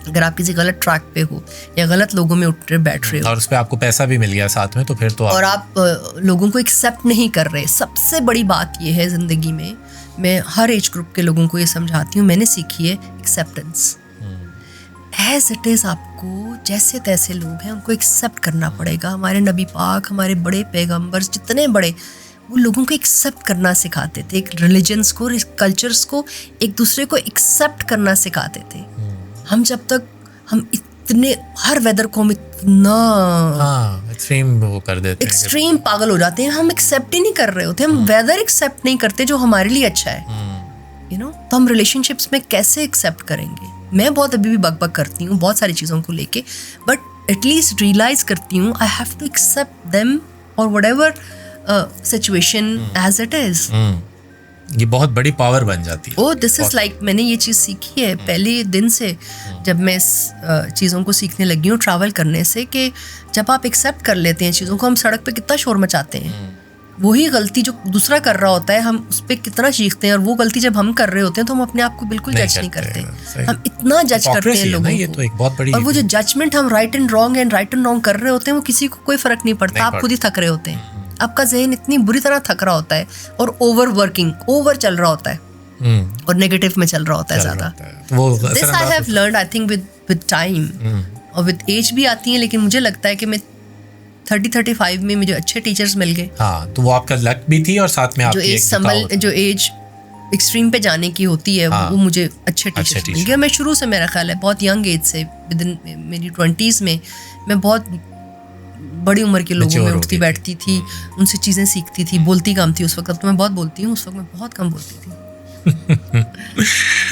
अगर आप किसी गलत ट्रैक पे हो या गलत लोगों में उठ रहे बैठ रहे हो और उस पर आपको पैसा भी मिल गया साथ में, तो फिर तो और आप लोगों को एक्सेप्ट नहीं कर रहे। सबसे बड़ी बात ये है ज़िंदगी में, मैं हर एज ग्रुप के लोगों को ये समझाती हूँ, मैंने सीखी है एक्सेप्टेंस। एज इट इज़ आपको जैसे तैसे लोग हैं उनको एक्सेप्ट करना पड़ेगा। हमारे नबी पाक, हमारे बड़े पैगम्बर्स जितने बड़े, वो लोगों को एक्सेप्ट करना सिखाते थे, एक रिलीजन्स को, कल्चर्स को, एक दूसरे को एक्सेप्ट करना सिखाते थे। हम जब तक हम इतने हर वेदर को हम इतना एक्सट्रीम वो कर देते हैं, एक्सट्रीम पागल हो जाते हैं, हम एक्सेप्ट ही नहीं कर रहे होते, हम वेदर एक्सेप्ट नहीं करते जो हमारे लिए अच्छा है। तो हम रिलेशनशिप्स में कैसे एक्सेप्ट करेंगे? मैं बहुत अभी भी बकबक करती हूँ बहुत सारी चीज़ों को लेके, बट एटलीस्ट रियलाइज करती हूँ I have to accept them और whatever situation as it is. ये बहुत बड़ी पावर बन जाती है। ओह दिस इज लाइक, मैंने ये चीज़ सीखी है पहले दिन से जब मैं इस चीज़ों को सीखने लगी हूँ ट्रैवल करने से, कि जब आप एक्सेप्ट कर लेते हैं चीज़ों को, हम सड़क पे कितना शोर मचाते हैं, वही गलती जो दूसरा कर रहा होता है हम उस पर कितना चीखते हैं, और वो गलती जब हम कर रहे होते हैं तो हम अपने आप को बिल्कुल जज नहीं करते। हम इतना जज करते हैं लोगों को, तो एक बहुत बड़ी, और वो जो जजमेंट हम राइट एंड रॉन्ग कर रहे होते हैं, वो किसी को कोई फर्क नहीं पड़ता, आप खुद ही थक रहे होते हैं। आपका जहन इतनी बुरी तरह थक रहा होता है और ओवर चल रहा होता है और नेगेटिव में चल रहा होता है ज़्यादा। This I have learned I think with time, और विद एज भी आती है, लेकिन मुझे लगता है कि मैं 30-35 में मुझे अच्छे टीचर्स मिल गए। हाँ, तो वो आपका लक भी थी और साथ में आपकी जो एज एक्सट्रीम पे जाने की होती है, वो मुझे अच्छे टीचर्स मिल गए। मैं शुरू से, मेरा ख्याल है बहुत यंग एज से, विद इन मेरी 20s में मैं बहुत बड़ी उम्र के लोगों में उठती बैठती थी, उनसे चीज़ें सीखती थी, बोलती कम थी उस वक्त। अब तो मैं बहुत बोलती हूँ, उस वक्त मैं बहुत कम बोलती थी।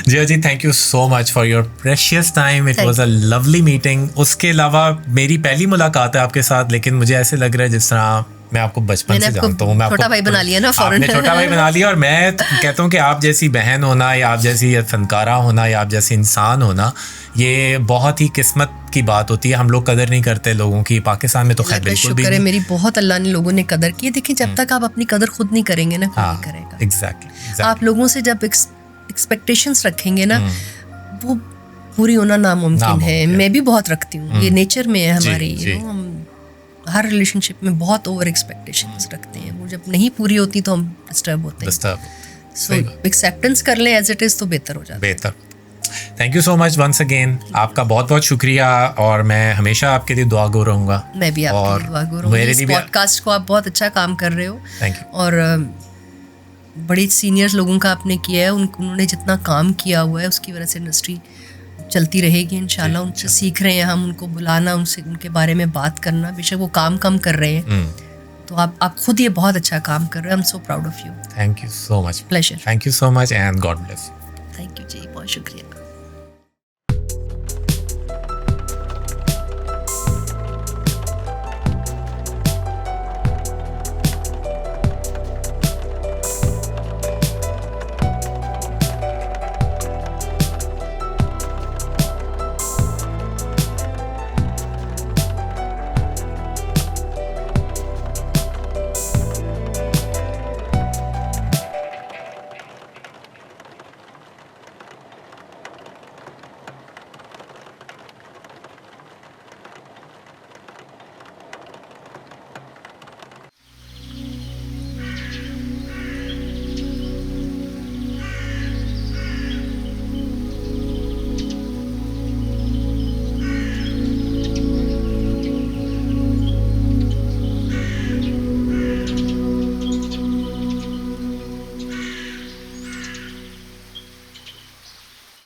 Jiya ji, thank you so much for your precious time, it was a lovely meeting. उसके अलावा मेरी पहली मुलाकात है आपके साथ, लेकिन मुझे ऐसे लग रहा है जिस तरह मैं आपको बचपन से जानता हूँ। मैं छोटा भाई बना लिया ना, आपने छोटा भाई बना लिया, और मैं कहता हूँ कि आप जैसी बहन होना, या आप जैसी फनकारा होना, या आप जैसे इंसान होना, ये बहुत ही किस्मत की बात होती है। हम लोग कदर नहीं करते लोगों की, पाकिस्तान में तो खैर बिल्कुल भी नहीं। मेरी बहुत अल्लाह ने लोगों ने कदर की है। देखिए, जब तक आप अपनी कदर खुद नहीं करेंगे ना, कोई नहीं करेगा। एग्जैक्टली। आप लोगों से जब एक्सपेक्टेशंस रखेंगे ना, वो पूरी होना नामुमकिन है। मैं भी बहुत रखती हूँ, ये नेचर में है हमारी। हम हर रिलेशनशिप में बहुत ओवर एक्सपेक्टेशंस रखते हैं, वो जब नहीं पूरी होती तो हम डिस्टर्ब होते हैं। सो एक्सेप्टेंस कर लें एज इट इज तो बेहतर हो जाता है। बेहतर। Thank you so much once again, आपका बहुत बहुत शुक्रिया, और मैं हमेशा आपके लिए दुआ गो रहूँगा। मैं भी आपके लिए दुआ गो रहूँगी। इस पॉडकास्ट को आप बहुत अच्छा काम कर रहे हो। Thank you. और बड़े सीनियर्स लोगों का आपने किया है, उन्होंने जितना काम किया हुआ है उसकी वजह से इंडस्ट्री चलती रहेगी इंशाल्लाह। उनसे सीख रहे हैं हम, उनको बुलाना, उनसे उनके बारे में बात करना। बेशक वो काम कम कर रहे हैं, तो आप खुद ये बहुत अच्छा काम कर रहे हो। I am so proud of you. Thank you so much. Pleasure. Thank you so much and God bless. Thank you जी, बहुत शुक्रिया।